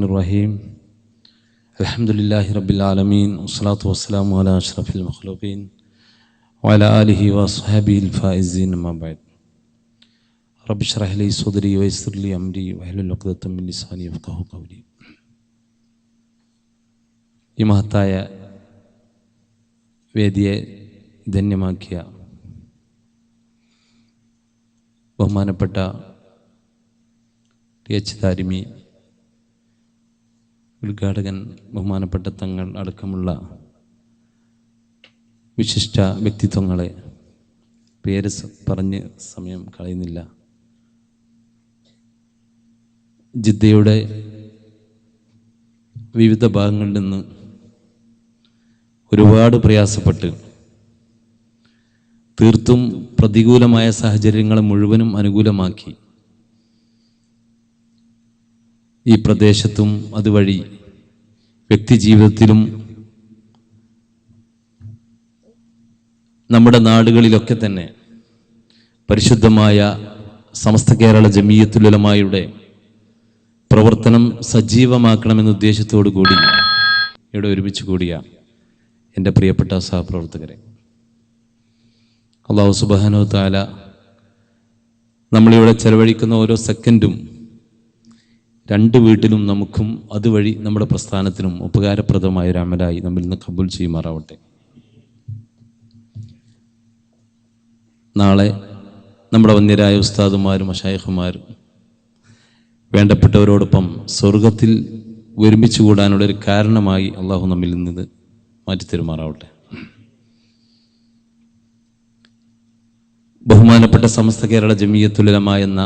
Bismillahirrahmanirrahim. Alhamdulillahi Rabbil Alameen. Wassalatu wassalamu ala ashrafil makhluqeen wa ala alihi wa ashabihi al-faizin amma ba'd. Rabbi shrah li sadri wa yassir li amri wahlul 'uqdatam min lisani yafqahu qawli. ഈ മഹത്തായ വേദിയെ ധന്യമാക്കിയ ബഹുമാനപ്പെട്ട ടി.എച്ച്. താരിമി, ഉദ്ഘാടകൻ ബഹുമാനപ്പെട്ട തങ്ങൾ അടക്കമുള്ള വിശിഷ്ട വ്യക്തിത്വങ്ങളെ പേര് പറഞ്ഞ് സമയം കളയുന്നില്ല. ജിദ്ദയുടെ വിവിധ ഭാഗങ്ങളിൽ നിന്ന് ഒരുപാട് പ്രയാസപ്പെട്ട് തീർത്തും പ്രതികൂലമായ സാഹചര്യങ്ങളെ മുഴുവനും അനുകൂലമാക്കി ഈ പ്രദേശത്തും അതുവഴി വ്യക്തിജീവിതത്തിലും നമ്മുടെ നാടുകളിലൊക്കെ തന്നെ പരിശുദ്ധമായ സമസ്ത കേരള ജമീയത്തുൽ ഉലമായുടെ പ്രവർത്തനം സജീവമാക്കണമെന്ന ഉദ്ദേശത്തോടു കൂടി ഇവിടെ ഒരുമിച്ച് കൂടിയ എൻ്റെ പ്രിയപ്പെട്ട സഹപ്രവർത്തകരെ, അല്ലാഹു സുബ്ഹാനഹു വ തആല നമ്മളിവിടെ ചെലവഴിക്കുന്ന ഓരോ സെക്കൻഡും രണ്ട് വീട്ടിലും നമുക്കും അതുവഴി നമ്മുടെ പ്രസ്ഥാനത്തിനും ഉപകാരപ്രദമായ ഒരു അമലായി നമ്മിൽ നിന്ന് കബൂൽ ചെയ്യുമാറാവട്ടെ. നാളെ നമ്മുടെ വന്യരായ ഉസ്താദുമാരും മശായിഖുമാരും വേണ്ടപ്പെട്ടവരോടൊപ്പം സ്വർഗത്തിൽ ഒരുമിച്ച് കൂടാനുള്ളൊരു കാരണമായി അള്ളാഹു നമ്മിൽ നിന്ന് മാറ്റിത്തരുമാറാവട്ടെ. ബഹുമാനപ്പെട്ട സമസ്ത കേരള ജമീയത്തുൽ ഉലമ എന്ന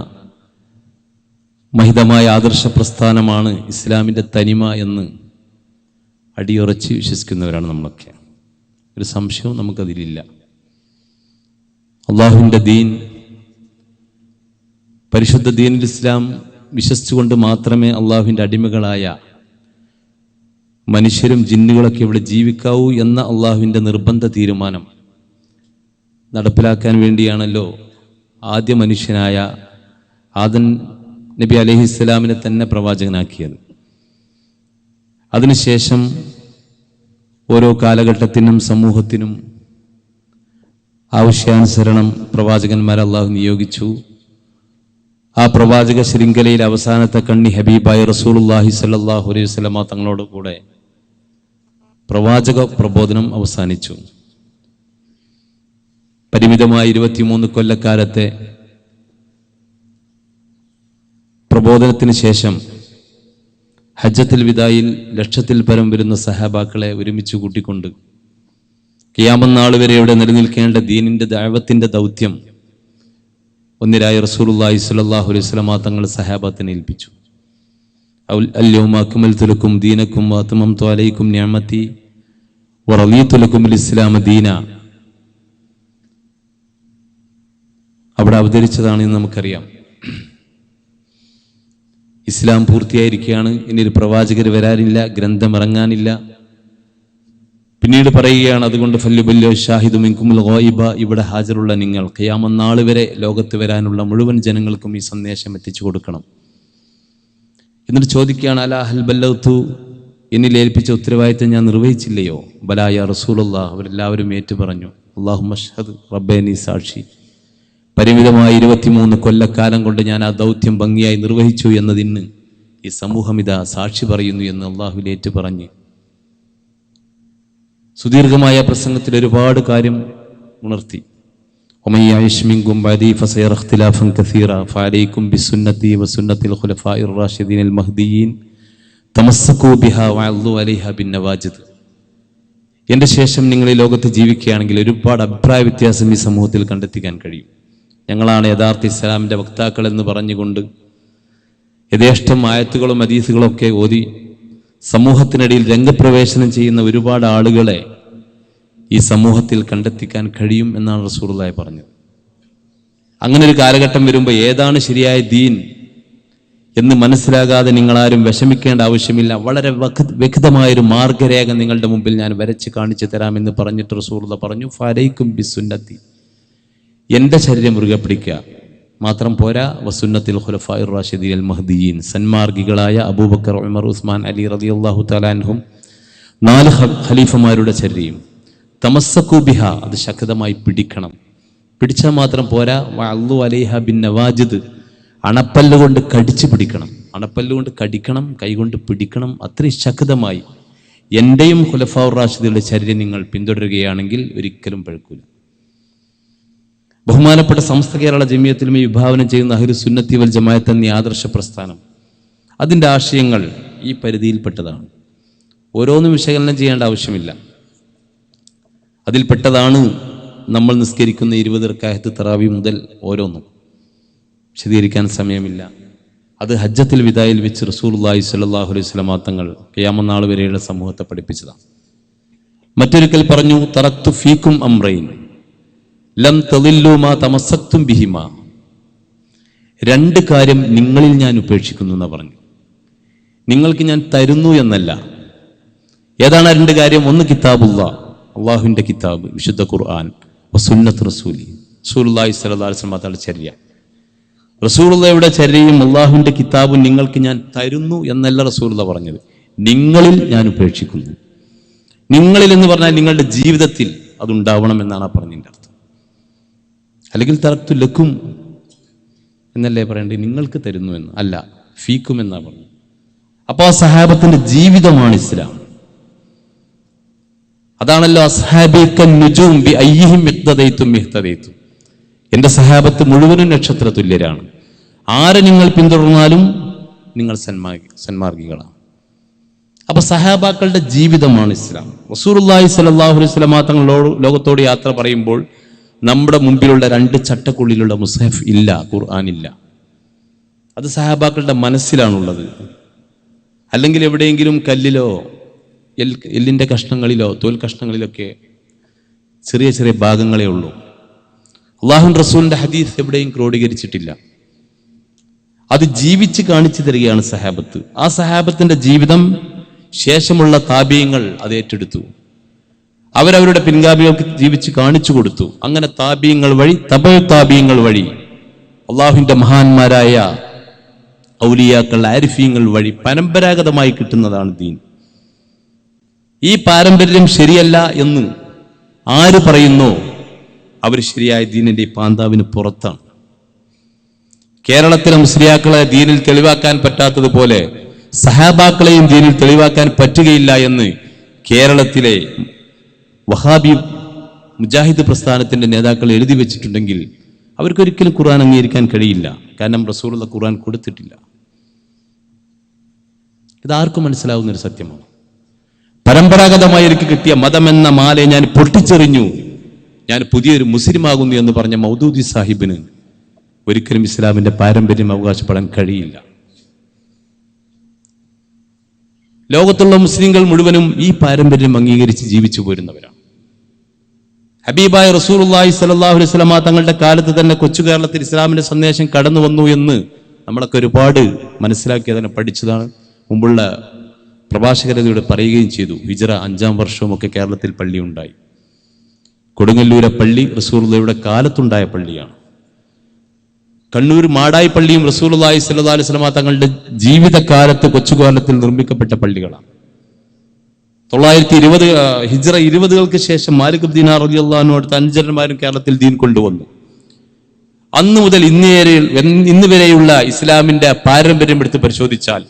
മഹിതമായ ആദർശ പ്രസ്ഥാനമാണ് ഇസ്ലാമിൻ്റെ തനിമ എന്ന് അടിയുറച്ച് വിശ്വസിക്കുന്നവരാണ് നമ്മളൊക്കെ. ഒരു സംശയവും നമുക്കതിലില്ല. അള്ളാഹുവിൻ്റെ ദീൻ, പരിശുദ്ധ ദീനുൽ ഇസ്ലാം വിശ്വസിച്ചുകൊണ്ട് മാത്രമേ അള്ളാഹുവിൻ്റെ അടിമകളായ മനുഷ്യരും ജിന്നുകളൊക്കെ ഇവിടെ ജീവിക്കാവൂ എന്ന അള്ളാഹുവിൻ്റെ നിർബന്ധ തീരുമാനം നടപ്പിലാക്കാൻ വേണ്ടിയാണല്ലോ ആദ്യ മനുഷ്യനായ ആദം നബി അലൈഹിസ്സലാമിനെ തന്നെ പ്രവാചകനാക്കിയത്. അതിനുശേഷം ഓരോ കാലഘട്ടത്തിനും സമൂഹത്തിനും ആവശ്യാനുസരണം പ്രവാചകന്മാരെ അള്ളാഹു നിയോഗിച്ചു. ആ പ്രവാചക ശൃംഖലയിൽ അവസാനത്തെ കണ്ണി ഹബീബായ റസൂലുള്ളാഹി സ്വല്ലല്ലാഹു അലൈഹി വസല്ലമ തങ്ങളോട് കൂടെ പ്രവാചക പ്രബോധനം അവസാനിച്ചു. പരിമിതമായ 23 കൊല്ലക്കാലത്തെ പ്രബോധനത്തിന് ശേഷം ഹജ്ജത്തുൽ വിദായിൽ ലക്ഷത്തിൽ പരം വരുന്ന സഹാബാക്കളെ ഒരുമിച്ച് കൂട്ടിക്കൊണ്ട് ഖിയാമത്ത് നാൾ വരെ ഇവിടെ നിലനിൽക്കേണ്ട ദീനിന്റെ ദഅവത്തിന്റെ ദൗത്യം ഒന്നിരായ റസൂലുള്ളാഹി സ്വല്ലല്ലാഹു അലൈഹി വസല്ലമ തങ്ങൾ സഹാബത്തിനെ ഏൽപ്പിച്ചു. അൽയൗമ അക്മൽതു ലക്കും ദീനക്കും വഅത്മംതു അലൈക്കും നിഅമതി വറളീതു ലക്കുമുൽ ഇസ്ലാമ ദീന. അവിടെ അവതരിച്ചതാണെന്ന് നമുക്കറിയാം. ഇസ്ലാം പൂർത്തിയായിരിക്കുകയാണ്, ഇനി ഒരു പ്രവാചകർ വരാനില്ല, ഗ്രന്ഥം ഇറങ്ങാനില്ല. പിന്നീട് പറയുകയാണ്, അതുകൊണ്ട് ഫല്യുബല്ലി ഷാഹിദു മിൻകുമുൽ ഗായിബ, ഇവിടെ ഹാജറുള്ള നിങ്ങൾ ഖിയാമത്ത് നാൾ വരെ ലോകത്ത് വരാനുള്ള മുഴുവൻ ജനങ്ങൾക്കും ഈ സന്ദേശം എത്തിച്ചു കൊടുക്കണം. എന്നിട്ട് ചോദിക്കുകയാണ്, അലാ ഹൽ ബല്ലഗ്തു, എന്നിൽ ഏൽപ്പിച്ച ഉത്തരവാദിത്തം ഞാൻ നിർവഹിച്ചില്ലയോ? ബലാ യാ റസൂലല്ലാഹ്, അവരെല്ലാവരും ഏറ്റു പറഞ്ഞു. അല്ലാഹുമ്മ അഷ്ഹദ്, റബ്ബേ നീ സാക്ഷി, പരിമിതമായ 23 കൊല്ലക്കാലം കൊണ്ട് ഞാൻ ആ ദൗത്യം ഭംഗിയായി നിർവഹിച്ചു എന്നതിന് ഈ സമൂഹം ഇതാ സാക്ഷി പറയുന്നു എന്ന് അള്ളാഹുവിൽ ഏറ്റു പറഞ്ഞ് സുദീർഘമായ പ്രസംഗത്തിൽ ഒരുപാട് കാര്യം ഉണർത്തി. ومن يعش منكم بعدي فسيرى اختلافا كثيرا فعليكم بسنتي وسنة الخلفاء الراشدين المهديين تمسكوا بها وعضوا عليها بالنواجذ. എൻ്റെ ശേഷം നിങ്ങൾ ഈ ലോകത്ത് ജീവിക്കുകയാണെങ്കിൽ ഒരുപാട് അഭിപ്രായ വ്യത്യാസം ഈ സമൂഹത്തിൽ കണ്ടെത്തിക്കാൻ കഴിയും. ഞങ്ങളാണ് യഥാർത്ഥ ഇസ്ലാമിൻ്റെ വക്താക്കൾ എന്ന് പറഞ്ഞുകൊണ്ട് യഥേഷ്ടം ആയത്തുകളും ഹദീസുകളും ഒക്കെ ഓതി സമൂഹത്തിനിടയിൽ രംഗപ്രവേശനം ചെയ്യുന്ന ഒരുപാട് ആളുകളെ ഈ സമൂഹത്തിൽ കണ്ടെത്തിക്കാൻ കഴിയും എന്നാണ് റസൂലുള്ളാഹി പറഞ്ഞത്. അങ്ങനെ ഒരു കാലഘട്ടം വരുമ്പോൾ ഏതാണ് ശരിയായ ദീൻ എന്ന് മനസ്സിലാകാതെ നിങ്ങളാരും വിഷമിക്കേണ്ട ആവശ്യമില്ല. വളരെ വ്യക്തമായൊരു മാർഗരേഖ നിങ്ങളുടെ മുമ്പിൽ ഞാൻ വരച്ച് കാണിച്ചു തരാമെന്ന് പറഞ്ഞിട്ട് റസൂലുള്ളാഹി പറഞ്ഞു, ഫഅലൈക്കും ബിസുന്നത്തി, എൻ്റെ ശരീരം മുറുകെ പിടിക്കുക, മാത്രം പോരാ, വസുന്നത്തിൽ ഖുലഫാഇർ റാഷിദീൻ അൽ മഹ്ദിയീൻ, സന്മാർഗികളായ അബൂബക്കർ, ഉമർ, ഉസ്മാൻ, അലി റളിയല്ലാഹു തആല അൻഹും 4 ഖലീഫമാരുടെ ചര്യയും. തമസ്സകു ബിഹ, അത് ശക്തമായി പിടിക്കണം. പിടിച്ചാൽ മാത്രം പോരാ, വഅല്ലു അലൈഹ ബിൻ നവാജിദ്, അണപ്പല്ലുകൊണ്ട് കടിച്ചു പിടിക്കണം. അണപ്പല്ലുകൊണ്ട് കടിക്കണം, കൈകൊണ്ട് പിടിക്കണം. അത്രയും ശക്തമായി എൻ്റെയും ഖുലഫാഉർ റാഷിദീങ്ങളുടെ ചര്യ നിങ്ങൾ പിന്തുടരുകയാണെങ്കിൽ ഒരിക്കലും പഴുക്കൂല. ബഹുമാനപ്പെട്ട സമസ്ത കേരള ജമിയത്തുൽ ഉലമ വിഭാവനം ചെയ്യുന്ന അഹ്ലുസ് സുന്നത്തി വൽ ജമാഅത്ത് എന്ന ആദർശ പ്രസ്ഥാനം, അതിൻ്റെ ആശയങ്ങൾ ഈ പരിധിയിൽപ്പെട്ടതാണ്. ഓരോന്നും വിശകലനം ചെയ്യേണ്ട ആവശ്യമില്ല. അതിൽപ്പെട്ടതാണ് നമ്മൾ നിസ്കരിക്കുന്ന 20 റക്അത്ത് തറാവി മുതൽ ഓരോന്നും. വിശദീകരിക്കാൻ സമയമില്ല. അത് ഹജ്ജത്തുൽ വിദായിൽ വെച്ച് റസൂലുള്ളാഹി സ്വല്ലല്ലാഹു അലൈഹി വസല്ലം തങ്ങൾ ഖിയാമത്ത് നാൾ വരെയുള്ള സമൂഹത്തെ പഠിപ്പിച്ചതാണ്. മറ്റൊരിക്കൽ പറഞ്ഞു, തറക്തു ഫീക്കും അംറൈൻ ലം തളില്ലു മാ തമസ്സക്തും ബിഹിമാ. 2 കാര്യം നിങ്ങളിൽ ഞാൻ ഉപേക്ഷിക്കുന്നു എന്ന് പറഞ്ഞു. നിങ്ങൾക്ക് ഞാൻ തരുന്നു എന്നല്ല. ഏതാണ് 2 കാര്യം? ഒന്ന് കിതാബുല്ലാഹ്, അള്ളാഹുവിൻ്റെ കിതാബ്, വിശുദ്ധ ഖുർആൻ, വസുന്നത്ത് റസൂലി, റസൂലുള്ളാഹി സ്വല്ലല്ലാഹു അലൈഹി വസല്ലം തങ്ങളുടെ ചര്യ. റസൂലുള്ളാഹിയുടെ ചര്യയും അള്ളാഹുവിൻ്റെ കിതാബും നിങ്ങൾക്ക് ഞാൻ തരുന്നു എന്നല്ല റസൂലുള്ള പറഞ്ഞത്, നിങ്ങളിൽ ഞാൻ ഉപേക്ഷിക്കുന്നു. നിങ്ങളിൽ എന്ന് പറഞ്ഞാൽ നിങ്ങളുടെ ജീവിതത്തിൽ അതുണ്ടാവണം എന്നാണ് ആ പറഞ്ഞതിൻ്റെ അർത്ഥം. അല്ലെങ്കിൽ തറക്തു ലക്കും എന്നല്ലേ പറയേണ്ടത്, നിങ്ങൾക്ക് തരുന്നു എന്ന് അല്ല, ഫീക്കും എന്നാ പറഞ്ഞു. അപ്പോൾ ആ സഹാബത്തിന്റെ ജീവിതമാണ് ഇസ്ലാം. അതാണല്ലോ അസ്ഹാബിക നുജൂം ബി അയ്യിഹിം ഇഖ്തദൈതും ഇഹ്തദൈതും. എൻ്റെ സഹാബത്ത് മുഴുവനും നക്ഷത്ര തുല്യരാണ്. ആരെ നിങ്ങൾ പിന്തുടർന്നാലും നിങ്ങൾ സന്മാർഗികളാണ്. അപ്പൊ സഹാബാക്കളുടെ ജീവിതമാണ് ഇസ്ലാം. റസൂലുള്ളാഹി സ്വല്ലല്ലാഹു അലൈഹി വസല്ലം തങ്ങൾ ലോകത്തോട് യാത്ര പറയുമ്പോൾ നമ്മുടെ മുമ്പിലുള്ള 2 ചട്ടക്കുള്ളിലുള്ള മുസ്ഹഫ് ഇല്ല, ഖുർആൻ ഇല്ല. അത് സഹാബാക്കളുടെ മനസ്സിലാണുള്ളത്. അല്ലെങ്കിൽ എവിടെയെങ്കിലും കല്ലിലോ എല്ലിൻ്റെ കഷ്ണങ്ങളിലോ തോൽ കഷ്ണങ്ങളിലൊക്കെ ചെറിയ ചെറിയ ഭാഗങ്ങളേ ഉള്ളൂ. അല്ലാഹുവിൻ്റെ റസൂലിന്റെ ഹദീസ് എവിടെയും ക്രോഡീകരിച്ചിട്ടില്ല. അത് ജീവിച്ച് കാണിച്ചു തരികയാണ് സഹാബത്ത്. ആ സഹാബത്തിന്റെ ജീവിതം ശേഷമുള്ള താബീങ്ങൾ അത് ഏറ്റെടുത്തു. അവരവരുടെ പിൻഗാമികൾക്ക് ജീവിച്ച് കാണിച്ചു കൊടുത്തു. അങ്ങനെ താബീങ്ങൾ വഴി, തബഉ താബീങ്ങൾ വഴി അള്ളാഹുവിന്റെ മഹാന്മാരായ ഔലിയാക്കൾ, ആരിഫീങ്ങൾ വഴി പരമ്പരാഗതമായി കിട്ടുന്നതാണ് ദീൻ. ഈ പാരമ്പര്യം ശരിയല്ല എന്ന് ആര് പറയുന്നോ അവർ ശരിയായ ദീനിന്റെ പാന്താവിന് പുറത്താണ്. കേരളത്തിലെ മുസ്ലിയാക്കളെ ദീനിൽ തെളിവാക്കാൻ പറ്റാത്തതുപോലെ സഹാബാക്കളെയും ദീനിൽ തെളിവാക്കാൻ പറ്റുകയില്ല എന്ന് കേരളത്തിലെ വഹാബി മുജാഹിദ് പ്രസ്ഥാനത്തിന്റെ നേതാക്കൾ എഴുതി വെച്ചിട്ടുണ്ടെങ്കിൽ അവർക്കൊരിക്കലും ഖുർആൻ അംഗീകരിക്കാൻ കഴിയില്ല. കാരണം റസൂലുള്ള ഖുർആൻ കൊടുത്തിട്ടില്ല. ഇതാർക്കും മനസ്സിലാവുന്നൊരു സത്യമാണ്. പരമ്പരാഗതമായി എനിക്ക് കിട്ടിയ മതമെന്ന മാലയെ ഞാൻ പൊട്ടിച്ചെറിഞ്ഞു, ഞാൻ പുതിയൊരു മുസ്ലിമാകുന്നു എന്ന് പറഞ്ഞ മൗദൂദി സാഹിബിന് ഒരിക്കലും ഇസ്ലാമിന്റെ പാരമ്പര്യം അവകാശപ്പെടാൻ കഴിയില്ല. ലോകത്തുള്ള മുസ്ലിങ്ങൾ മുഴുവനും ഈ പാരമ്പര്യം അംഗീകരിച്ച് ജീവിച്ചു പോരുന്നവരാണ്. ഹബീബായ റസൂലുള്ളാഹി സ്വല്ലല്ലാഹു അലൈഹി വസല്ലം തങ്ങളുടെ കാലത്ത് തന്നെ കൊച്ചു കേരളത്തിൽ ഇസ്ലാമിന്റെ സന്ദേശം കടന്നു വന്നു എന്ന് നമ്മളൊക്കെ ഒരുപാട് മനസ്സിലാക്കിയതിനെ പഠിച്ചതാണ്. മുമ്പുള്ള പ്രഭാഷകരതയോട് പറയുകയും ചെയ്തു. ഹിജ്റ 5-ാം വർഷവുമൊക്കെ കേരളത്തിൽ പള്ളി ഉണ്ടായി. കൊടുങ്ങല്ലൂരെ പള്ളി റസൂലുള്ളാഹിയുടെ കാലത്തുണ്ടായ പള്ളിയാണ്. കണ്ണൂർ മാടായി പള്ളിയും റസൂലുള്ളാഹി സ്വല്ലല്ലാഹു അലൈഹി വസല്ലം തങ്ങളുടെ ജീവിതകാലത്ത് കൊച്ചുകാലത്തിൽ നിർമ്മിക്കപ്പെട്ട പള്ളികളാണ്. 920 ഹിജ്റ 20കൾക്ക് ശേഷം മാലിക് ഇബ്നു ദീനാർ റളിയല്ലാഹു അൻഹു അടുത്ത അനുചരന്മാരും കേരളത്തിൽ ദീൻ കൊണ്ടുവന്നു. അന്ന് മുതൽ ഇന്ന് വരെയുള്ള ഇസ്ലാമിന്റെ പാരമ്പര്യം എടുത്ത് പരിശോധിച്ചാൽ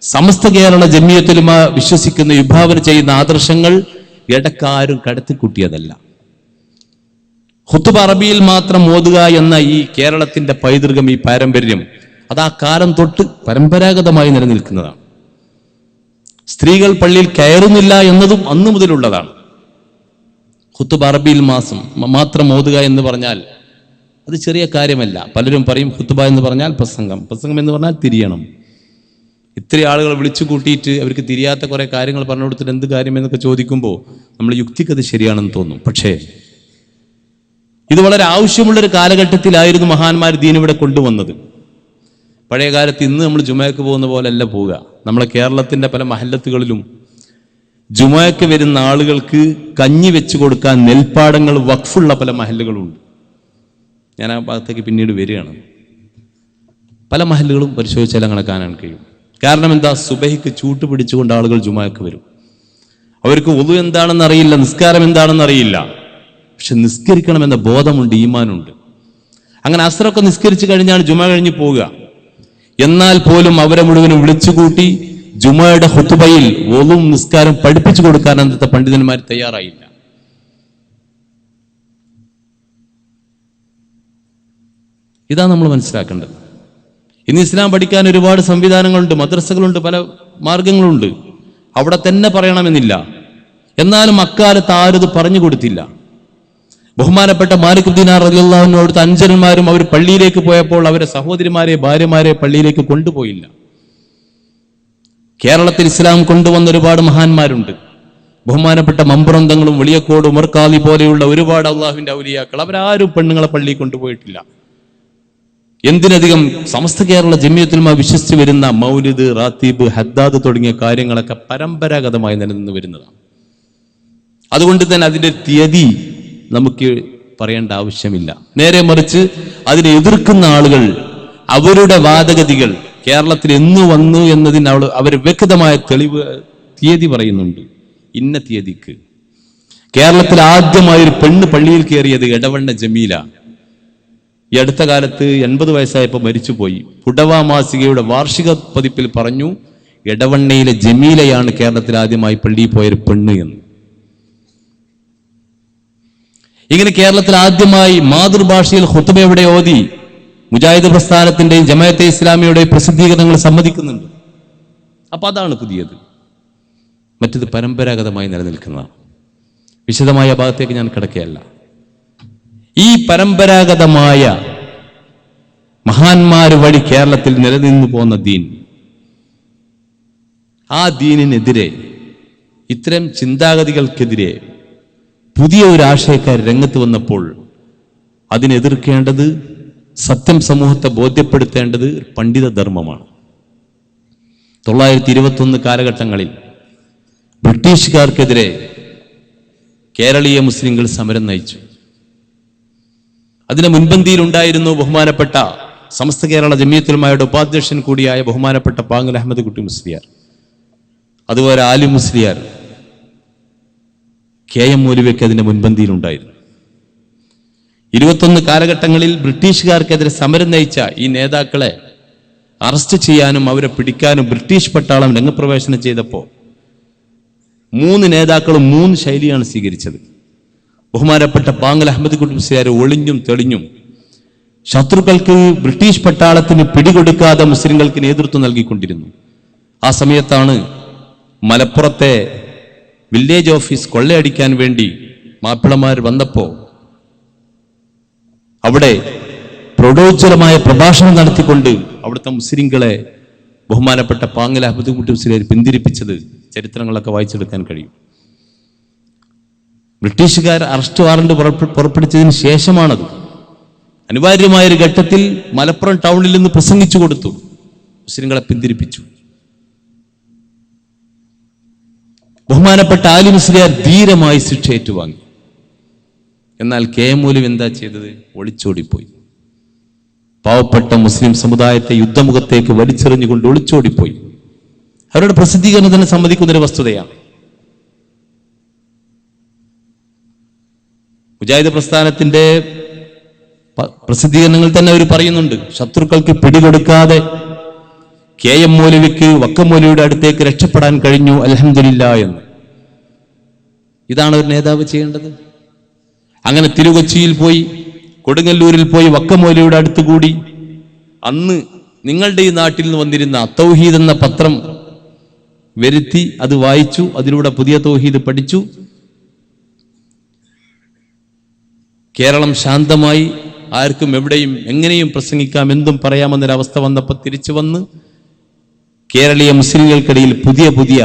സമസ്ത കേരള ജമിയത്തുൽ ഉലമ വിശ്വസിക്കുന്ന, വിഭാവന ചെയ്യുന്ന ആദർശങ്ങൾ ഇടക്കാരും കടത്തിക്കൂട്ടിയതല്ല. ഖുത്ബ അറബിയിൽ മാത്രം ഓതുക എന്ന ഈ കേരളത്തിന്റെ പൈതൃകം, ഈ പാരമ്പര്യം അത് ആ കാലം തൊട്ട് പരമ്പരാഗതമായി നിലനിൽക്കുന്നതാണ്. സ്ത്രീകൾ പള്ളിയിൽ കയറുന്നില്ല എന്നതും അന്നു മുതലുള്ളതാണ്. ഖുത്ബ അറബിയിൽ മാത്രം ഓതുക എന്ന് പറഞ്ഞാൽ അത് ചെറിയ കാര്യമല്ല. പലരും പറയും ഖുത്ബ എന്ന് പറഞ്ഞാൽ പ്രസംഗം എന്ന് പറഞ്ഞാൽ തിരിയണം. ഇത്രയും ആളുകൾ വിളിച്ചു കൂട്ടിയിട്ട് അവർക്ക് തിരിയാത്ത കുറെ കാര്യങ്ങൾ പറഞ്ഞു കൊടുത്തിട്ട് എന്ത് കാര്യം എന്നൊക്കെ ചോദിക്കുമ്പോൾ നമ്മൾ യുക്തിക്കത് ശരിയാണെന്ന് തോന്നും. പക്ഷേ ഇത് വളരെ ആവശ്യമുള്ളൊരു കാലഘട്ടത്തിലായിരുന്നു മഹാന്മാർ ദീൻ ഇവിടെ കൊണ്ടുവന്നത്. പഴയ കാലത്ത് ഇന്ന് നമ്മൾ ജുമയ്ക്ക് പോകുന്ന പോലെയല്ല പോവുക. നമ്മളെ കേരളത്തിന്റെ പല മഹല്ലത്തുകളിലും ജുമയ്ക്ക് വരുന്ന ആളുകൾക്ക് കഞ്ഞി വെച്ചു കൊടുക്കാൻ നെൽപ്പാടങ്ങൾ വഖഫുള്ള പല മഹല്ലുകളുണ്ട്. ഞാൻ ആ ഭാഗത്തേക്ക് പിന്നീട് വരികയാണ്. പല മഹല്ലുകളും പരിശോധിച്ചാൽ അങ്ങനെ കാണാൻ കഴിയും. കാരണം എന്താ? സുബഹിക്ക് ചൂട്ട് പിടിച്ചുകൊണ്ട് ആളുകൾ ജുമാക്ക് വരും. അവർക്ക് വുളു എന്താണെന്ന് അറിയില്ല, നിസ്കാരം എന്താണെന്ന് അറിയില്ല, പക്ഷെ നിസ്കരിക്കണമെന്ന ബോധമുണ്ട്, ഈമാനുണ്ട്. അങ്ങനെ അസ്റൊക്കെ നിസ്കരിച്ചു കഴിഞ്ഞാണ് ജുമ കഴിഞ്ഞ് പോവുക. എന്നാൽ പോലും അവരെ മുഴുവനും വിളിച്ചുകൂട്ടി ജുമയുടെ ഖുതുബയിൽ വുളും നിസ്കാരം പഠിപ്പിച്ചു കൊടുക്കാൻ അന്നത്തെ പണ്ഡിതന്മാർ തയ്യാറായില്ല. ഇതാണ് നമ്മൾ മനസ്സിലാക്കേണ്ടത്. ഇന്ന് ഇസ്ലാം പഠിക്കാൻ ഒരുപാട് സംവിധാനങ്ങളുണ്ട്, മദ്രസകളുണ്ട്, പല മാർഗങ്ങളുണ്ട്. അവിടെ തന്നെ പറയണമെന്നില്ല. എന്നാലും അക്കാലത്ത് ആരും ഇത് പറഞ്ഞു കൊടുത്തില്ല. ബഹുമാനപ്പെട്ട മാലിക് ദീനാർ റളിയല്ലാഹു അൻഹു അവിടുത്തെ അഞ്ചരന്മാരും അവർ പള്ളിയിലേക്ക് പോയപ്പോൾ അവരെ സഹോദരിമാരെ, ഭാര്യമാരെ പള്ളിയിലേക്ക് കൊണ്ടുപോയില്ല. കേരളത്തിൽ ഇസ്ലാം കൊണ്ടുവന്ന ഒരുപാട് മഹാന്മാരുണ്ട്. ബഹുമാനപ്പെട്ട മമ്പുറന്തങ്ങളും വെളിയക്കോട് ഉമർ ഖാദി പോലെയുള്ള ഒരുപാട് അള്ളാഹുവിന്റെ ഔലിയാക്കൾ, അവരാരും പെണ്ണുങ്ങളെ പള്ളിയിൽ കൊണ്ടുപോയിട്ടില്ല. എന്തിനധികം സമസ്ത കേരള ജമിയത്തുൽ ഉലമ വിശ്വസിച്ച് വരുന്ന മൗലിദ്, റാത്തീബ്, ഹദ്ദാദ് തുടങ്ങിയ കാര്യങ്ങളൊക്കെ പരമ്പരാഗതമായി നിലനിന്ന് വരുന്നതാണ്. അതുകൊണ്ട് തന്നെ അതിന്റെ തീയതി നമുക്ക് പറയേണ്ട ആവശ്യമില്ല. നേരെ മറിച്ച് അതിനെ എതിർക്കുന്ന ആളുകൾ അവരുടെ വാദഗതികൾ കേരളത്തിൽ എന്ന് വന്നു എന്നതിന് അവർ വ്യക്തമായ തെളിവ് തീയതി പറയുന്നുണ്ട്. ഇന്ന തീയതിക്ക് കേരളത്തിൽ ആദ്യമായി ഒരു പെണ്ണ് പള്ളിയിൽ കയറിയത് എടവണ്ണ ജമീല. ഈ അടുത്ത കാലത്ത് 80 വയസ്സായപ്പോൾ മരിച്ചുപോയി. പുടവ മാസികയുടെ വാർഷിക പതിപ്പിൽ പറഞ്ഞു, എടവണ്ണയിലെ ജമീലയാണ് കേരളത്തിൽ ആദ്യമായി പള്ളിയിൽ പോയൊരു പെണ്ണ് എന്ന്. ഇങ്ങനെ കേരളത്തിൽ ആദ്യമായി മാതൃഭാഷയിൽ ഖുതുബയുടെ ഓതി മുജാഹിദ് പ്രസ്ഥാനത്തിന്റെയും ജമാഅത്തെ ഇസ്ലാമിയുടെയും പ്രസിദ്ധീകരണങ്ങൾ സമ്മതിക്കുന്നുണ്ട്. അപ്പൊ അതാണ് പുതിയത്. മറ്റത് പരമ്പരാഗതമായി നിലനിൽക്കുന്നതാണ്. വിശദമായ ഭാഗത്തേക്ക് ഞാൻ കിടക്കുകയല്ല. ഈ പരമ്പരാഗതമായ മഹാന്മാര് വഴി കേരളത്തിൽ നിലനിന്നു പോന്ന ദീൻ, ആ ദീനിനെതിരെ, ഇത്തരം ചിന്താഗതികൾക്കെതിരെ പുതിയ ഒരു ആശയക്കാർ രംഗത്ത് വന്നപ്പോൾ അതിനെതിർക്കേണ്ടത്, സത്യം സമൂഹത്തെ ബോധ്യപ്പെടുത്തേണ്ടത് പണ്ഡിത ധർമ്മമാണ്. 1921 കാലഘട്ടങ്ങളിൽ ബ്രിട്ടീഷുകാർക്കെതിരെ കേരളീയ മുസ്ലിങ്ങൾ സമരം നയിച്ചു. അതിന് മുൻപന്തിയിലുണ്ടായിരുന്നു ബഹുമാനപ്പെട്ട സമസ്ത കേരള ജമിയത്തുൽ ഉലമയുടെ ഉപാധ്യക്ഷൻ കൂടിയായ ബഹുമാനപ്പെട്ട പാങ്ങൽ അഹമ്മദ് കുട്ടി മുസ്ലിയാർ, അതുപോലെ ആലി മുസ്ലിയാർ, KM മൗലവിയൊക്കെ അതിന്റെ മുൻപന്തിയിലുണ്ടായിരുന്നു. 21 കാലഘട്ടങ്ങളിൽ ബ്രിട്ടീഷുകാർക്കെതിരെ സമരം നയിച്ച ഈ നേതാക്കളെ അറസ്റ്റ് ചെയ്യാനും അവരെ പിടിക്കാനും ബ്രിട്ടീഷ് പട്ടാളം രംഗപ്രവേശനം ചെയ്തപ്പോൾ 3 നേതാക്കളും 3 ശൈലിയാണ് സ്വീകരിച്ചത്. ബഹുമാനപ്പെട്ട പാങ്ങൽ അഹമ്മദ് കുട്ടി മുസ്ലിയാർ ഒളിഞ്ഞും തെളിഞ്ഞും ശത്രുക്കൾക്ക്, ബ്രിട്ടീഷ് പട്ടാളത്തിന് പിടികൊടുക്കാതെ മുസ്ലിങ്ങൾക്ക് നേതൃത്വം നൽകിക്കൊണ്ടിരുന്നു. ആ സമയത്താണ് മലപ്പുറത്തെ വില്ലേജ് ഓഫീസ് കൊള്ളയടിക്കാൻ വേണ്ടി മാപ്പിളമാർ വന്നപ്പോൾ അവിടെ പ്രൗഢോജ്വലമായ പ്രഭാഷണം നടത്തിക്കൊണ്ട് അവിടുത്തെ മുസ്ലിങ്ങളെ ബഹുമാനപ്പെട്ട പാങ്ങൽ അഹമ്മദ് കുട്ടി മുസ്ലിയാർ പിന്തിരിപ്പിച്ചത് ചരിത്രങ്ങളൊക്കെ വായിച്ചെടുക്കാൻ കഴിയും. ബ്രിട്ടീഷുകാർ അറസ്റ്റ് വാറന്റ് പുറപ്പെടുവിച്ചതിന് ശേഷമാണത്. അനിവാര്യമായൊരു ഘട്ടത്തിൽ മലപ്പുറം ടൗണിൽ നിന്ന് പ്രസംഗിച്ചു കൊടുത്തു, മുസ്ലിങ്ങളെ പിന്തിരിപ്പിച്ചു. ബഹുമാനപ്പെട്ട ആലി മുസ്ലിയാർ ധീരമായി ശിക്ഷ ഏറ്റുവാങ്ങി. എന്നാൽ KM മൗലവി എന്താ ചെയ്തത്? ഒളിച്ചോടിപ്പോയി. പാവപ്പെട്ട മുസ്ലിം സമുദായത്തെ യുദ്ധമുഖത്തേക്ക് വലിച്ചെറിഞ്ഞുകൊണ്ട് ഒളിച്ചോടിപ്പോയി. അവരുടെ പ്രസിദ്ധീകരണത്തിന് സമ്മതിക്കുന്നൊരു വസ്തുതയാണ്. മുജാഹിദ് പ്രസ്ഥാനത്തിന്റെ പ്രസിദ്ധീകരണങ്ങൾ തന്നെ അവർ പറയുന്നുണ്ട്, ശത്രുക്കൾക്ക് പിടികൊടുക്കാതെ KM മൗലവിക്ക് വക്കം മൗലവിയുടെ അടുത്തേക്ക് രക്ഷപ്പെടാൻ കഴിഞ്ഞു, അൽഹംദുലില്ലാ എന്ന്. ഇതാണ് ഒരു നേതാവ് ചെയ്യേണ്ടത്. അങ്ങനെ തിരുകൊച്ചിയിൽ പോയി, കൊടുങ്ങല്ലൂരിൽ പോയി വക്കം മൗലവിയുടെ അടുത്തുകൂടി അന്ന് നിങ്ങളുടെ ഈ നാട്ടിൽ നിന്ന് വന്നിരുന്ന തൗഹീദ് എന്ന പത്രം വരുത്തി അത് വായിച്ചു, അതിലൂടെ പുതിയ തൗഹീദ് പഠിച്ചു. കേരളം ശാന്തമായി, ആർക്കും എവിടെയും എങ്ങനെയും പ്രസംഗിക്കാം, എന്തും പറയാമെന്നൊരവസ്ഥ വന്നപ്പോൾ തിരിച്ചു വന്ന് കേരളീയ മുസ്ലിങ്ങൾക്കിടയിൽ പുതിയ പുതിയ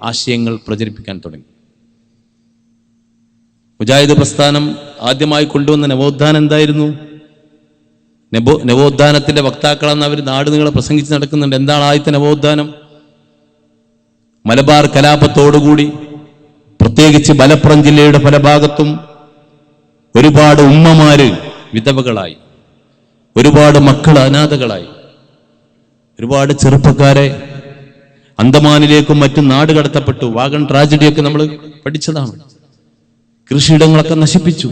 ആശയങ്ങൾ പ്രചരിപ്പിക്കാൻ തുടങ്ങി. മുജാഹിദ് പ്രസ്ഥാനം ആദ്യമായി കൊണ്ടുവന്ന നവോത്ഥാനം എന്തായിരുന്നു? നവോത്ഥാനത്തിന്റെ വക്താക്കളെന്ന് അവർ നാട് നീളെ പ്രസംഗിച്ച് നടക്കുന്നുണ്ട്. എന്താണ് ആദ്യത്തെ നവോത്ഥാനം? മലബാർ കലാപത്തോടുകൂടി പ്രത്യേകിച്ച് മലപ്പുറം ജില്ലയുടെ പല ഭാഗത്തും ഒരുപാട് ഉമ്മമാര് വിധവകളായി, ഒരുപാട് മക്കൾ അനാഥകളായി. ഒരുപാട് ചെറുപ്പക്കാരെ അന്തമാനിലേക്കും മറ്റും നാട് കടത്തപ്പെട്ടു. വാഗൺ ട്രാജഡിയൊക്കെ നമ്മൾ പഠിച്ചതാണ്. കൃഷിയിടങ്ങളൊക്കെ നശിപ്പിച്ചു.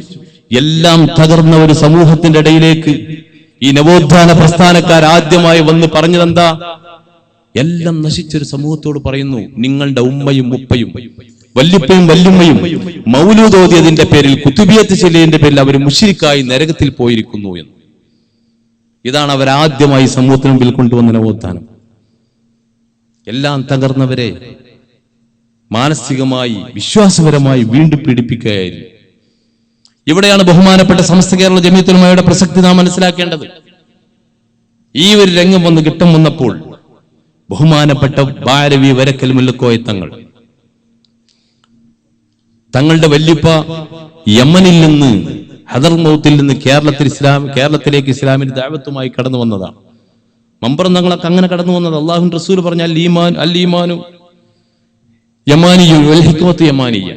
എല്ലാം തകർന്ന ഒരു സമൂഹത്തിന്റെ ഇടയിലേക്ക് ഈ നവോത്ഥാന പ്രസ്ഥാനക്കാർ ആദ്യമായി വന്ന് പറഞ്ഞതെന്താ? എല്ലാം നശിച്ചൊരു സമൂഹത്തോട് പറയുന്നു, നിങ്ങളുടെ ഉമ്മയും ഉപ്പയും വല്യപ്പയും വല്യമ്മയും മൗലൂദ് ഓതിയതിന്റെ പേരിൽ, കുത്തുബിയത്ത് ചൊല്ലിയതിന്റെ പേരിൽ അവർ മുശ്രിക്കായി നരകത്തിൽ പോയിരിക്കുന്നു എന്ന്. ഇതാണ് അവരാദ്യമായി സമൂഹത്തിന് മുമ്പിൽ കൊണ്ടുവന്ന നവോത്ഥാനം. എല്ലാം തകർന്നവരെ മാനസികമായി വിശ്വാസപരമായി വീണ്ടും പീഡിപ്പിക്കുകയായിരുന്നു. ഇവിടെയാണ് ബഹുമാനപ്പെട്ട സമസ്ത കേരള ജമിയത്തുൽ ഉലമയുടെ പ്രസക്തി നാം മനസ്സിലാക്കേണ്ടത്. ഈ ഒരു രംഗം വന്നപ്പോൾ ബഹുമാനപ്പെട്ട ബാരവി വരക്കൽ മുല്ലക്കോയ തങ്ങളുടെ വല്യപ്പ യമനിൽ നിന്ന്, ഹദർമൗത്തിൽ നിന്ന് കേരളത്തിലേക്ക് ഇസ്ലാമിന്റെ ദഅവത്തുമായി കടന്നു വന്നതാണ്. മമ്പറം തങ്ങളൊക്കെ അങ്ങനെ കടന്നു വന്നത്. അല്ലാഹുവിന്റെ റസൂൽ പറഞ്ഞ അൽ ഈമാനു യമാനിയു വൽ ഹിക്മത്തു യമാനിയ്യ.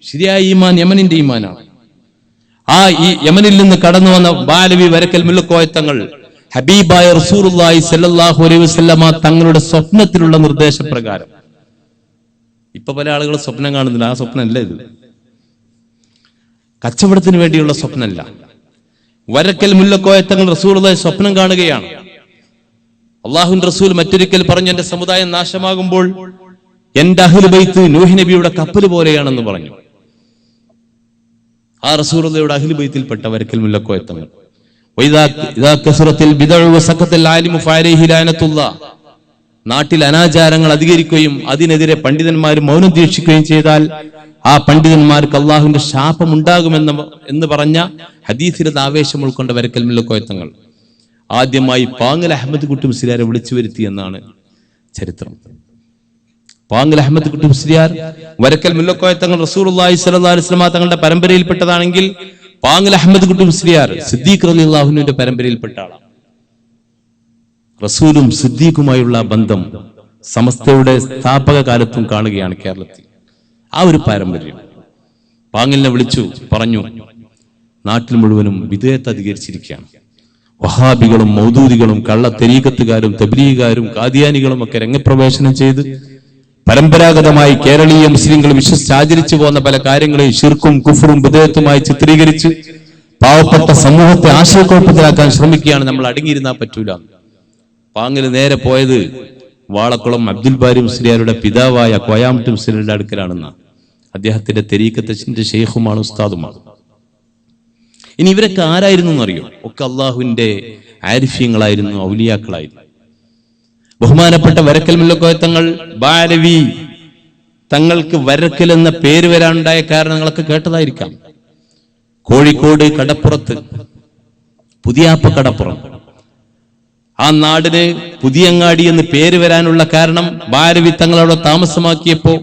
ശരിയായ ഈമാൻ യമനിന്റെ ഈമാനാണ്. ആ ഈ യമനിൽ നിന്ന് കടന്നു വന്ന ബാലവി വരക്കൽ മുല്ലക്കോയ തങ്ങൾ ഹബീബായ റസൂലുള്ളാഹി സ്വല്ലല്ലാഹു അലൈഹി വസല്ലമ തങ്ങളുടെ സ്വപ്നത്തിലുള്ള നിർദ്ദേശപ്രകാരം, ഇപ്പൊ പല ആളുകൾ സ്വപ്നം കാണുന്നില്ല, ആ സ്വപ്നമല്ല ഇത്. കച്ചവടത്തിന് വേണ്ടിയുള്ള സ്വപ്നമല്ല. വരക്കൽ മുല്ലക്കോയ തങ്ങൾ റസൂലുള്ളാഹി സ്വപ്നം കാണുകയാണ്. അല്ലാഹുവിന്റെ റസൂൽ മറ്റൊരിക്കൽ പറഞ്ഞു, എന്റെ സമുദായം നാശമാകുമ്പോൾ എന്റെ അഹ്ലു ബൈത്ത് നൂഹ് നബിയുടെ കപ്പൽ പോലെയാണെന്ന് പറഞ്ഞു. ആ റസൂലുള്ളാഹിയുടെ അഹ്ലു ബൈത്തിൽപ്പെട്ട വരക്കൽ മുല്ലക്കോയ തങ്ങൾ. നാട്ടിൽ അനാചാരങ്ങൾ അധികരിക്കുകയും അതിനെതിരെ പണ്ഡിതന്മാർ മൗനം ദീക്ഷിക്കുകയും ചെയ്താൽ ആ പണ്ഡിതന്മാർക്ക് അള്ളാഹുവിന്റെ ശാപം ഉണ്ടാകുമെന്ന് പറഞ്ഞ ഹദീസിലെ ആവേശം ഉൾക്കൊണ്ട വരക്കൽ മുല്ലക്കോയ തങ്ങൾ ആദ്യമായി പാങ്ങൽ അഹമ്മദ് കുട്ടി മുസ്ലിയാരെ വിളിച്ചു വരുത്തി എന്നാണ് ചരിത്രം. പാങ്ങൽ അഹമ്മദ് കുട്ടി മുസ്ലിയാർ വരക്കൽ മുല്ലക്കോയ തങ്ങൾ റസൂലുള്ളാഹി സ്വല്ലല്ലാഹു അലൈഹി വസല്ലം തങ്ങളുടെ പരമ്പരയിൽപ്പെട്ടതാണെങ്കിൽ പാങ്ങൽ അഹമ്മദ് കുട്ടി മുസ്ലിയാർ സിദ്ദീഖ് റളിയല്ലാഹു അൻഹുവിന്റെ പരമ്പരയിൽപ്പെട്ട ആളാണ്. റസൂലും സിദ്ദീഖുമായുള്ള ബന്ധം സമസ്തയുടെ സ്ഥാപക കാലത്തും കാണുകയാണ് കേരളത്തിൽ. ആ ഒരു പാരമ്പര്യം പാങ്ങലിനെ വിളിച്ചു പറഞ്ഞു, നാട്ടിൽ മുഴുവനും വിധേയത്ത് അധികരിച്ചിരിക്കുകയാണ്. വഹാബികളും മൗദൂദികളും കള്ള തെരീഖത്തുകാരും തബ്ലീഗുകാരും ഖാദിയാനികളും ഒക്കെ രംഗപ്രവേശനം ചെയ്ത് പരമ്പരാഗതമായി കേരളീയ മുസ്ലിങ്ങൾ വിശ്വസിച്ചാചരിച്ചു പോകുന്ന പല കാര്യങ്ങളെയും ശിർക്കും കുഫറും വിധേയത്വമായി ചിത്രീകരിച്ച് പാവപ്പെട്ട സമൂഹത്തെ ആശയക്കുഴപ്പത്തിലാക്കാൻ ശ്രമിക്കുകയാണ്. നമ്മൾ അടങ്ങിയിരുന്നാൽ പറ്റൂല. പാങ്ങൽ നേരെ പോയത് വാളക്കുളം അബ്ദുൽ ബാരി മുസ്ലിയാരുടെ പിതാവായ കോയാമട്ട് മുസ്ലിയാരുടെ അടുക്കലാണെന്ന അദ്ദേഹത്തിന്റെ തെരീഖത്തിന്റെ ഷെയ്ഖുമാണ്, ഉസ്താദുമാണ്. ഇനി ഇവരൊക്കെ ആരായിരുന്നു എന്നറിയോ? ഒക്കെ അള്ളാഹുവിന്റെ ആരിഫ്യങ്ങളായിരുന്നു, ഔലിയാക്കളായിരുന്നു. ബഹുമാനപ്പെട്ട വരക്കൽ മുല്ലക്കോയ തങ്ങൾ ബാലവി തങ്ങൾക്ക് വരക്കൽ എന്ന പേര് വരാനുണ്ടായ കാരണങ്ങളൊക്കെ കേട്ടതായിരിക്കാം. കോഴിക്കോട് കടപ്പുറത്ത്, പുതിയാപ്പ കടപ്പുറം, ആ നാടിന് പുതിയങ്ങാടി എന്ന് പേര് വരാനുള്ള കാരണം ബാലവി തങ്ങൾ അവിടെ താമസമാക്കിയപ്പോ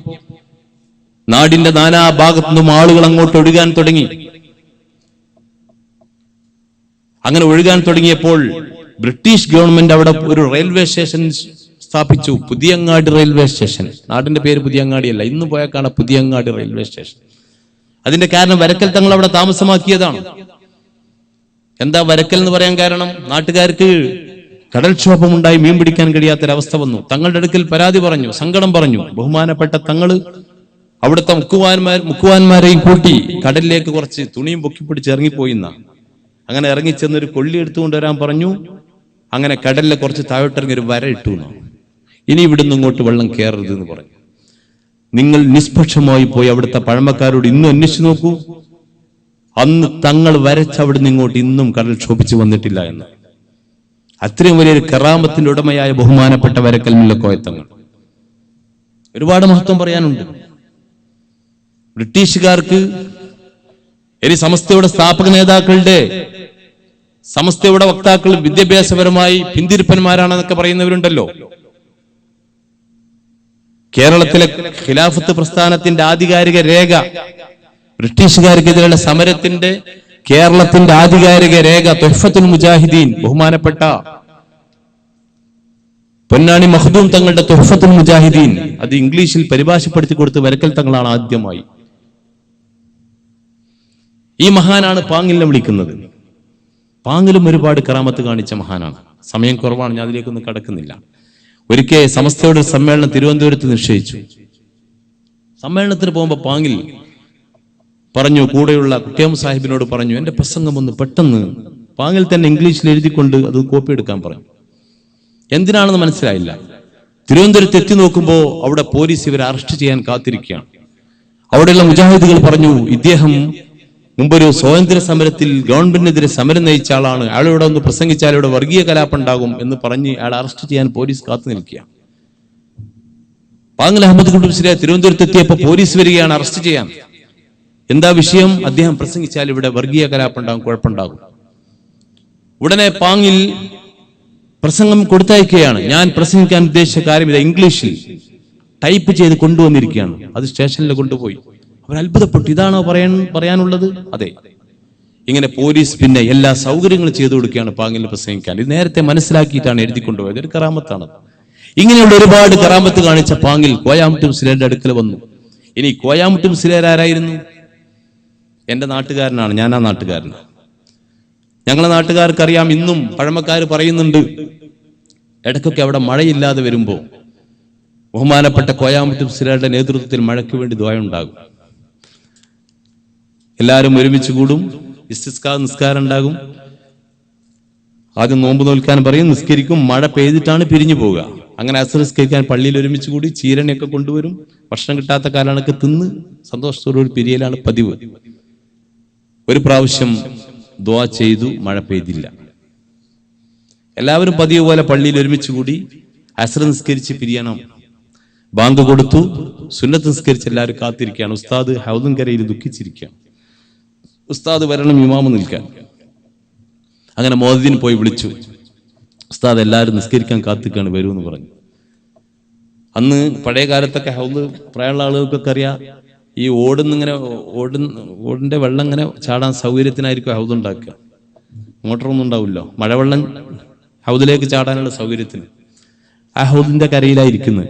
നാടിന്റെ നാനാ ഭാഗത്തു നിന്നും ആളുകൾ അങ്ങോട്ട് ഒഴുകാൻ തുടങ്ങി. അങ്ങനെ ഒഴുകാൻ തുടങ്ങിയപ്പോൾ ബ്രിട്ടീഷ് ഗവൺമെന്റ് അവിടെ ഒരു റെയിൽവേ സ്റ്റേഷൻ സ്ഥാപിച്ചു, പുതിയങ്ങാടി റെയിൽവേ സ്റ്റേഷൻ. നാടിന്റെ പേര് പുതിയങ്ങാടിയല്ല, ഇന്ന് പോയാൽ കാണാം പുതിയങ്ങാടി റെയിൽവേ സ്റ്റേഷൻ. അതിന്റെ കാരണം വരക്കൽ തങ്ങൾ അവിടെ താമസമാക്കിയതാണ്. എന്താ വരക്കൽ എന്ന് പറയാൻ കാരണം? നാട്ടുകാർക്ക് കടൽക്ഷോഭമുണ്ടായി മീൻ പിടിക്കാൻ കഴിയാത്തൊരവസ്ഥ വന്നു. തങ്ങളുടെ അടുക്കൽ പരാതി പറഞ്ഞു, സങ്കടം പറഞ്ഞു. ബഹുമാനപ്പെട്ട തങ്ങള് അവിടുത്തെ മുക്കുവാന്മാരെയും കൂട്ടി കടലിലേക്ക് കുറച്ച് തുണിയും പൊക്കിപ്പിടിച്ച് ഇറങ്ങിപ്പോയിന്ന. അങ്ങനെ ഇറങ്ങിച്ചെന്നൊരു കൊള്ളി എടുത്തുകൊണ്ട് വരാൻ പറഞ്ഞു. അങ്ങനെ കടലിലെ കുറച്ച് താഴോട്ടിറങ്ങി ഒരു വര ഇട്ടു. ഇനി ഇവിടുന്ന് ഇങ്ങോട്ട് വെള്ളം കയറരുത് എന്ന് പറഞ്ഞു. നിങ്ങൾ നിഷ്പക്ഷമായി പോയി അവിടുത്തെ പഴമക്കാരോട് ഇന്നും അന്വേഷിച്ചു നോക്കൂ, അന്ന് തങ്ങൾ വരച്ച് അവിടുന്ന് ഇങ്ങോട്ട് ഇന്നും കടൽ ക്ഷോഭിച്ചു വന്നിട്ടില്ല എന്ന്. അത്രയും വലിയൊരു കറാമത്തിന്റെ ഉടമയായ ബഹുമാനപ്പെട്ട വരക്കൽ മുല്ലക്കോയ തങ്ങൾ. ഒരുപാട് മഹത്വം പറയാനുണ്ട്. ബ്രിട്ടീഷുകാർക്ക് ഇനി സമസ്തയുടെ സ്ഥാപക നേതാക്കളുടെ, സമസ്തയുടെ വക്താക്കൾ വിദ്യാഭ്യാസപരമായി പിന്തിരിപ്പന്മാരാണെന്നൊക്കെ പറയുന്നവരുണ്ടല്ലോ. കേരളത്തിലെ ഖിലാഫത്ത് പ്രസ്ഥാനത്തിന്റെ ആധികാരിക രേഖ, ബ്രിട്ടീഷുകാർക്കെതിരെയുള്ള സമരത്തിന്റെ കേരളത്തിന്റെ ആധികാരിക രേഖ തുഹ്ഫത്തുൽ മുജാഹിദീൻ, ബഹുമാനപ്പെട്ട പൊന്നാനി മഖ്ദൂം തങ്ങളുടെ തുഹ്ഫത്തുൽ മുജാഹിദീൻ, അത് ഇംഗ്ലീഷിൽ പരിഭാഷപ്പെടുത്തി കൊടുത്ത് വരക്കൽ തങ്ങളാണ് ആദ്യമായി. ഈ മഹാനാണ് പാങ്ങിലിനെ വിളിക്കുന്നത്. പാങ്ങിലും ഒരുപാട് കറാമത്ത് കാണിച്ച മഹാനാണ്. സമയം കുറവാണ്, ഞാൻ അതിലേക്കൊന്നും കടക്കുന്നില്ല. ഒരിക്കൽ സമസ്തയുടെ സമ്മേളനം തിരുവനന്തപുരത്ത് നിശ്ചയിച്ചു. സമ്മേളനത്തിന് പോകുമ്പോൾ പാങ്ങിൽ പറഞ്ഞു, കൂടെയുള്ള കുട്ടിയാം സാഹിബിനോട് പറഞ്ഞു, എന്റെ പ്രസംഗം ഒന്ന് പെട്ടെന്ന് പാങ്ങിൽ തന്നെ ഇംഗ്ലീഷിൽ എഴുതിക്കൊണ്ട് അത് കോപ്പി എടുക്കാൻ പറഞ്ഞു. എന്തിനാണെന്ന് മനസ്സിലായില്ല. തിരുവനന്തപുരത്ത് എത്തി നോക്കുമ്പോൾ അവിടെ പോലീസ് ഇവരെ അറസ്റ്റ് ചെയ്യാൻ കാത്തിരിക്കുകയാണ്. അവിടെയുള്ള മുജാഹിദുകൾ പറഞ്ഞു, ഇദ്ദേഹം മുമ്പൊരു സ്വാതന്ത്ര്യ സമരത്തിൽ ഗവൺമെന്റിനെതിരെ സമരം നയിച്ച ആളാണ്, അയാളിവിടെ ഒന്ന് പ്രസംഗിച്ചാൽ ഇവിടെ വർഗീയ കലാപം ഉണ്ടാകും എന്ന് പറഞ്ഞ് അയാളെ അറസ്റ്റ് ചെയ്യാൻ പോലീസ് കാത്തു നിൽക്കുക. പാങ്ങൽ അഹമ്മദ് കുട്ടി മുസ്ലിയാർ തിരുവനന്തപുരത്ത് എത്തിയപ്പോൾ പോലീസ് വരികയാണ് അറസ്റ്റ് ചെയ്യാൻ. എന്താ വിഷയം? അദ്ദേഹം പ്രസംഗിച്ചാൽ ഇവിടെ വർഗീയ കലാപം ഉണ്ടാകും, കുഴപ്പമുണ്ടാകും. ഉടനെ പാങ്ങിൽ പ്രസംഗം കൊടുത്തയക്കുകയാണ്. ഞാൻ പ്രസംഗിക്കാൻ ഉദ്ദേശിച്ച കാര്യം ഇത് ഇംഗ്ലീഷിൽ ടൈപ്പ് ചെയ്ത് കൊണ്ടുവന്നിരിക്കുകയാണ്. അത് സ്റ്റേഷനിൽ കൊണ്ടുപോയി. അവർ അത്ഭുതപ്പെട്ടു, ഇതാണോ പറയാനുള്ളത്? അതെ. ഇങ്ങനെ പോലീസ് പിന്നെ എല്ലാ സൗകര്യങ്ങളും ചെയ്തു കൊടുക്കുകയാണ് പാങ്ങിൽ പ്രസംഗിക്കാൻ. ഇത് നേരത്തെ മനസ്സിലാക്കിയിട്ടാണ് എഴുതി കൊണ്ടുപോയത്. ഒരു കറാമത്താണ്. ഇങ്ങനെയുള്ള ഒരുപാട് കറാമത്ത് കാണിച്ച പാങ്ങിൽ കോയാമുട്ടി മുസ്ലിയാരുടെ അടുക്കൽ വന്നു. ഇനി കോയാമുട്ടി മുസ്ലിയാർ ആരായിരുന്നു? എന്റെ നാട്ടുകാരനാണ്, ഞാൻ ആ നാട്ടുകാരനാണ്. ഞങ്ങളെ നാട്ടുകാർക്കറിയാം, ഇന്നും പഴമക്കാർ പറയുന്നുണ്ട്, ഇടയ്ക്കൊക്കെ അവിടെ മഴയില്ലാതെ വരുമ്പോൾ ബഹുമാനപ്പെട്ട കോയാമുട്ടി മുസ്ലിയാരുടെ നേതൃത്വത്തിൽ മഴയ്ക്ക് വേണ്ടി ദുആ ഉണ്ടാകും. എല്ലാവരും ഒരുമിച്ച് കൂടും, ഇസ്തിസ്കാ നിസ്കാരം ഉണ്ടാകും. ആദ്യം നോമ്പ് നോൽക്കാൻ പറയും, നിസ്കരിക്കും. മഴ പെയ്തിട്ടാണ് പിരിഞ്ഞു പോവുക. അങ്ങനെ അസ്ർ നിസ്കരിക്കാൻ പള്ളിയിൽ ഒരുമിച്ച് കൂടി ചീരണിയൊക്കെ കൊണ്ടുവരും. ഭക്ഷണം കിട്ടാത്ത കാലങ്ങളൊക്കെ തിന്ന് സന്തോഷത്തോടുകൂടി പിരിയലാണ് പതിവ്. ഒരു പ്രാവശ്യം ദുആ ചെയ്തു, മഴ പെയ്തില്ല. എല്ലാവരും പതിവ് പോലെ പള്ളിയിൽ ഒരുമിച്ച് കൂടി അസ്ർ നിസ്കരിച്ച് പിരിയണം. ബാങ്ക് കൊടുത്തു, സുന്നത്ത് നിസ്കരിച്ച് എല്ലാവരും കാത്തിരിക്കുകയാണ്. ഉസ്താദ് ഹൗദും കരയിൽ ദുഃഖിച്ചിരിക്കുകയാണ്. ഉസ്താദ് വരണം ഇമാമ് നിൽക്കാൻ. അങ്ങനെ മുഅദ്ദിൻ പോയി വിളിച്ചു, ഉസ്താദ് എല്ലാവരും നിസ്കരിക്കാൻ കാത്തിക്കാണ്, വരൂ എന്ന് പറഞ്ഞു. അന്ന് പഴയ കാലത്തൊക്കെ ഹൗദ് പ്രായമുള്ള ആളുകൾക്കൊക്കെ അറിയാം, ഈ ഓടിന്റെ വെള്ളം ഇങ്ങനെ ചാടാൻ സൗകര്യത്തിനായിരിക്കും ഹൗദ് ഉണ്ടാക്കുക. മോട്ടറൊന്നും ഉണ്ടാവില്ലോ, മഴവെള്ളം ഹൗദിലേക്ക് ചാടാനുള്ള സൗകര്യത്തിന്. ആ ഹൗദിന്റെ കരയിലായിരിക്കുന്നത്.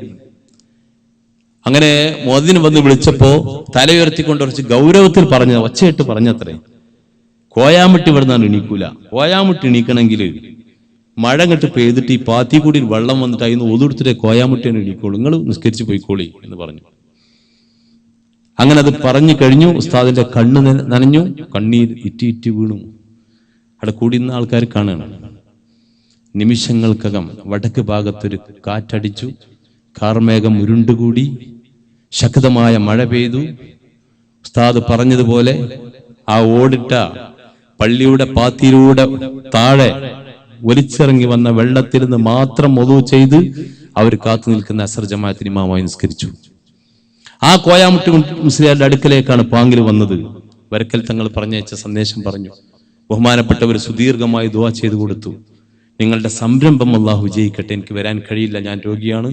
അങ്ങനെ മുഅദ്ദിൻ വന്ന് വിളിച്ചപ്പോ തലയുയർത്തിക്കൊണ്ട് കുറച്ച് ഗൗരവത്തിൽ പറഞ്ഞ, ഒച്ചയിട്ട് പറഞ്ഞത്രേ, കോയാമുട്ടി ഇവിടുന്നാണ് എണീക്കൂല. കോയാമുട്ടി എണീക്കണമെങ്കിൽ മഴ കെട്ട് പെയ്തിട്ട് ഈ പാത്തി കൂടി വെള്ളം വന്നിട്ട് അതിന് ഒതുടുത്തിട്ട് കോയാമുട്ടിയാണ് എണീക്കോളൂ, നിങ്ങൾ നിസ്കരിച്ച് പോയിക്കോളി എന്ന് പറഞ്ഞു. അങ്ങനെ അത് പറഞ്ഞു കഴിഞ്ഞു. ഉസ്താദിന്റെ കണ്ണ് നനഞ്ഞു, കണ്ണീർ ഇറ്റി വീണു. അവിടെ കൂടിയുന്ന ആൾക്കാർ കാണുകയാണ്. നിമിഷങ്ങൾക്കകം വടക്ക് ഭാഗത്തൊരു കാറ്റടിച്ചു, കാർമേഘം ഉരുണ്ടുകൂടി, ശക്തമായ മഴ പെയ്തു. ഉസ്താദ് പറഞ്ഞതുപോലെ ആ ഓടിട്ട പള്ളിയുടെ പാത്തിയിലൂടെ താഴെ ഒലിച്ചിറങ്ങി വന്ന വെള്ളത്തിൽ നിന്ന് മാത്രം ഒദു ചെയ്ത് അവർ കാത്തു നിൽക്കുന്ന അസ്ർ ജമാഅത്തിന് ഇമാമായി നിസ്കരിച്ചു. ആ കോയാമുട്ടി മുസ്ലിയാരുടെ അടുക്കലേക്കാണ് പാങ്ങിൽ വന്നത്. വരക്കൽ തങ്ങൾ പറഞ്ഞയച്ച സന്ദേശം പറഞ്ഞു. ബഹുമാനപ്പെട്ടവർ സുദീർഘമായി ദുആ ചെയ്തു കൊടുത്തു. നിങ്ങളുടെ സംരംഭം അല്ലാഹു വിജയിക്കട്ടെ. എനിക്ക് വരാൻ കഴിയില്ല, ഞാൻ രോഗിയാണ്.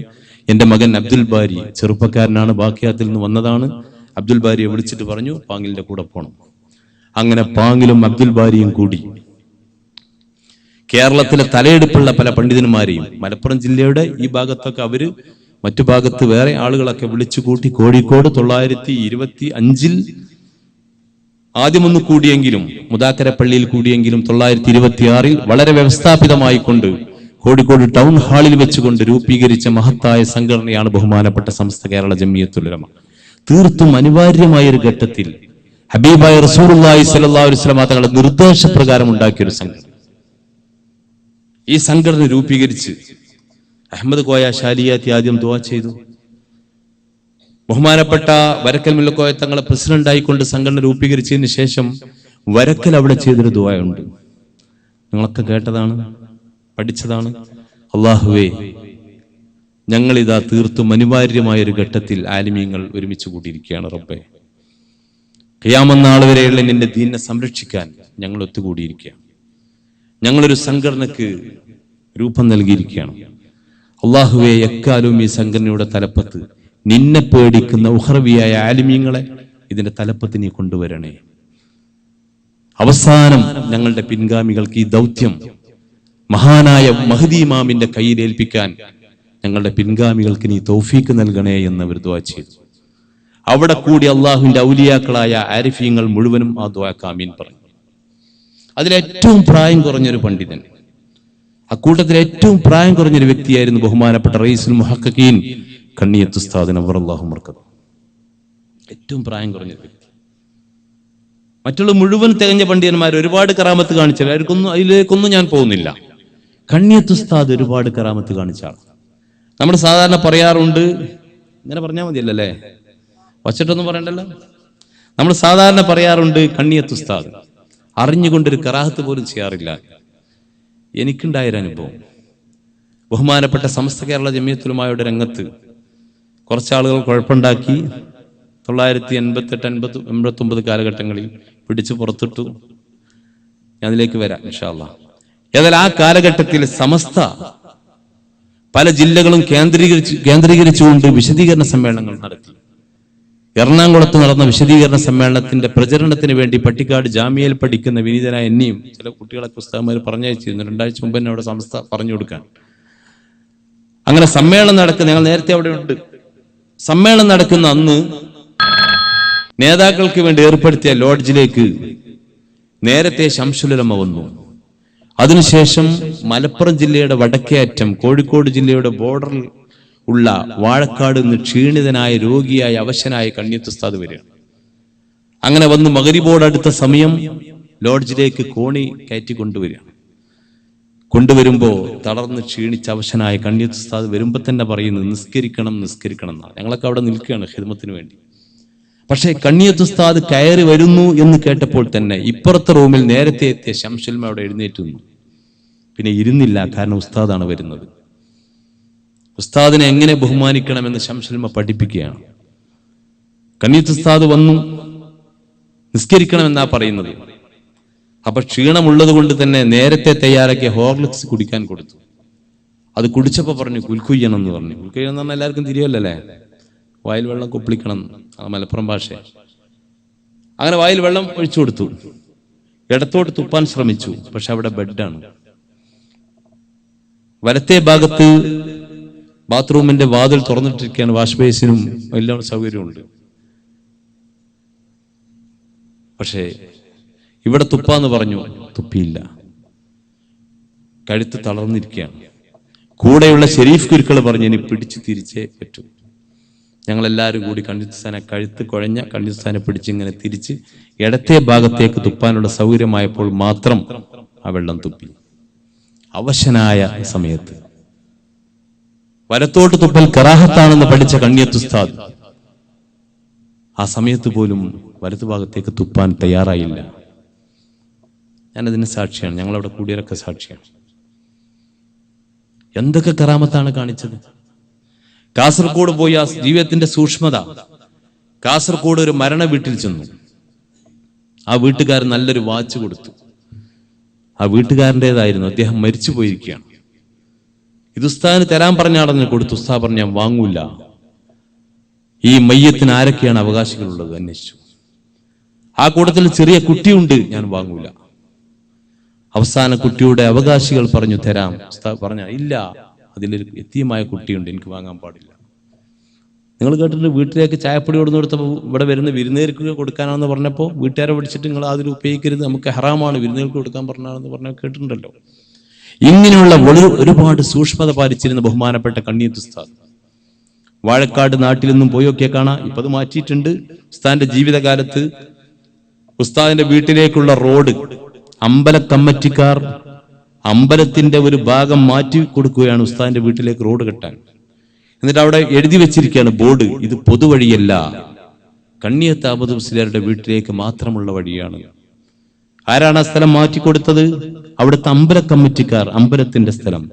എന്റെ മകൻ അബ്ദുൽ ബാരി ചെറുപ്പക്കാരനാണ്, ബാക്കിയാത്തിൽ നിന്ന് വന്നതാണ്. അബ്ദുൽ ബാരിയെ വിളിച്ചിട്ട് പറഞ്ഞു പാങ്ങിലിന്റെ കൂടെ പോകണം. അങ്ങനെ പാങ്ങിലും അബ്ദുൽ ബാരിയും കൂടി കേരളത്തിലെ തലയെടുപ്പുള്ള പല പണ്ഡിതന്മാരെയും, മലപ്പുറം ജില്ലയുടെ ഈ ഭാഗത്തൊക്കെ അവര്, മറ്റു ഭാഗത്ത് വേറെ ആളുകളൊക്കെ വിളിച്ചു കൂട്ടി. കോഴിക്കോട് 925 ആദ്യമൊന്ന് കൂടിയെങ്കിലും, മുദാക്കര പള്ളിയിൽ കൂടിയെങ്കിലും 926 വളരെ വ്യവസ്ഥാപിതമായി കൊണ്ട് കോഴിക്കോട് ടൗൺ ഹാളിൽ വെച്ചുകൊണ്ട് രൂപീകരിച്ച മഹത്തായ സംഘടനയാണ് ബഹുമാനപ്പെട്ട സമസ്ത കേരള ജംഇയ്യത്തുൽ ഉലമ. തീർത്തും അനിവാര്യമായ ഒരു ഘട്ടത്തിൽ ഹബീബായ റസൂലുള്ളാഹി സ്വല്ലല്ലാഹു അലൈഹി വസല്ലം തങ്ങളുടെ നിർദ്ദേശപ്രകാരം ഉണ്ടാക്കിയ ഒരു സംഘടന. ഈ സംഘടന രൂപീകരിച്ച് അഹമ്മദ് കോയ ശാലിയാത്തി ആദ്യം ദുആ ചെയ്തു. ബഹുമാനപ്പെട്ട വരക്കൽ മുല്ലക്കോയ തങ്ങളെ പ്രസിഡന്റ് ആയിക്കൊണ്ട് സംഘടന രൂപീകരിച്ചതിന് ശേഷം വരക്കൽ അവിടെ ചെയ്തൊരു ദുആ ഉണ്ട്, നിങ്ങളൊക്കെ കേട്ടതാണ്, പഠിച്ചതാണ്. അല്ലാഹുവേ, ഞങ്ങളിതാ തീർത്തും അനിവാര്യമായ ഒരു ഘട്ടത്തിൽ ആലിമീങ്ങൾ ഒരുമിച്ച് കൂടിയിരിക്കുകയാണ്. റബ്ബേ, ഖിയാമത്ത് നാൾ വരെയുള്ള നിന്റെ ദീനിനെ സംരക്ഷിക്കാൻ ഞങ്ങൾ ഒത്തുകൂടിയിരിക്കുകയാണ്. ഞങ്ങളൊരു സംഘടനക്ക് രൂപം നൽകിയിരിക്കുകയാണ്. അല്ലാഹുവേ, എക്കാലവും ഈ സംഘടനയുടെ തലപ്പത്ത് നിന്നെ പേടിക്കുന്ന ഉഖറവിയായ ആലിമീങ്ങളെ ഇതിന്റെ തലപ്പത്ത് നീ കൊണ്ടുവരണേ. അവസാനം ഞങ്ങളുടെ പിൻഗാമികൾക്ക് ഈ ദൗത്യം മഹാനായ മഹ്ദി ഇമാമിന്റെ കയ്യിൽ ഏൽപ്പിക്കാൻ ഞങ്ങളുടെ പിൻഗാമികൾക്ക് നീ തൗഫീക്ക് നൽകണേ എന്നവർ ദുആ ചെയ്തു. അവിടെ കൂടി അള്ളാഹുവിന്റെ ഔലിയാക്കളായ ആരിഫീങ്ങൾ മുഴുവനും ആ ദുആക്ക് ആമീൻ പറഞ്ഞു. അതിലേറ്റവും പ്രായം കുറഞ്ഞൊരു പണ്ഡിതൻ, അക്കൂട്ടത്തിൽ ഏറ്റവും പ്രായം കുറഞ്ഞൊരു വ്യക്തിയായിരുന്നു ബഹുമാനപ്പെട്ട റഈസുൽ മുഹഖഖീൻ കണ്ണിയത്ത് ഉസ്താദ് നവ്വറല്ലാഹു മർക്കദഹു. ഏറ്റവും പ്രായം കുറഞ്ഞ വ്യക്തി. മറ്റുള്ള മുഴുവൻ തികഞ്ഞ പണ്ഡിതന്മാർ ഒരുപാട് കറാമത്ത് കാണിച്ചവർ, അതിലേക്കൊന്നും ഞാൻ പോകുന്നില്ല. കണ്ണിയത്ത് ഉസ്താദ് ഒരുപാട് കറാമത്ത് കാണിച്ചാണ്. നമ്മൾ സാധാരണ പറയാറുണ്ട്, ഇങ്ങനെ പറഞ്ഞാൽ മതിയല്ലേ, വച്ചിട്ടൊന്നും പറയണ്ടല്ലോ. നമ്മൾ സാധാരണ പറയാറുണ്ട് കണ്ണിയത്ത് ഉസ്താദ് അറിഞ്ഞുകൊണ്ടൊരു കറാഹത്ത് പോലും ചെയ്യാറില്ല. എനിക്കുണ്ടായൊരനുഭവം, ബഹുമാനപ്പെട്ട സമസ്ത കേരള ജമിയത്തുൽ ഉലമായുടെ രംഗത്ത് കുറച്ചാളുകൾ കുഴപ്പമുണ്ടാക്കി 1988, 89 കാലഘട്ടങ്ങളിൽ പിടിച്ചു പുറത്തിട്ടു. ഞാൻ അതിലേക്ക് വരാം ഇൻഷാ അല്ലാഹ്. ഏതായാലും ആ കാലഘട്ടത്തിൽ സമസ്ത പല ജില്ലകളും കേന്ദ്രീകരിച്ചുകൊണ്ട് വിശദീകരണ സമ്മേളനങ്ങൾ നടത്തി. എറണാകുളത്ത് നടന്ന വിശദീകരണ സമ്മേളനത്തിന്റെ പ്രചരണത്തിന് വേണ്ടി പട്ടിക്കാട് ജാമ്യയിൽ പഠിക്കുന്ന വിനീതനായ എന്നെയും ചില കുട്ടികളൊക്കെ ഉസ്താദുമാർ പറഞ്ഞയച്ചിരുന്നു. 2 ആഴ്ച മുമ്പ് തന്നെ അവിടെ സമസ്ത പറഞ്ഞു കൊടുക്കാൻ. അങ്ങനെ സമ്മേളനം നടക്കുന്ന, ഞങ്ങൾ നേരത്തെ അവിടെ ഉണ്ട്, സമ്മേളനം നടക്കുന്ന അന്ന് നേതാക്കൾക്ക് വേണ്ടി ഏർപ്പെടുത്തിയ ലോഡ്ജിലേക്ക് നേരത്തെ ശംസുൽ ഉലമ വന്നു. അതിനുശേഷം മലപ്പുറം ജില്ലയുടെ വടക്കേ അറ്റം കോഴിക്കോട് ജില്ലയുടെ ബോർഡറിൽ ഉള്ള വാഴക്കാട് നിന്ന് ക്ഷീണിതനായ രോഗിയായ അവശനായ കണ്ണിയത്ത് ഉസ്താദ് വരികയാണ്. അങ്ങനെ വന്ന് മഗ്‌രിബോട് അടുത്ത സമയം ലോഡ്ജിലേക്ക് കോണി കയറ്റി കൊണ്ടുവരുമ്പോ തളർന്ന് ക്ഷീണിച്ച അവശനായ കണ്ണിയത്ത് ഉസ്താദ് വരുമ്പോ തന്നെ പറയുന്നു, നിസ്കരിക്കണം എന്നാണ്. ഞങ്ങളൊക്കെ അവിടെ നിൽക്കുകയാണ് ഖിദ്മത്തിന് വേണ്ടി. പക്ഷേ കണ്ണിയത്ത് ഉസ്താദ് കയറി വരുന്നു എന്ന് കേട്ടപ്പോൾ തന്നെ ഇപ്പുറത്തെ റൂമിൽ നേരത്തെ എത്തിയ ശംസുൽ ഉലമ അവിടെ എഴുന്നേറ്റ് നിന്നു. പിന്നെ ഇരുന്നില്ല, കാരണം ഉസ്താദാണ് വരുന്നത്. ഉസ്താദിനെ എങ്ങനെ ബഹുമാനിക്കണമെന്ന് ശംസുൽ ഉലമ പഠിപ്പിക്കുകയാണ്. കണ്ണിയത്ത് ഉസ്താദ് വന്നു, നിസ്കരിക്കണമെന്നാ പറയുന്നത്. അപ്പൊ ക്ഷീണമുള്ളത് കൊണ്ട് തന്നെ നേരത്തെ തയ്യാറാക്കിയ ഹോർലിക്സ് കുടിക്കാൻ കൊടുത്തു. അത് കുടിച്ചപ്പോ പറഞ്ഞു കുൽക്കുയ്യണം എന്ന് പറഞ്ഞു. കുൽക്കുയ്യണം എന്ന് പറഞ്ഞാൽ എല്ലാവർക്കും തിരിയല്ലേ, വായിൽ വെള്ളം കൊപ്പിളിക്കണം, മലപ്പുറം ഭാഷ. അങ്ങനെ വായിൽ വെള്ളം ഒഴിച്ചു കൊടുത്തു. ഇടത്തോട്ട് തുപ്പാൻ ശ്രമിച്ചു, പക്ഷെ അവിടെ ബെഡാണ്. വലത്തെ ഭാഗത്ത് ബാത്റൂമിന്റെ വാതിൽ തുറന്നിട്ടിരിക്കുകയാണ്, വാഷ് ബേസിനും എല്ലാം സൗകര്യമുണ്ട്. പക്ഷേ ഇവിടെ തുപ്പാന്ന് പറഞ്ഞു, തുപ്പിയില്ല. കഴുത്ത് തളർന്നിരിക്കുകയാണ്. കൂടെയുള്ള ഷെരീഫ് ഗുരുക്കൾ പറഞ്ഞു, ഇനി പിടിച്ചു തിരിച്ചേ പറ്റൂ. ഞങ്ങളെല്ലാവരും കൂടി കണ്ണിയത്ത് കഴുത്ത് കുഴഞ്ഞ കണ്ണിയത്ത് പിടിച്ച് ഇങ്ങനെ തിരിച്ച് ഇടത്തെ ഭാഗത്തേക്ക് തുപ്പാനുള്ള സൗകര്യമായപ്പോൾ മാത്രം ആ വെള്ളം തുപ്പി. അവശനായ സമയത്ത് വലത്തോട്ട് തുപ്പൽ കറാഹത്താണെന്ന് പഠിച്ച കണ്ണിയത്ത് ഉസ്താദ് ആ സമയത്ത് പോലും വലതു ഭാഗത്തേക്ക് തുപ്പാൻ തയ്യാറായില്ല. ഞാനതിന് സാക്ഷിയാണ്, ഞങ്ങളവിടെ കൂടിയവരൊക്കെ സാക്ഷിയാണ്. എന്തൊക്കെ കറാമത്താണ് കാണിച്ചത്. കാസർഗോഡ് പോയി ആ ജീവിതത്തിന്റെ സൂക്ഷ്മത. കാസർഗോഡ് ഒരു മരണ വീട്ടിൽ ചെന്നു. ആ വീട്ടുകാരൻ നല്ലൊരു വാച്ച് കൊടുത്തു. ആ വീട്ടുകാരൻ്റെതായിരുന്നു, അദ്ദേഹം മരിച്ചു പോയിരിക്കുകയാണ്. ഇത് ഉസ്താദിന് തരാൻ പറഞ്ഞാടന്ന് കൊടുത്തു. ഉസ്താദ് പറഞ്ഞു, ഞാൻ വാങ്ങൂല. ഈ മയ്യത്തിന് ആരൊക്കെയാണ് അവകാശികളുള്ളത് അന്വേഷിച്ചു. ആ കൂട്ടത്തിൽ ചെറിയ കുട്ടിയുണ്ട്, ഞാൻ വാങ്ങൂല. അവസാന കുട്ടിയുടെ അവകാശികൾ പറഞ്ഞു തരാം. ഉസ്താദ് പറഞ്ഞ ഇല്ല, അതിലൊരു യതീമായ കുട്ടിയുണ്ട്, എനിക്ക് വാങ്ങാൻ പാടില്ല. നിങ്ങൾ കേട്ടിട്ട് വീട്ടിലേക്ക് ചായപ്പൊടി കൊടുന്നു കൊടുത്തപ്പോൾ ഇവിടെ വരുന്ന വിരുന്നുകാർക്ക് കൊടുക്കാനാണെന്ന് പറഞ്ഞപ്പോൾ വീട്ടുകാരെ വിളിച്ചിട്ട് നിങ്ങൾ അതിൽ ഉപയോഗിക്കരുത്, നമുക്ക് ഹറാമാണ്, വിരുന്നുകാർക്ക് കൊടുക്കാൻ പറഞ്ഞാണെന്ന് പറഞ്ഞാൽ കേട്ടിട്ടുണ്ടല്ലോ. ഇങ്ങനെയുള്ള ഒരുപാട് സൂക്ഷ്മത പാലിച്ചിരുന്ന ബഹുമാനപ്പെട്ട കണ്ണിയത്ത് ഉസ്താദ്. വാഴക്കാട് നാട്ടിൽ നിന്നും പോയൊക്കെ കാണാം, ഇപ്പൊ അത് മാറ്റിയിട്ടുണ്ട്. ഉസ്താദിന്റെ ജീവിതകാലത്ത് ഉസ്താദിന്റെ വീട്ടിലേക്കുള്ള റോഡ് അമ്പല കമ്മിറ്റിക്കാർ അമ്പലത്തിന്റെ ഒരു ഭാഗം മാറ്റി കൊടുക്കുകയാണ് ഉസ്താദിന്റെ വീട്ടിലേക്ക് റോഡ് കെട്ടാൻ. എന്നിട്ട് അവിടെ എഴുതി വെച്ചിരിക്കുകയാണ് ബോർഡ്, ഇത് പൊതുവഴിയല്ല, കണ്ണിയത്ത് അഹ്മദ് മുസ്ലിയാരുടെ വീട്ടിലേക്ക് മാത്രമുള്ള വഴിയാണ്. ആരാണ് ആ സ്ഥലം മാറ്റിക്കൊടുത്തത്? അവിടുത്തെ അമ്പല കമ്മിറ്റിക്കാർ, അമ്പലത്തിന്റെ സ്ഥലം.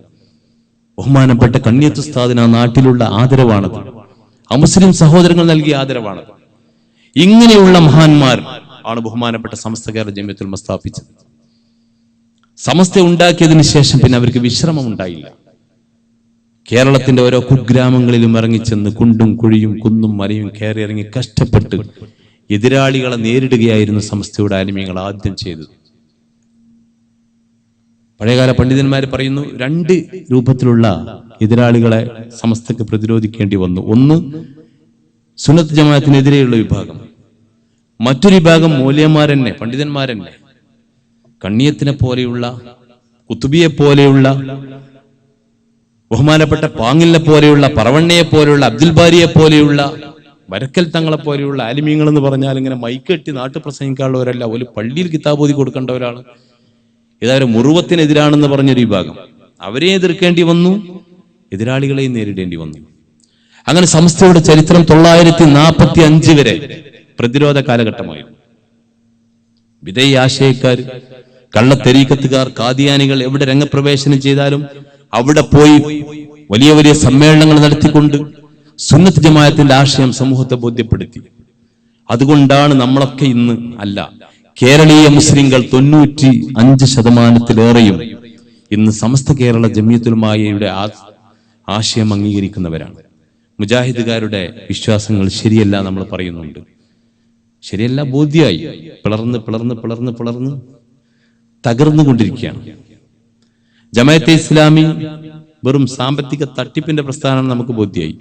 ബഹുമാനപ്പെട്ട കണ്ണിയത്ത് ഉസ്താദിന് ആ നാട്ടിലുള്ള ആദരവാണത്, അമുസ്ലിം സഹോദരങ്ങൾ നൽകിയ ആദരവാണത്. ഇങ്ങനെയുള്ള മഹാന്മാർ ആണ് ബഹുമാനപ്പെട്ട സമസ്ത കേരള ജമിയത്തുൽ ഉലമ സ്ഥാപിച്ചത്. സമസ്ത ഉണ്ടാക്കിയതിന് ശേഷം പിന്നെ അവർക്ക് വിശ്രമം ഉണ്ടായില്ല. കേരളത്തിന്റെ ഓരോ കുഗ്രാമങ്ങളിലും ഇറങ്ങിച്ചെന്ന് കുണ്ടും കുഴിയും കുന്നും മലയും കയറി ഇറങ്ങി കഷ്ടപ്പെട്ട് എതിരാളികളെ നേരിടുകയായിരുന്നു സമസ്തയുടെ ആലിമീങ്ങൾ ആദ്യം ചെയ്തത്. പഴയകാല പണ്ഡിതന്മാർ പറയുന്നു, 2 രൂപത്തിലുള്ള എതിരാളികളെ സമസ്തക്ക് പ്രതിരോധിക്കേണ്ടി വന്നു. ഒന്ന് സുന്നത്ത് ജമാഅത്തിനെതിരെയുള്ള വിഭാഗം, മറ്റൊരു വിഭാഗം മൗലവിമാരെന്നെ, പണ്ഡിതന്മാരെന്നെ. കണ്ണിയത്തിനെ പോലെയുള്ള കുത്തുബിയെ പോലെയുള്ള, ബഹുമാനപ്പെട്ട പാങ്ങിലിനെ പോലെയുള്ള, പറവണ്ണയെ പോലെയുള്ള, അബ്ദുൽ ബാരിയെ പോലെയുള്ള, വരക്കൽ തങ്ങളെ പോലെയുള്ള ആലിമീങ്ങൾ എന്ന് പറഞ്ഞാൽ ഇങ്ങനെ മൈക്കെട്ടി നാട്ടു പ്രസംഗിക്കാനുള്ളവരല്ല, ഒരു പള്ളിയിൽ കിതാബ് ഓതി കൊടുക്കേണ്ടവരാണ്. ഇതാരും മുറുവത്തിനെതിരാണെന്ന് പറഞ്ഞൊരു വിഭാഗം, അവരെ എതിർക്കേണ്ടി വന്നു, എതിരാളികളെയും നേരിടേണ്ടി വന്നു. അങ്ങനെ സമസ്തയുടെ ചരിത്രം 945 വരെ പ്രതിരോധ കാലഘട്ടമായിരുന്നു. വിധേയ ആശയക്കാർ, കള്ളത്തെരീക്കത്തുകാർ, കാദിയാനികൾ എവിടെ രംഗപ്രവേശനം ചെയ്താലും അവിടെ പോയി വലിയ വലിയ സമ്മേളനങ്ങൾ നടത്തിക്കൊണ്ട് സുന്നത്ത് ജമാഅത്തിന്റെ ആശയം സമൂഹത്തെ ബോധ്യപ്പെടുത്തി. അതുകൊണ്ടാണ് നമ്മളൊക്കെ ഇന്ന് അല്ല, കേരളീയ മുസ്ലിങ്ങൾ 95% ഇന്ന് സമസ്ത കേരള ജമിയത്തുൽ ഉലമായുടെ ആശയം അംഗീകരിക്കുന്നവരാണ്. മുജാഹിദുകാരുടെ വിശ്വാസങ്ങൾ ശരിയല്ല നമ്മൾ പറയുന്നുണ്ട്, ശരിയല്ല ബോധ്യമായി, പിളർന്ന് പിളർന്ന് പിളർന്ന് പിളർന്ന് തകർന്നുകൊണ്ടിരിക്കുകയാണ്. ജമാഅത്തെ ഇസ്ലാമി വെറും സാമ്പത്തിക തട്ടിപ്പിന്റെ പ്രസ്ഥാനം നമുക്ക് ബോധ്യമായി.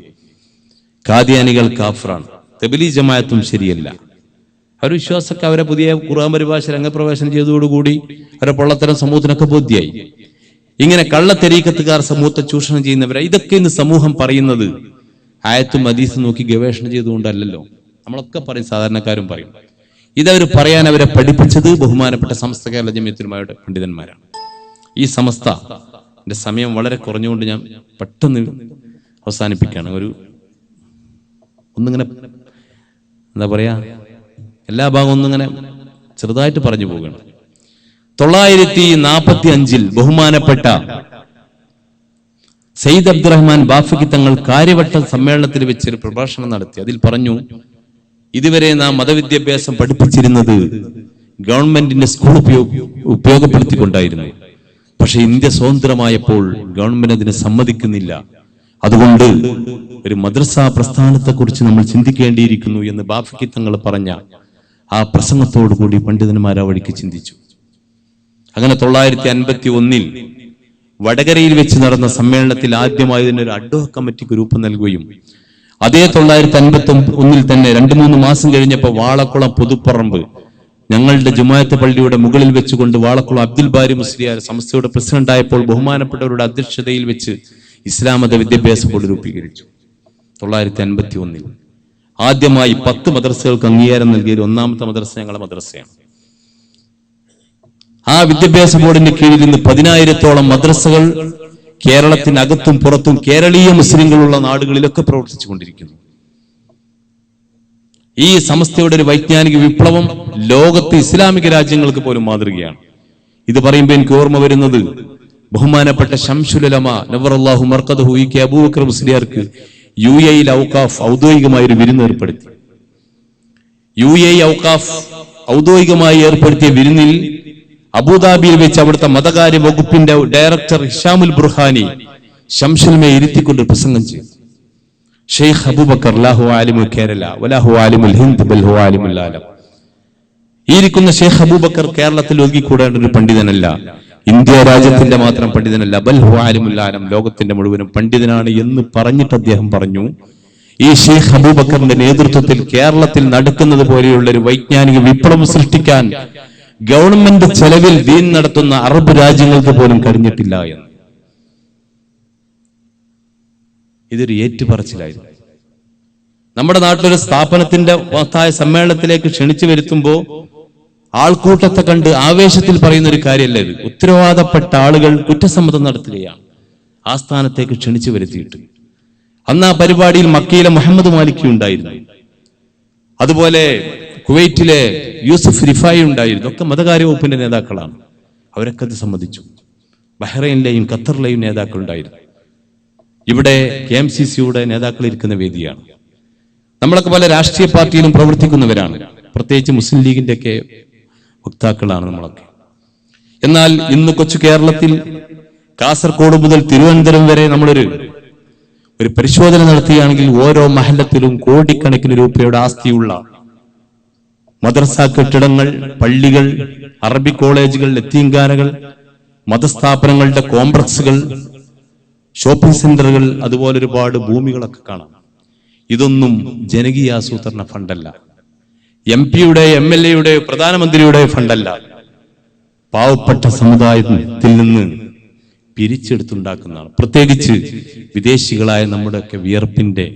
ഖാദിയാനികൾ കാഫറാണ്, തബ്ലീഗ് ജമാഅത്തും ശരിയല്ല. അവരുടെ വിശ്വാസമൊക്കെ അവരെ പുതിയ ഖുർആൻ പരിഭാഷ രംഗപ്രവേശനം ചെയ്തതോടുകൂടി അവരെ പൊള്ളത്തരം സമൂഹത്തിനൊക്കെ ബോധ്യമായി. ഇങ്ങനെ കള്ളത്തെരീക്കത്തുകാർ സമൂഹത്തെ ചൂഷണം ചെയ്യുന്നവരെ ഇതൊക്കെ ഇന്ന് സമൂഹം പറയുന്നത് ആയത്തും ഹദീസും നോക്കി ഗവേഷണം ചെയ്തുകൊണ്ടല്ലോ. നമ്മളൊക്കെ പറയും, സാധാരണക്കാരും പറയും. ഇതവർ പറയാൻ അവരെ പഠിപ്പിച്ചത് ബഹുമാനപ്പെട്ട സമസ്ത കേരള ജമിയത്തുൽ ഉലമായുടെ പണ്ഡിതന്മാരാണ്. ഈ സമസ്ത സമയം വളരെ കുറഞ്ഞുകൊണ്ട് ഞാൻ പെട്ടെന്ന് അവസാനിപ്പിക്കുകയാണ്. ഒന്നിങ്ങനെ എന്താ പറയാ, എല്ലാ ഭാഗവും ഒന്നിങ്ങനെ ചെറുതായിട്ട് പറഞ്ഞു പോവുകയാണ്. 945 ബഹുമാനപ്പെട്ട സയ്യിദ് അബ്ദുറഹ്മാൻ ബാഫഖി തങ്ങൾ കാര്യവട്ട സമ്മേളനത്തിൽ വെച്ചൊരു പ്രഭാഷണം നടത്തി. അതിൽ പറഞ്ഞു, ഇതുവരെ നാം മതവിദ്യാഭ്യാസം പഠിപ്പിച്ചിരുന്നത് ഗവൺമെന്റിന്റെ സ്കൂൾ ഉപയോഗപ്പെടുത്തിക്കൊണ്ടായിരുന്നു. പക്ഷെ ഇന്ത്യ സ്വതന്ത്രമായപ്പോൾ ഗവൺമെന്റ് അതിന് സമ്മതിക്കുന്നില്ല. അതുകൊണ്ട് ഒരു മദ്രസ പ്രസ്ഥാനത്തെ കുറിച്ച് നമ്മൾ ചിന്തിക്കേണ്ടിയിരിക്കുന്നു എന്ന് ബാഫഖി തങ്ങൾ പറഞ്ഞ ആ പ്രസംഗത്തോടു കൂടി പണ്ഡിതന്മാർ ആ വഴിക്ക് ചിന്തിച്ചു. അങ്ങനെ 951 വടകരയിൽ വെച്ച് നടന്ന സമ്മേളനത്തിൽ ആദ്യമായി ഇതിനൊരു അഡ്ഹോക് കമ്മിറ്റിക്ക് രൂപം നൽകുകയും അതേ 951 തന്നെ 2-3 മാസം കഴിഞ്ഞപ്പോൾ വാളക്കുളം പുതുപ്പറമ്പ് ഞങ്ങളുടെ ജുമാഅത്ത് പള്ളിയുടെ മുകളിൽ വെച്ചുകൊണ്ട് വാളക്കുളം അബ്ദുൽ ബാരി മുസ്ലിയാർ സമസ്തയുടെ പ്രസിഡന്റ് ആയപ്പോൾ ബഹുമാനപ്പെട്ടവരുടെ അധ്യക്ഷതയിൽ വെച്ച് ഇസ്ലാം മത വിദ്യാഭ്യാസ ബോർഡ് രൂപീകരിച്ചു. 951 ആദ്യമായി 10 മദ്രസകൾക്ക് അംഗീകാരം നൽകിയ ഒന്നാമത്തെ മദ്രസ ഞങ്ങളുടെ മദ്രസയാണ്. ആ വിദ്യാഭ്യാസ ബോർഡിന്റെ കീഴിൽ ഇന്ന് 10,000-ഓളം മദ്രസകൾ കേരളത്തിനകത്തും പുറത്തും കേരളീയ മുസ്ലിങ്ങളുള്ള നാടുകളിലൊക്കെ പ്രവർത്തിച്ചു കൊണ്ടിരിക്കുന്നു. ഈ സമസ്തയുടെ ഒരു വൈജ്ഞാനിക വിപ്ലവം ലോകത്തെ ഇസ്ലാമിക രാജ്യങ്ങൾക്ക് പോലും മാതൃകയാണ്. ഇത് പറയുമ്പോൾ എനിക്ക് ഓർമ്മ വരുന്നത് ബഹുമാനപ്പെട്ട ശംസുൽ ഉലമ നവറല്ലാഹു മർഖദഹു ഇ.കെ. അബൂബക്കർ മുസ്ലിയാർക്ക് UAE ഔഖാഫ് ഔദ്യോഗികമായി ഒരു വിരുന്ന് ഏർപ്പെടുത്തി. UAE ഔഖാഫ് ഔദ്യോഗികമായി ഏർപ്പെടുത്തിയ വിരുന്നിൽ അബുദാബിയിൽ വെച്ച് അവിടുത്തെ മതകാര്യ വകുപ്പിന്റെ ഡയറക്ടർ ഹിഷാമുൽ ബുർഹാനി ശംസുൽമയെ ഇരുത്തിക്കൊണ്ട് പ്രസംഗം ചെയ്തു. ഷെയ്ഖ് അബൂബക്കർ ലാഹു ആലിമുൽ കേരള വലാഹു ആലിമുൽ ഹിന്ദ് ബൽ ഹു ആലിമുൽ ആലം. ഈ ഇരിക്കുന്ന ഷെയ്ഖ് അബൂബക്കർ കേരളത്തിൽ ഒതുങ്ങിക്കൂടേണ്ട ഒരു പണ്ഡിതനല്ല, ഇന്ത്യ രാജ്യത്തിന്റെ മാത്രം പണ്ഡിതനല്ല, ബൽ ഹു ആലിമുൽ ആലം, ലോകത്തിന്റെ മുഴുവനും പണ്ഡിതനാണ് എന്ന് പറഞ്ഞിട്ട് അദ്ദേഹം പറഞ്ഞു, ഈ ഷെയ്ഖ് അബൂബക്കറിന്റെ നേതൃത്വത്തിൽ കേരളത്തിൽ നടക്കുന്നത് പോലെയുള്ള ഒരു വൈജ്ഞാനിക വിപ്ലവം സൃഷ്ടിക്കാൻ ഗവൺമെന്റ് ചെലവിൽ ദീൻ നടത്തുന്ന അറബ് രാജ്യങ്ങൾക്ക് പോലും കഴിഞ്ഞിട്ടില്ല എന്ന്. ഇതൊരു ഏറ്റുപറച്ചിലായിരുന്നു. നമ്മുടെ നാട്ടിലൊരു സ്ഥാപനത്തിന്റെ മഹത്തായ സമ്മേളനത്തിലേക്ക് ക്ഷണിച്ചു വരുത്തുമ്പോൾ ആൾക്കൂട്ടത്തെ കണ്ട് ആവേശത്തിൽ പറയുന്ന ഒരു കാര്യമല്ല ഇത്. ഉത്തരവാദപ്പെട്ട ആളുകൾ കുറ്റസമ്മതം നടത്തുകയാണ് ആ സ്ഥാനത്തേക്ക് ക്ഷണിച്ചു വരുത്തിയിട്ട്. അന്ന് ആ പരിപാടിയിൽ മക്കയിലെ മുഹമ്മദ് മാലിക്കി ഉണ്ടായിരുന്നു, അതുപോലെ കുവൈറ്റിലെ യൂസുഫ് റിഫായി ഉണ്ടായിരുന്നു. ഒക്കെ മതകാര്യ വകുപ്പിന്റെ നേതാക്കളാണ്. അവരൊക്കെ അത് സമ്മതിച്ചു. ബഹ്റൈനിലെയും ഖത്തറിലെയും നേതാക്കൾ ഉണ്ടായിരുന്നു. ഇവിടെ KMCCയുടെ നേതാക്കൾ ഇരിക്കുന്ന വേദിയാണ്. നമ്മളൊക്കെ പല രാഷ്ട്രീയ പാർട്ടിയിലും പ്രവർത്തിക്കുന്നവരാണ്, പ്രത്യേകിച്ച് മുസ്ലിം ലീഗിന്റെ ഒക്കെ വക്താക്കളാണ് നമ്മളൊക്കെ. എന്നാൽ ഇന്ന് കൊച്ചു കേരളത്തിൽ കാസർഗോഡ് മുതൽ തിരുവനന്തപുരം വരെ നമ്മളൊരു പരിശോധന നടത്തുകയാണെങ്കിൽ ഓരോ മഹല്ലത്തിലും കോടിക്കണക്കിന് രൂപയുടെ ആസ്തിയുള്ള മദ്രസ കെട്ടിടങ്ങൾ, പള്ളികൾ, അറബി കോളേജുകൾ, യതീംഖാനകൾ, മതസ്ഥാപനങ്ങളുടെ കോംപ്ലക്സുകൾ, ഷോപ്പിംഗ് സെന്ററുകൾ, അതുപോലെ ഒരുപാട് ഭൂമികളൊക്കെ കാണാം. ഇതൊന്നും ജനകീയ ആസൂത്രണ ഫണ്ടല്ല, MP യുടെ MLA യുടെ പ്രധാനമന്ത്രിയുടെ ഫണ്ടല്ല. പാവപ്പെട്ട സമുദായത്തിൽ നിന്ന് പിരിച്ചെടുത്തുണ്ടാക്കുന്നതാണ്. പ്രത്യേകിച്ച് വിദേശികളായ നമ്മുടെയൊക്കെ വിയർപ്പിന്റെ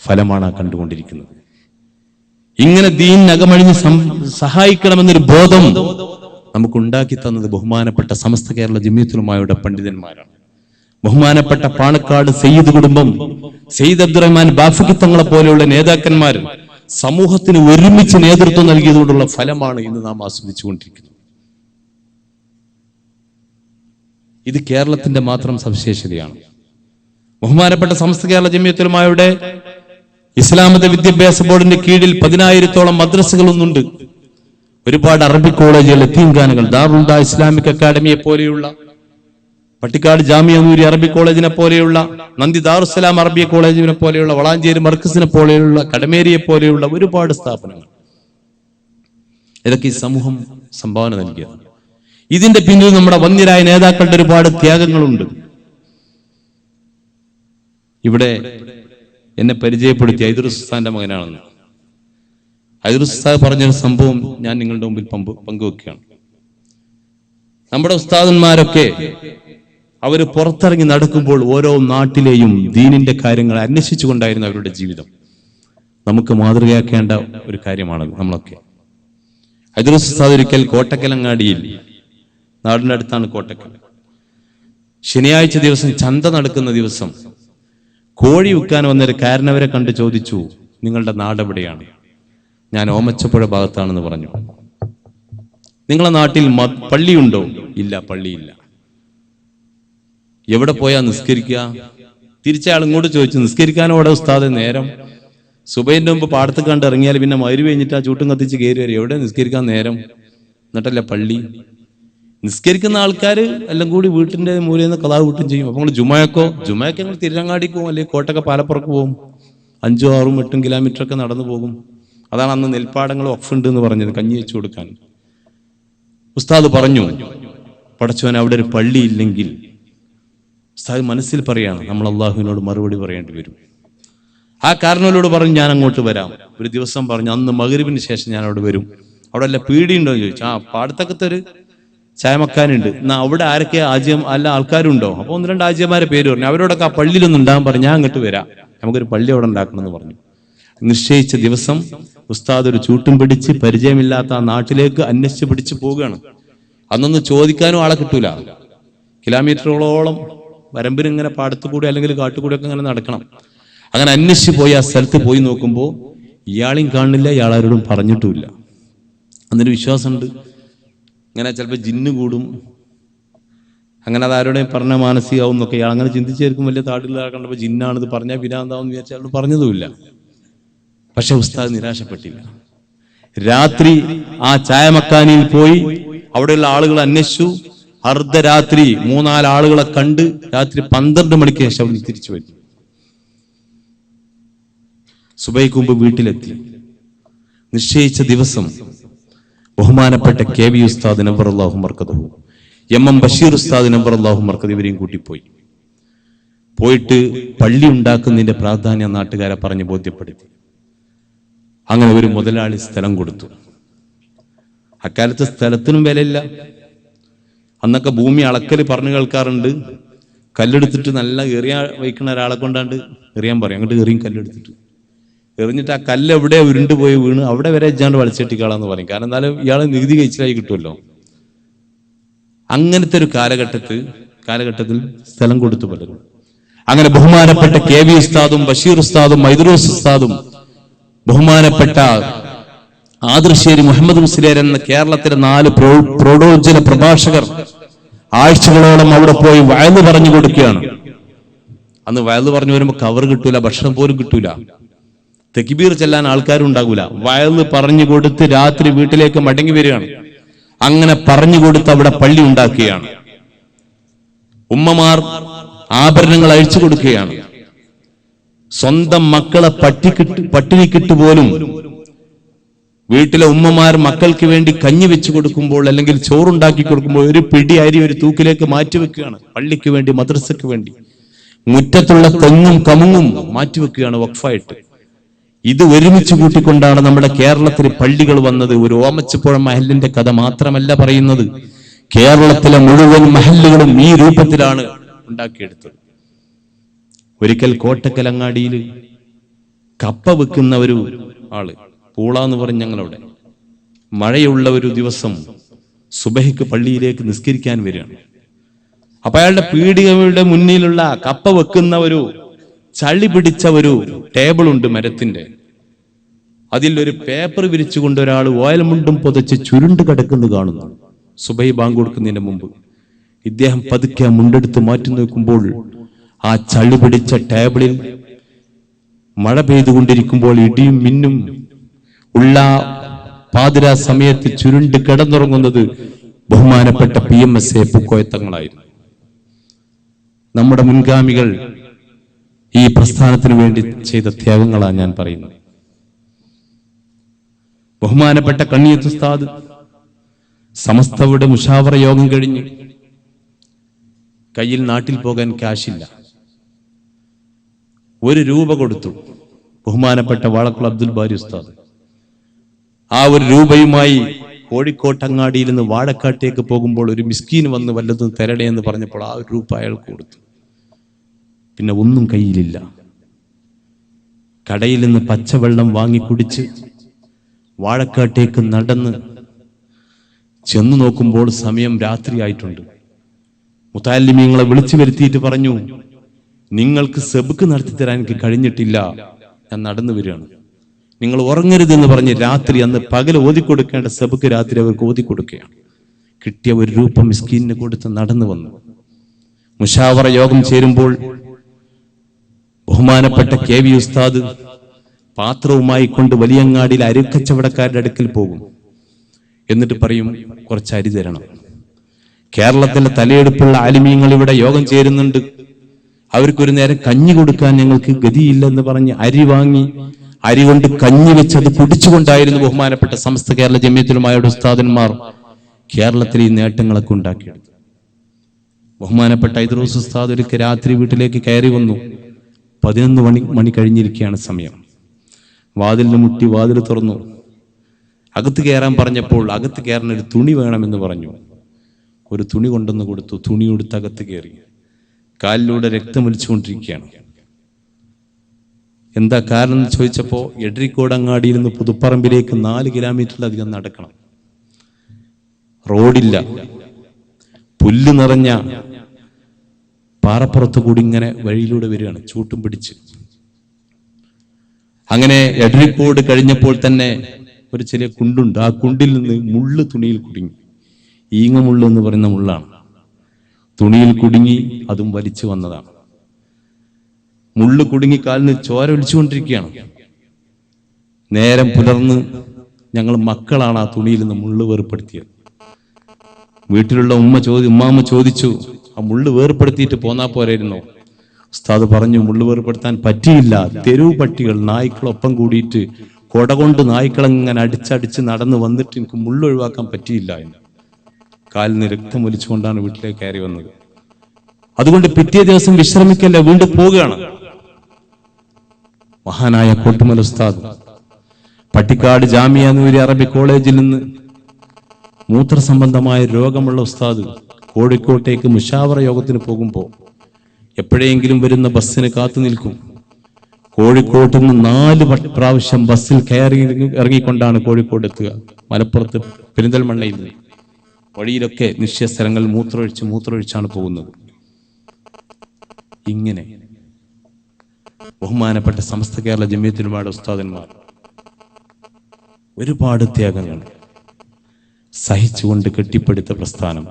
ഫലമാണ് കണ്ടുകൊണ്ടിരിക്കുന്നത്. ഇങ്ങനെ ദീനിനകമഴിഞ്ഞ് സഹായിക്കണമെന്നൊരു ബോധം നമുക്കുണ്ടാക്കി തന്നത് ബഹുമാനപ്പെട്ട സമസ്ത കേരള ജമിയത്തുൽ ഉലമായുടെ പണ്ഡിതന്മാരാണ്. ബഹുമാനപ്പെട്ട പാണക്കാട് സയ്യിദ് കുടുംബം, സയ്യിദ് അബ്ദുറഹ്മാൻ ബാഫഖി തങ്ങളെ പോലെയുള്ള നേതാക്കന്മാർ സമൂഹത്തിന് ഒരുമിച്ച് നേതൃത്വം നൽകിയതുകൊണ്ടുള്ള ഫലമാണ് ഇന്ന് നാം ആസ്വദിച്ചുകൊണ്ടിരിക്കുന്നത്. ഇത് കേരളത്തിന്റെ മാത്രം സവിശേഷതയാണ്. ബഹുമാനപ്പെട്ട സമസ്ത കേരള ജമിയത്തുൽ ഉലമായുടെ ഇസ്ലാമത വിദ്യാഭ്യാസ ബോർഡിന്റെ കീഴിൽ 10,000-ഓളം മദ്രസകളൊന്നുണ്ട്. ഒരുപാട് അറബി കോളേജുകൾ, യതീംഖാനകൾ, ദാറുൽ ഹുദ ഇസ്ലാമിക് അക്കാദമിയെ പോലെയുള്ള, പട്ടിക്കാട് ജാമിയ നൂരി അറബി കോളേജിനെ പോലെയുള്ള, നന്ദി ദാറുസ്സലാം അറബി കോളേജിനെ പോലെയുള്ള, വളാഞ്ചേരി മർക്കസിനെ പോലെയുള്ള, കടമേരിയെ പോലെയുള്ള ഒരുപാട് സ്ഥാപനങ്ങൾ. ഇതൊക്കെ ഈ സമൂഹം സംഭാവന നൽകിയതാണ്. ഇതിന്റെ പിന്നിൽ നമ്മുടെ വന്യരായ നേതാക്കളുടെ ഒരുപാട് ത്യാഗങ്ങളുണ്ട്. ഇവിടെ എന്നെ പരിചയപ്പെടുത്തി ഐദുറുസ് ഉസ്താദിന്റെ മകനാണെന്ന്. ഐദുറുസ് ഉസ്താദ് പറഞ്ഞൊരു സംഭവം ഞാൻ നിങ്ങളുടെ മുമ്പിൽ പങ്കുവെക്കുകയാണ്. നമ്മുടെ ഉസ്താദന്മാരൊക്കെ അവര് പുറത്തിറങ്ങി നടക്കുമ്പോൾ ഓരോ നാട്ടിലെയും ദീനിന്റെ കാര്യങ്ങൾ അന്വേഷിച്ചുകൊണ്ടായിരുന്നു അവരുടെ ജീവിതം. നമുക്ക് മാതൃകയാക്കേണ്ട ഒരു കാര്യമാണ് നമ്മളൊക്കെ. ഐദുറുസ് ഉസ്താദ് ഒരിക്കൽ കോട്ടക്കലങ്ങാടിയിൽ, നാടിന്റെ അടുത്താണ് കോട്ടക്കൽ, ശനിയാഴ്ച ദിവസം ചന്ത നടക്കുന്ന ദിവസം കോഴി വിൽക്കാൻ വന്നൊരു കാരണവരെ കണ്ട് ചോദിച്ചു, നിങ്ങളുടെ നാടെവിടെയാണ്? ഞാൻ ഓമച്ചപ്പുഴ ഭാഗത്താണെന്ന് പറഞ്ഞു. നിങ്ങളെ നാട്ടിൽ പള്ളിയുണ്ടോ? ഇല്ല, പള്ളിയില്ല. എവിടെ പോയാ നിസ്കരിക്കുക? തിരിച്ചയാൾ ഇങ്ങോട്ട് ചോദിച്ചു, നിസ്കരിക്കാനോടെ ഉസ്താദ് നേരം? സുബൈന്റെ മുമ്പ് പാടത്ത് കണ്ട് ഇറങ്ങിയാൽ പിന്നെ മഗ്‌രിബ് കഴിഞ്ഞിട്ട് ആ ചൂട്ടും കത്തിച്ച് കയറി വരും. എവിടെ നിസ്കരിക്കാൻ നേരം? എന്നിട്ടല്ലേ പള്ളി. നിസ്കരിക്കുന്ന ആൾക്കാർ എല്ലാം കൂടി വീട്ടിന്റെ മൂലയിൽ നിന്ന് ഖളാ വീട്ടും ചെയ്യും. അപ്പൊ നിങ്ങൾ ജുമയൊക്കെ ഞങ്ങൾ തിരുരങ്ങാടിക്ക് പോകും, അല്ലെങ്കിൽ കോട്ടക്ക പാലപ്പുറക്ക് പോകും. 5, 6, 8 കിലോമീറ്റർ ഒക്കെ നടന്നു പോകും. അതാണ് അന്ന് നെൽപ്പാടങ്ങൾ വഖഫ് എന്ന് പറഞ്ഞത്, കഞ്ഞി വെച്ചു കൊടുക്കാൻ. ഉസ്താദ് പറഞ്ഞു, പടച്ചോൻ അവിടെ ഒരു പള്ളി ഇല്ലെങ്കിൽ, ഉസ്താദ് മനസ്സിൽ പറയാണ്, നമ്മൾ അള്ളാഹുവിനോട് മറുപടി പറയേണ്ടി വരും. ആ കാരണവരോട് പറഞ്ഞു, ഞാൻ അങ്ങോട്ട് വരാം. ഒരു ദിവസം പറഞ്ഞു, അന്ന് മഗ്‌രിബിന് ശേഷം ഞാൻ അവിടെ വരും. അവിടെ അല്ല പീടിയുണ്ടോ എന്ന് ചോദിച്ചു. പാടത്തക്കത്തൊരു ചായമക്കാനുണ്ട്. എന്നാ അവിടെ ആരൊക്കെ അല്ല ആൾക്കാരുണ്ടോ? അപ്പൊ 1-2 ആജിയമാരെ പേര് പറഞ്ഞു. അവരോടൊക്കെ ആ പള്ളിയിലൊന്നും ഉണ്ടാകാൻ പറഞ്ഞു, ഞാൻ അങ്ങോട്ട് വരാം, നമുക്കൊരു പള്ളി അവിടെ ഉണ്ടാക്കണം എന്ന് പറഞ്ഞു. നിശ്ചയിച്ച ദിവസം ഉസ്താദ് ഒരു ചൂട്ടും പിടിച്ച് പരിചയമില്ലാത്ത ആ നാട്ടിലേക്ക് അന്വേഷിച്ച് പിടിച്ച് പോവുകയാണ്. അന്നൊന്നും ചോദിക്കാനും ആളെ കിട്ടൂല. കിലോമീറ്ററുകളോളം വരമ്പിനിങ്ങനെ പാടത്തു കൂടി അല്ലെങ്കിൽ കാട്ടുകൂടിയൊക്കെ ഇങ്ങനെ നടക്കണം. അങ്ങനെ അന്വേഷിച്ച് പോയി ആ സ്ഥലത്ത് പോയി നോക്കുമ്പോൾ ഇയാളെയും കാണില്ല, ഇയാളാരോടും പറഞ്ഞിട്ടുമില്ല. അന്നൊരു വിശ്വാസമുണ്ട്, ഇങ്ങനെ ചിലപ്പോൾ ജിന്ന് കൂടും, അങ്ങനെ അതാരോടെയും പറഞ്ഞ മാനസികമാവും എന്നൊക്കെ ഇയാൾ അങ്ങനെ ചിന്തിച്ചായിരിക്കും. വലിയ താടില്ല കണ്ടപ്പോൾ ജിന്നാണിത് പറഞ്ഞാൽ വിനാന്താവെന്ന് വിചാരിച്ചാൽ പറഞ്ഞതുമില്ല. പക്ഷെ ഉസ്താദ് നിരാശപ്പെട്ടില്ല. രാത്രി ആ ചായമക്കാനിയിൽ പോയി അവിടെയുള്ള ആളുകൾ അന്വേഷിച്ചു. അർദ്ധരാത്രി 3-4 ആളുകളെ കണ്ട് രാത്രി 12 മണിക്ക് ശേഷം അവിടെ തിരിച്ചു വരും. സുബൈക്ക് മുമ്പ് വീട്ടിലെത്തി. നിശ്ചയിച്ച ദിവസം ബഹുമാനപ്പെട്ട കെ വി ഉസ്താദ് നവ്വറല്ലാഹു മർക്കദഹു, എം ബഷീർ ഉസ്താദ് നവ്വറല്ലാഹു മർക്കദഹു ഇവരെയും കൂട്ടിപ്പോയി. പോയിട്ട് പള്ളി ഉണ്ടാക്കുന്നതിന്റെ പ്രാധാന്യം നാട്ടുകാരെ പറഞ്ഞ് ബോധ്യപ്പെടുത്തി. അങ്ങനെ ഒരു മുതലാളി സ്ഥലം കൊടുത്തു. അക്കാലത്ത് സ്ഥലത്തിനും വിലയില്ല. അന്നൊക്കെ ഭൂമി അളക്കൽ പറഞ്ഞു കേൾക്കാറുണ്ട്. കല്ലെടുത്തിട്ട് നല്ല എറിയ വയ്ക്കുന്ന ഒരാളെ കൊണ്ടാണ്ട് എറിയാൻ പറയും. അങ്ങോട്ട് എറിയും കല്ലെടുത്തിട്ട്. എറിഞ്ഞിട്ട് ആ കല്ല് എവിടെ ഉരുണ്ടുപോയി വീണ് അവിടെ വരെ ഇജാണ്ട് വലിച്ചെട്ടിക്കാളാന്ന് പറയും. കാരണം എന്നാലും ഇയാളെ നികുതി കഴിച്ചിലായി കിട്ടുമല്ലോ. അങ്ങനത്തെ ഒരു കാലഘട്ടത്തിൽ സ്ഥലം കൊടുത്തു പലരും. അങ്ങനെ ബഹുമാനപ്പെട്ട കെ വി ഉസ്താദും ബഷീർ ഉസ്താദും ഐദുറൂസ് ഉസ്താദും ബഹുമാനപ്പെട്ട ആദർശേരി മുഹമ്മദ് മുസ്ലിയാർ എന്ന കേരളത്തിലെ 4 പ്രൗഢോജ്വല പ്രഭാഷകർ ആഴ്ചകളോളം അവിടെ പോയി വയല് പറഞ്ഞു കൊടുക്കുകയാണ്. അന്ന് വയല് പറഞ്ഞു വരുമ്പോൾ കവർ കിട്ടൂല, ഭക്ഷണം പോലും കിട്ടൂല, തക്ബീർ ചെല്ലാൻ ആൾക്കാരും ഉണ്ടാകൂല. വയല് പറഞ്ഞു കൊടുത്ത് രാത്രി വീട്ടിലേക്ക് മടങ്ങി വരികയാണ്. അങ്ങനെ പറഞ്ഞു കൊടുത്ത് അവിടെ പള്ളി ഉണ്ടാക്കുകയാണ്. ഉമ്മമാർ ആഭരണങ്ങൾ അഴിച്ചു കൊടുക്കുകയാണ്. സ്വന്തം മക്കളെ പട്ടിണിക്കിട്ട് പോലും വീട്ടിലെ ഉമ്മമാർ മക്കൾക്ക് വേണ്ടി കഞ്ഞി വെച്ചു കൊടുക്കുമ്പോൾ അല്ലെങ്കിൽ ചോറുണ്ടാക്കി കൊടുക്കുമ്പോൾ ഒരു പിടി അരി ഒരു തൂക്കിലേക്ക് മാറ്റിവെക്കുകയാണ്. പള്ളിക്ക് വേണ്ടി, മദ്രസക്ക് വേണ്ടി. മുറ്റത്തുള്ള തെങ്ങും കമുങ്ങും മാറ്റിവെക്കുകയാണ് വഖഫായിട്ട്. ഇത് ഒരുമിച്ച് കൂട്ടിക്കൊണ്ടാണ് നമ്മുടെ കേരളത്തിൽ പള്ളികൾ വന്നത്. ഒരു ഓമച്ചപ്പുഴ മഹലിന്റെ കഥ മാത്രമല്ല പറയുന്നത്, കേരളത്തിലെ മുഴുവൻ മഹല്ലുകളും ഈ രൂപത്തിലാണ് ഉണ്ടാക്കിയെടുത്തത്. ഒരിക്കൽ കോട്ടക്കലങ്ങാടിയിൽ കപ്പ വെക്കുന്ന ഒരു ആള്, പൂള എന്ന് പറഞ്ഞ് ഞങ്ങളവിടെ, മഴയുള്ള ഒരു ദിവസം സുബഹിക്ക് പള്ളിയിലേക്ക് നിസ്കരിക്കാൻ വരികയാണ്. അപ്പൊ അയാളുടെ പീടികയുടെ മുന്നിലുള്ള കപ്പ വെക്കുന്ന ഒരു ചളി പിടിച്ച ഒരു ടേബിൾ ഉണ്ട് മരത്തിന്റെ, അതിൽ ഒരു പേപ്പർ വിരിച്ചുകൊണ്ട് ഒരാൾ ഓയിൽ മുണ്ടും പുതച്ച് ചുരുണ്ട് കിടക്കുന്നു കാണുന്നു. സുബഹി ബാങ്ക് കൊടുക്കുന്നതിന് മുമ്പ് ഇദ്ദേഹം പതുക്കെ മുണ്ടെടുത്ത് മാറ്റി നോക്കുമ്പോൾ ആ ചളി പിടിച്ച ടേബിളിൽ മഴ പെയ്തുകൊണ്ടിരിക്കുമ്പോൾ ഇടിയും മിന്നും ഉള്ള പാതിരാ സമയത്ത് ചുരുണ്ട് കിടന്നുറങ്ങുന്നത് ബഹുമാനപ്പെട്ട PMSA പൂക്കോയത്തങ്ങളായിരുന്നു. നമ്മുടെ മുൻഗാമികൾ ഈ പ്രസ്ഥാനത്തിന് വേണ്ടി ചെയ്ത ത്യാഗങ്ങളാണ് ഞാൻ പറയുന്നത്. ബഹുമാനപ്പെട്ട കണ്ണിയത്ത് ഉസ്താദ് സമസ്തയുടെ മുഷാവറ യോഗം കഴിഞ്ഞ് കയ്യിൽ നാട്ടിൽ പോകാൻ കാശില്ല. 1 രൂപ കൊടുത്തു ബഹുമാനപ്പെട്ട വാളക്കുളം അബ്ദുൽ ബാരി ഉസ്താദ്. ആ 1 രൂപയുമായി കോഴിക്കോട്ടങ്ങാടിയിൽ നിന്ന് വാഴക്കാട്ടേക്ക് പോകുമ്പോൾ ഒരു മിസ്കീൻ വന്ന് വല്ലതും തരണേ എന്ന് പറഞ്ഞപ്പോൾ ആ 1 രൂപ അയാൾക്ക് കൊടുത്തു. പിന്നെ ഒന്നും കയ്യിലില്ല. കടയിൽ നിന്ന് പച്ചവെള്ളം വാങ്ങി കുടിച്ച് വാഴക്കാട്ടേക്ക് നടന്ന് ചെന്നു നോക്കുമ്പോൾ സമയം രാത്രിയായിട്ടുണ്ട്. മുതഅല്ലിമീങ്ങളെ വിളിച്ചു വരുത്തിയിട്ട് പറഞ്ഞു, നിങ്ങൾക്ക് സബ്ക്ക് നടത്തി തരാൻ എനിക്ക് കഴിഞ്ഞിട്ടില്ല, ഞാൻ നടന്നു വരികയാണ്, നിങ്ങൾ ഉറങ്ങരുതെന്ന് പറഞ്ഞ് രാത്രി, അന്ന് പകൽ ഓതിക്കൊടുക്കേണ്ട സബ്ക്ക് രാത്രി അവർക്ക് ഓതിക്കൊടുക്കുകയാണ്. കിട്ടിയ 1 രൂപ മിസ്കീനിന് കൊടുത്ത് നടന്നു വന്നു. മുഷാവറ യോഗം ചേരുമ്പോൾ ബഹുമാനപ്പെട്ട KV ഉസ്താദ് പാത്രവുമായി കൊണ്ട് വലിയങ്ങാടിയിൽ അരിക്കച്ചവടക്കാരുടെ അടുക്കൽ പോകും. എന്നിട്ട് പറയും, കുറച്ച് അരി തരണം, കേരളത്തിലെ തലയെടുപ്പുള്ള ആലിമീങ്ങൾ ഇവിടെ യോഗം ചേരുന്നുണ്ട്, അവർക്കൊരു നേരം കഞ്ഞി കൊടുക്കാൻ ഞങ്ങൾക്ക് ഗതിയില്ലെന്ന് പറഞ്ഞ് അരി വാങ്ങി, അരി കൊണ്ട് കഞ്ഞി വെച്ച് അത് കുടിച്ചുകൊണ്ടായിരുന്നു ബഹുമാനപ്പെട്ട സമസ്ത കേരള ജമിയത്തുലമായുടെ ഉസ്താദന്മാർ കേരളത്തിൽ ഈ നേട്ടങ്ങളൊക്കെ ഉണ്ടാക്കിയെടുത്തു. ബഹുമാനപ്പെട്ട ഇദ്രീസ് ഉസ്താദ് ഒരിക്കൽ രാത്രി വീട്ടിലേക്ക് കയറി വന്നു. 11 മണി കഴിഞ്ഞിരിക്കുകയാണ് സമയം. വാതിലിന് മുട്ടി വാതിൽ തുറന്നു. അകത്ത് കയറാൻ പറഞ്ഞപ്പോൾ അകത്ത് കയറാൻ ഒരു തുണി വേണമെന്ന് പറഞ്ഞു. ഒരു തുണി കൊണ്ടുവന്ന് കൊടുത്തു. തുണി കൊടുത്ത് അകത്ത് കയറി. കാലിലൂടെ രക്തമൊലിച്ചുകൊണ്ടിരിക്കുകയാണ്. എന്താ കാരണം എന്ന് ചോദിച്ചപ്പോൾ എടരിക്കോടങ്ങാടിയിൽ നിന്ന് പുതുപ്പറമ്പിലേക്ക് 4 കിലോമീറ്ററിലധികം നടക്കണം. റോഡില്ല, പുല്ല് നിറഞ്ഞ പാറപ്പുറത്ത് കൂടി ഇങ്ങനെ വഴിയിലൂടെ വരികയാണ്, ചൂട്ടും പിടിച്ച്. അങ്ങനെ എടരിക്കോട് കഴിഞ്ഞപ്പോൾ തന്നെ ഒരു ചെറിയ കുണ്ടുണ്ട്. ആ കുണ്ടിൽ നിന്ന് മുള്ള് തുണിയിൽ കുടുങ്ങി. ഈങ്ങമുള്ളു എന്ന് പറയുന്ന മുള്ളാണ്. തുണിയിൽ കുടുങ്ങി, അതും വലിച്ചു വന്നതാണ്. മുള്ളു കുടുങ്ങി കാലിന് ചോര ഒലിച്ചുകൊണ്ടിരിക്കുകയാണ്. നേരം പുലർന്ന് ഞങ്ങൾ മക്കളാണ് ആ തുണിയിൽ നിന്ന് മുള്ളു വേർപ്പെടുത്തിയത്. വീട്ടിലുള്ള ഉമ്മാമ്മ ചോദിച്ചു, ആ മുള്ളു വേർപ്പെടുത്തിയിട്ട് പോന്നാ പോരായിരുന്നോ? ഉസ്താദ് പറഞ്ഞു, മുള്ളു വേർപ്പെടുത്താൻ പറ്റിയില്ല. തെരുവ് പട്ടികൾ, നായ്ക്കളൊപ്പം കൂടിയിട്ട് കൊട കൊണ്ട് നായ്ക്കളങ്ങനെ അടിച്ചടിച്ച് നടന്ന് വന്നിട്ട് എനിക്ക് മുള്ളൊഴിവാക്കാൻ പറ്റിയില്ല എന്ന്. കാലിന് രക്തം ഒലിച്ചുകൊണ്ടാണ് വീട്ടിലേക്ക് കയറി വന്നത്. അതുകൊണ്ട് പിറ്റേ ദിവസം വിശ്രമിക്കല്ല, വീണ്ടും പോവുകയാണ്. മഹാനായ കോട്ടുമൽ ഉസ്താദ് പട്ടിക്കാട് ജാമിയ നൂരി അറബി കോളേജിൽ നിന്ന് മൂത്രസംബന്ധമായ രോഗമുള്ള ഉസ്താദ് കോഴിക്കോട്ടേക്ക് മുഷാവറ യോഗത്തിന് പോകുമ്പോൾ എപ്പോഴെങ്കിലും വരുന്ന ബസ്സിന് കാത്തു നിൽക്കും. കോഴിക്കോട്ട് നിന്ന് 4 പ്രാവശ്യം ബസ്സിൽ കയറി ഇറങ്ങിക്കൊണ്ടാണ് കോഴിക്കോട് എത്തുക. മലപ്പുറത്ത് പെരിന്തൽമണ്ണയിൽ വഴിയിലൊക്കെ നിശ്ചയ സ്ഥലങ്ങളിൽ മൂത്രമൊഴിച്ചാണ് പോകുന്നത്. ഇങ്ങനെ ബഹുമാനപ്പെട്ട സമസ്ത കേരള ജമിയത്തുലമായുടെ ഉസ്താദന്മാർ ഒരുപാട് ത്യാഗങ്ങൾ സഹിച്ചുകൊണ്ട് കെട്ടിപ്പടുത്ത പ്രസ്ഥാനം.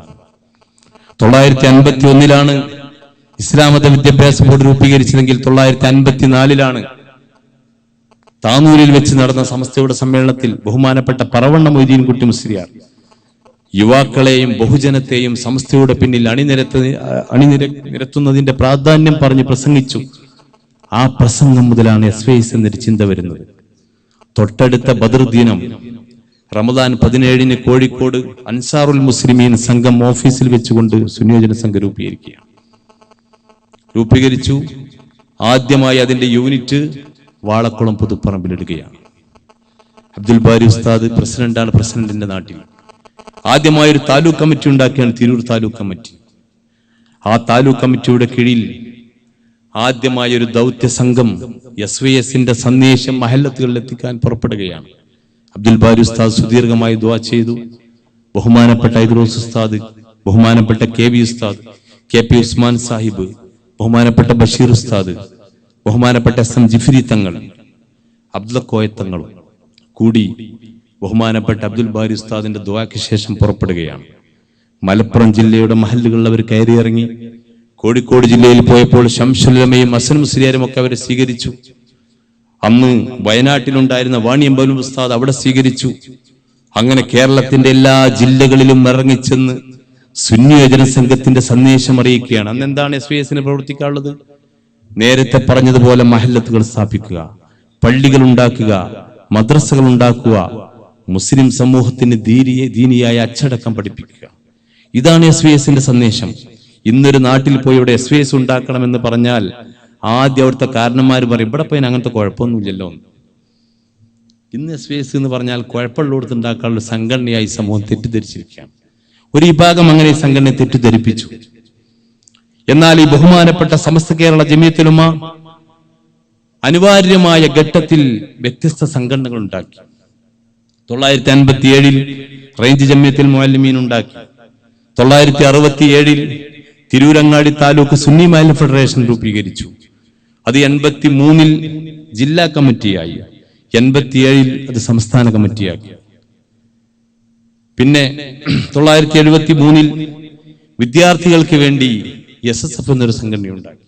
951 ഇസ്ലാം മത വിദ്യാഭ്യാസ ബോർഡ് രൂപീകരിച്ചതെങ്കിൽ 954 താനൂരിൽ വെച്ച് നടന്ന സമസ്തയുടെ സമ്മേളനത്തിൽ ബഹുമാനപ്പെട്ട പറവണ്ണ മൊയ്തീൻ കുട്ടി മുസ്ലിയാർ യുവാക്കളെയും ബഹുജനത്തെയും സമസ്തയുടെ പിന്നിൽ അണിനിരത്തുന്നതിന്റെ പ്രാധാന്യം പറഞ്ഞ് പ്രസംഗിച്ചു. ആ പ്രസംഗം മുതലാണ് SYS എന്നൊരു ചിന്ത വരുന്നത്. തൊട്ടടുത്ത ബദർ ദിനം റമദാൻ 17 കോഴിക്കോട് അൻസാറുൽ മുസ്ലിമീൻ സംഘം ഓഫീസിൽ വെച്ചുകൊണ്ട് സുനിയോജന സംഘം രൂപീകരിച്ചു. ആദ്യമായി അതിന്റെ യൂണിറ്റ് വാളക്കുളം പുതുപ്പറമ്പിലിടുകയാണ്. അബ്ദുൽ ബാരി ഉസ്താദ് പ്രസിഡന്റാണ്. പ്രസിഡന്റിന്റെ നാട്ടിൽ ആദ്യമായൊരു താലൂക്ക് കമ്മിറ്റി ഉണ്ടാക്കിയാണ് തിരൂർ താലൂക്ക് കമ്മിറ്റി. ആ താലൂക്ക് കമ്മിറ്റിയുടെ കീഴിൽ ആദ്യമായൊരു ദൗത്യ സംഘം SYSന്റെ സന്ദേശം മഹല്ലത്തുകളിൽ എത്തിക്കാൻ പുറപ്പെടുകയാണ്. അബ്ദുൽ ബാരി ഉസ്താദ് സുദീർഘമായി ദുആ ചെയ്തു. ബഹുമാനപ്പെട്ട ഇദ്രീസ് ഉസ്താദ്, ബഹുമാനപ്പെട്ട KV ഉസ്താദ്, KP ഉസ്മാൻ സാഹിബ്, ബഹുമാനപ്പെട്ട ബഷീർ ഉസ്താദ്, ബഹുമാനപ്പെട്ട SM ജിഫ്രി തങ്ങൾ, അബ്ദുൽ കോയ തങ്ങളും കൂടി ബഹുമാനപ്പെട്ട അബ്ദുൽ ബാരി ഉസ്താദിന്റെ ദുആക്ക് ശേഷം പുറപ്പെടുകയാണ്. മലപ്പുറം ജില്ലയുടെ മഹല്ലുകളിൽ അവർ കയറിയിറങ്ങി. കോഴിക്കോട് ജില്ലയിൽ പോയപ്പോൾ ശംസുലമയും ഹസൻ മുസ്ലിയാരും ഒക്കെ അവരെ സ്വീകരിച്ചു. അന്ന് വയനാട്ടിലുണ്ടായിരുന്ന വാണിയമ്പലം ഉസ്താദ് അവിടെ സ്വീകരിച്ചു. അങ്ങനെ കേരളത്തിന്റെ എല്ലാ ജില്ലകളിലും ഇറങ്ങിച്ചെന്ന് സുന്നി യുവജന സംഘത്തിന്റെ സന്ദേശം അറിയിക്കുകയാണ്. അന്ന് എന്താണ് SYSന് പ്രവർത്തിക്കാനുള്ളത്? നേരത്തെ പറഞ്ഞതുപോലെ മഹല്ലത്തുകൾ സ്ഥാപിക്കുക, പള്ളികൾ ഉണ്ടാക്കുക, മദ്രസകൾ ഉണ്ടാക്കുക, മുസ്ലിം സമൂഹത്തിന് ദീനിയായ അച്ചടക്കം പഠിപ്പിക്കുക. ഇതാണ് SYSന്റെ സന്ദേശം. ഇന്നൊരു നാട്ടിൽ പോയി ഇവിടെ SYS ഉണ്ടാക്കണമെന്ന് പറഞ്ഞാൽ ആദ്യം അവിടുത്തെ കാരണന്മാർ പറയും, ഇവിടെ പോയി അങ്ങനത്തെ കുഴപ്പമൊന്നുമില്ലല്ലോ. ഇന്ന് SYS എന്ന് പറഞ്ഞാൽ കുഴപ്പമുള്ളടത്ത് ഉണ്ടാക്കാനുള്ള സംഘടനയായി സമൂഹം തെറ്റിദ്ധരിച്ചിരിക്കുകയാണ്. ഒരു വിഭാഗം അങ്ങനെ ഈ സംഘടനയെ തെറ്റിദ്ധരിപ്പിച്ചു. എന്നാൽ ഈ ബഹുമാനപ്പെട്ട സമസ്ത കേരള ജമിയത്തുൽ ഉലമ അനിവാര്യമായ ഘട്ടത്തിൽ വ്യത്യസ്ത സംഘടനകൾ ഉണ്ടാക്കി. 957 റേഞ്ച് ജമിയത്തുൽ മുഅല്ലിമീൻ ഉണ്ടാക്കി. 967 തിരൂരങ്ങാടി താലൂക്ക് സുന്നി മഹല്ല് ഫെഡറേഷൻ രൂപീകരിച്ചു. അത് 83 ജില്ലാ കമ്മിറ്റിയായി, 87 അത് സംസ്ഥാന കമ്മിറ്റിയാക്കി. പിന്നെ 973 വിദ്യാർത്ഥികൾക്ക് വേണ്ടി SSF എന്നൊരു സംഘടനയുണ്ടാക്കി.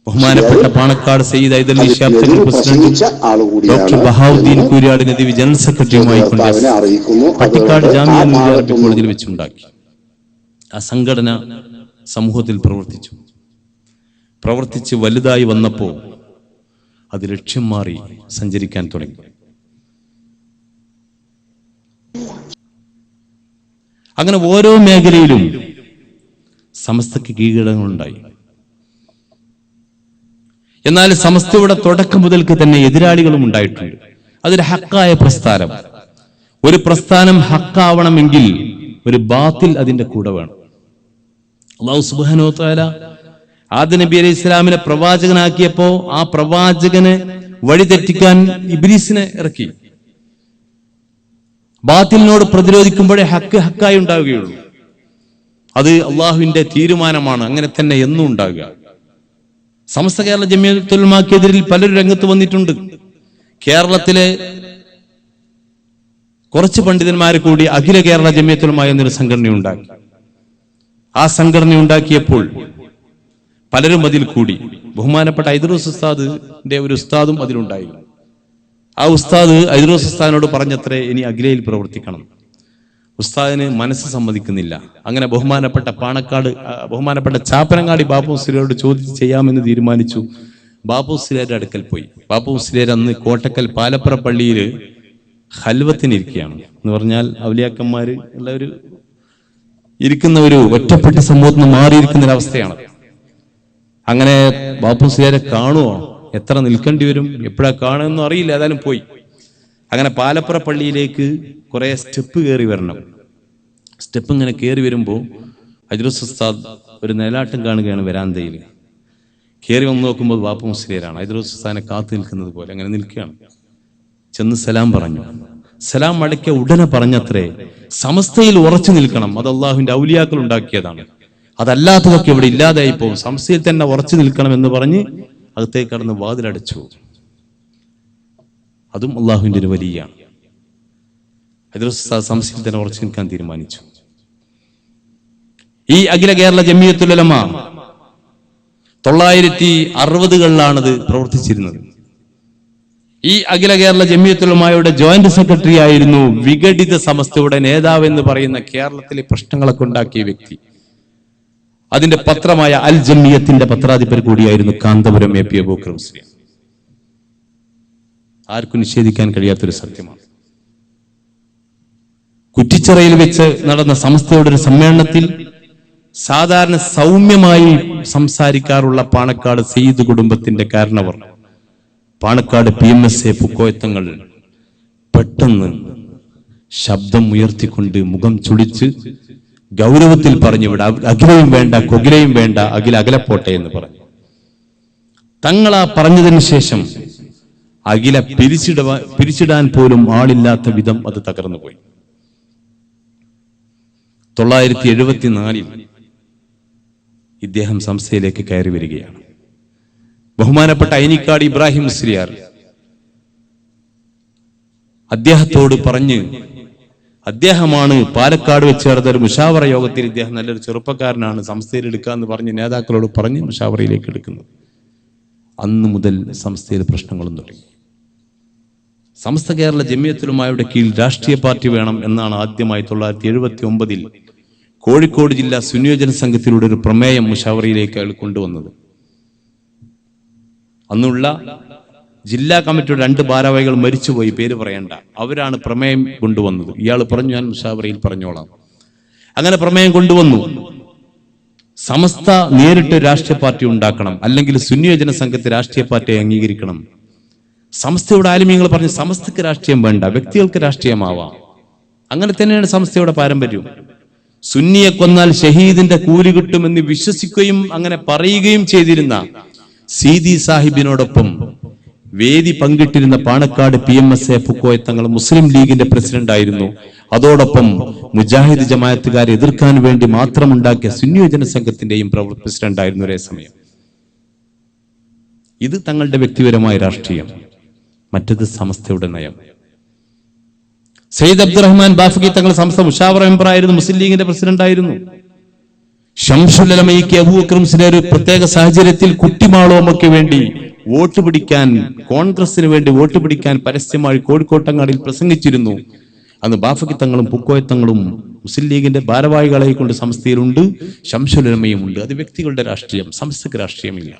ബഹുമാനപ്പെട്ട Panakkad Sayyid Aidali Shihab Thangal president, doctor Bahauddeen Kooriyad Nadvi general സെക്രട്ടറിയുമായി കൊണ്ട് പട്ടിക്കാട് ജാമിഅ അറബി കോളേജിൽ വെച്ചുണ്ടാക്കി. ആ സംഘടന സമൂഹത്തിൽ പ്രവർത്തിച്ച് വലുതായി വന്നപ്പോൾ അത് ലക്ഷ്യം മാറി സഞ്ചരിക്കാൻ തുടങ്ങി. അങ്ങനെ ഓരോ മേഖലയിലും സമസ്തക്ക് കീഴടങ്ങളുണ്ടായി. എന്നാൽ സമസ്തയുടെ തുടക്കം മുതൽക്ക് തന്നെ എതിരാളികളും ഉണ്ടായിട്ടുണ്ട്. അതൊരു ഹക്കായ പ്രസ്ഥാനം. ഒരു പ്രസ്ഥാനം ഹക്കാവണമെങ്കിൽ ഒരു ബാത്തിൽ അതിന്റെ കൂടെ വേണം. അല്ലാഹു സുബ്ഹാനഹു വ തആല ആദം നബി അലൈഹി ഇസ്ലാമിനെ പ്രവാചകനാക്കിയപ്പോ ആ പ്രവാചകനെ വഴിതെറ്റിക്കാൻ ഇബ്ലീസിനെ ഇറക്കി. ബാത്തിലിനോട് പ്രതിരോധിക്കുമ്പോഴേ ഹക്കായി ഉണ്ടാവുകയുള്ളൂ. അത് അള്ളാഹുവിന്റെ തീരുമാനമാണ്. അങ്ങനെ തന്നെ എന്നും ഉണ്ടാകുക. സമസ്ത കേരള ജമിയത്തുൽ ഉലമാക്കെതിരിൽ പലരും രംഗത്ത് വന്നിട്ടുണ്ട്. കേരളത്തിലെ കുറച്ച് പണ്ഡിതന്മാരെ കൂടി അഖില കേരള ജമിയത്തുൽ ഉലമ എന്നൊരു സംഘടന ഉണ്ടാക്കി. ആ സംഘടന ഉണ്ടാക്കിയപ്പോൾ പലരും അതിൽ കൂടി. ബഹുമാനപ്പെട്ട ഇദ്രീസ് ഉസ്താദിന്റെ ഒരു ഉസ്താദും അതിലുണ്ടായിരുന്നു. ആ ഉസ്താദ് ഇദ്രീസ് ഉസ്താദിനോട് പറഞ്ഞത്രേ, ഇനി അഖിലയിൽ പ്രവർത്തിക്കണം. ഉസ്താദിന് മനസ്സ് സമ്മതിക്കുന്നില്ല. അങ്ങനെ ബഹുമാനപ്പെട്ട ചാപ്പനങ്ങാടി ബാപ്പു മുസ്ലിയാരോട് ചോദിച്ച് ചെയ്യാമെന്ന് തീരുമാനിച്ചു. ബാപ്പു മുസ്ലിയാരുടെ അടുക്കൽ പോയി. ബാപ്പു മുസ്ലിയാർ അന്ന് കോട്ടക്കൽ പാലപ്പുറ പള്ളിയിൽ ഹൽവത്തിനിരിക്കുകയാണ്. എന്ന് പറഞ്ഞാൽ ഔലിയാക്കന്മാര് ഉള്ള ഇരിക്കുന്ന ഒരു ഒറ്റപ്പെട്ട സമൂഹത്തിൽ നിന്ന് മാറിയിരിക്കുന്ന ഒരവസ്ഥയാണ്. അങ്ങനെ ബാപ്പു മുസ്ലിയാരെ കാണുമോ, എത്ര നിൽക്കേണ്ടി വരും, എപ്പോഴാ കാണുമെന്നും അറിയില്ല. ഏതായാലും പോയി. അങ്ങനെ പാലപ്പുറ പള്ളിയിലേക്ക് കുറെ സ്റ്റെപ്പ് കയറി വരണം. സ്റ്റെപ്പ് ഇങ്ങനെ കയറി വരുമ്പോൾ ഇദ്രീസ് ഉസ്താദ് ഒരു നിലാട്ടം കാണുകയാണ് വരാന്തയിൽ. കയറി വന്ന് നോക്കുമ്പോൾ ബാപ്പു മുസ്ലിയാരാണ്. ഇദ്രീസ് ഉസ്താദിനെ കാത്തു നിൽക്കുന്നത് പോലെ അങ്ങനെ നിൽക്കുകയാണ്. ചെന്ന് സലാം പറഞ്ഞു. സലാം മടക്കിയ ഉടനെ പറഞ്ഞത്രേ, സമസ്തയിൽ ഉറച്ചു നിൽക്കണം, അത് അള്ളാഹുവിന്റെ ഔലിയാക്കൾ ഉണ്ടാക്കിയതാണ്, അതല്ലാത്തതൊക്കെ ഇവിടെ ഇല്ലാതായി പോകും, സമസ്തയിൽ തന്നെ ഉറച്ചു നിൽക്കണം എന്ന് പറഞ്ഞ് അകത്തേക്ക് കടന്ന് വാതിലടച്ചു. അതും അള്ളാഹുവിന്റെ ഒരു വലിയാണ്. സംശയത്തിൽ തന്നെ ഉറച്ചു നിൽക്കാൻ തീരുമാനിച്ചു. ഈ അഖില കേരള ജമിയത്തുൽ ഉലമ 960കളിലാണത് പ്രവർത്തിച്ചിരുന്നത്. ഈ അഖില കേരള ജമിയത്തുൽ ഉലമയുടെ ജോയിന്റ് സെക്രട്ടറി ആയിരുന്നു വിഘടിത സമസ്തയുടെ നേതാവ് എന്ന് പറയുന്ന കേരളത്തിലെ പ്രശ്നങ്ങളൊക്കെ ഉണ്ടാക്കിയ വ്യക്തി. അതിന്റെ പത്രമായ അൽ ജമിയത്തിന്റെ പത്രാധിപർ കൂടിയായിരുന്നു കാന്തപുരം AP അബൂബക്കർ മുസ്ലിയാർ. ആർക്കും നിഷേധിക്കാൻ കഴിയാത്തൊരു സത്യമാണ്. കുറ്റിച്ചിറയിൽ വെച്ച് നടന്ന സമസ്തയുടെ ഒരു സമ്മേളനത്തിൽ സാധാരണ സൗമ്യമായി സംസാരിക്കാറുള്ള പാണക്കാട് സയ്യിദ് കുടുംബത്തിന്റെ കാരണവർ പാണക്കാട് PMSA പുക്കോയത്തങ്ങൾ പെട്ടെന്ന് ശബ്ദം ഉയർത്തിക്കൊണ്ട് മുഖം ചുളിച്ച് ഗൗരവത്തിൽ പറഞ്ഞു, ഇവിടെ അഖിലയും വേണ്ട കൊകിലയും വേണ്ട, അഖിലപ്പോട്ടെ എന്ന് പറഞ്ഞു. തങ്ങൾ ആ പറഞ്ഞതിന് ശേഷം അഖില പിരിച്ചിടാൻ പോലും ആളില്ലാത്ത വിധം അത് തകർന്നുപോയി. 974 ഇദ്ദേഹം സംസ്ഥയിലേക്ക് കയറി വരികയാണ്. ബഹുമാനപ്പെട്ട ഐനിക്കാട് ഇബ്രാഹിം മുസ്ലിയാർ അദ്ദേഹത്തോട് പറഞ്ഞ്, അദ്ദേഹമാണ് പാലക്കാട് വെച്ച് നടന്ന ഒരു മുഷാവറ യോഗത്തിൽ ഇദ്ദേഹം നല്ലൊരു ചെറുപ്പക്കാരനാണ്, സംസ്ഥയിൽ എടുക്കാന്ന് പറഞ്ഞ് നേതാക്കളോട് പറഞ്ഞ് മുഷാവറയിലേക്ക് എടുക്കുന്നത്. അന്നു മുതൽ സംസ്ഥയിൽ പ്രശ്നങ്ങളും തുടങ്ങി. സമസ്ത കേരള ജമിയത്തുലമായുടെ കീഴിൽ രാഷ്ട്രീയ പാർട്ടി വേണം എന്നാണ് ആദ്യമായി 979 കോഴിക്കോട് ജില്ലാ സുന്നിയോജന സംഘത്തിലൂടെ ഒരു പ്രമേയം മുഷാവറയിലേക്ക് അയാൾ കൊണ്ടുവന്നത്. അന്നുള്ള ജില്ലാ കമ്മിറ്റിയുടെ 2 ഭാരവാഹികൾ മരിച്ചുപോയി, പേര് പറയണ്ട, അവരാണ് പ്രമേയം കൊണ്ടുവന്നത്. ഇയാൾ പറഞ്ഞു, ഞാൻ മുഷാവറയിൽ പറഞ്ഞോളാം. അങ്ങനെ പ്രമേയം കൊണ്ടുവന്നു. സമസ്ത നേരിട്ട് രാഷ്ട്രീയ പാർട്ടി ഉണ്ടാക്കണം, അല്ലെങ്കിൽ സുന്നിയോജന സംഘത്തെ രാഷ്ട്രീയ പാർട്ടിയെ അംഗീകരിക്കണം. സമസ്തയുടെ ആലിമീങ്ങൾ പറഞ്ഞു, സമസ്തക്ക് രാഷ്ട്രീയം വേണ്ട, വ്യക്തികൾക്ക് രാഷ്ട്രീയമാവാം. അങ്ങനെ തന്നെയാണ് സമസ്തയുടെ പാരമ്പര്യം. സുന്നിയെ കൊന്നാൽ ഷഹീദിന്റെ കൂലി കിട്ടുമെന്ന് വിശ്വസിക്കുകയും അങ്ങനെ പറയുകയും ചെയ്തിരുന്ന സീതി സാഹിബിനോടൊപ്പം വേദി പങ്കിട്ടിരുന്ന പാണക്കാട് PMSA പുക്കോയത്തങ്ങൾ മുസ്ലിം ലീഗിന്റെ പ്രസിഡന്റ് ആയിരുന്നു. അതോടൊപ്പം മുജാഹിദ് ജമാഅത്തുകാരെ എതിർക്കാൻ വേണ്ടി മാത്രം ഉണ്ടാക്കിയ സുന്നിയോജന സംഘത്തിന്റെയും പ്രസിഡന്റ് ആയിരുന്നു ഒരേ സമയം. ഇത് തങ്ങളുടെ വ്യക്തിപരമായ രാഷ്ട്രീയം, മറ്റത് സമസ്തയുടെ നയം. സയ്യിദ് അബ്ദുറഹ്മാൻ ബാഫഖി തങ്ങൾ സമസ്ത മുഷാവറ മെമ്പർ ആയിരുന്നു, മുസ്ലിം ലീഗിന്റെ പ്രസിഡന്റ് ആയിരുന്നു. ശംസുൽ ഉലമയ്ക്ക് അബൂബക്കർ മുസ്ലിയാർ ഒരു പ്രത്യേക സാഹചര്യത്തിൽ കുട്ടിമാളോമയ്ക്ക് വേണ്ടി വോട്ട് പിടിക്കാൻ, കോൺഗ്രസിന് വേണ്ടി വോട്ട് പിടിക്കാൻ പരസ്യമായി കോഴിക്കോട്ടങ്ങാടിയിൽ പ്രസംഗിച്ചിരുന്നു. അന്ന് ബാഫഖി തങ്ങളും പുക്കോയത്തങ്ങളും മുസ്ലിം ലീഗിന്റെ ഭാരവാഹികളെ കൊണ്ട് സംസ്ഥയിലുണ്ട്, ശംസുൽ ഉലമയും ഉണ്ട്. അത് വ്യക്തികളുടെ രാഷ്ട്രീയം, സംസ്ഥക്ക് രാഷ്ട്രീയമില്ല.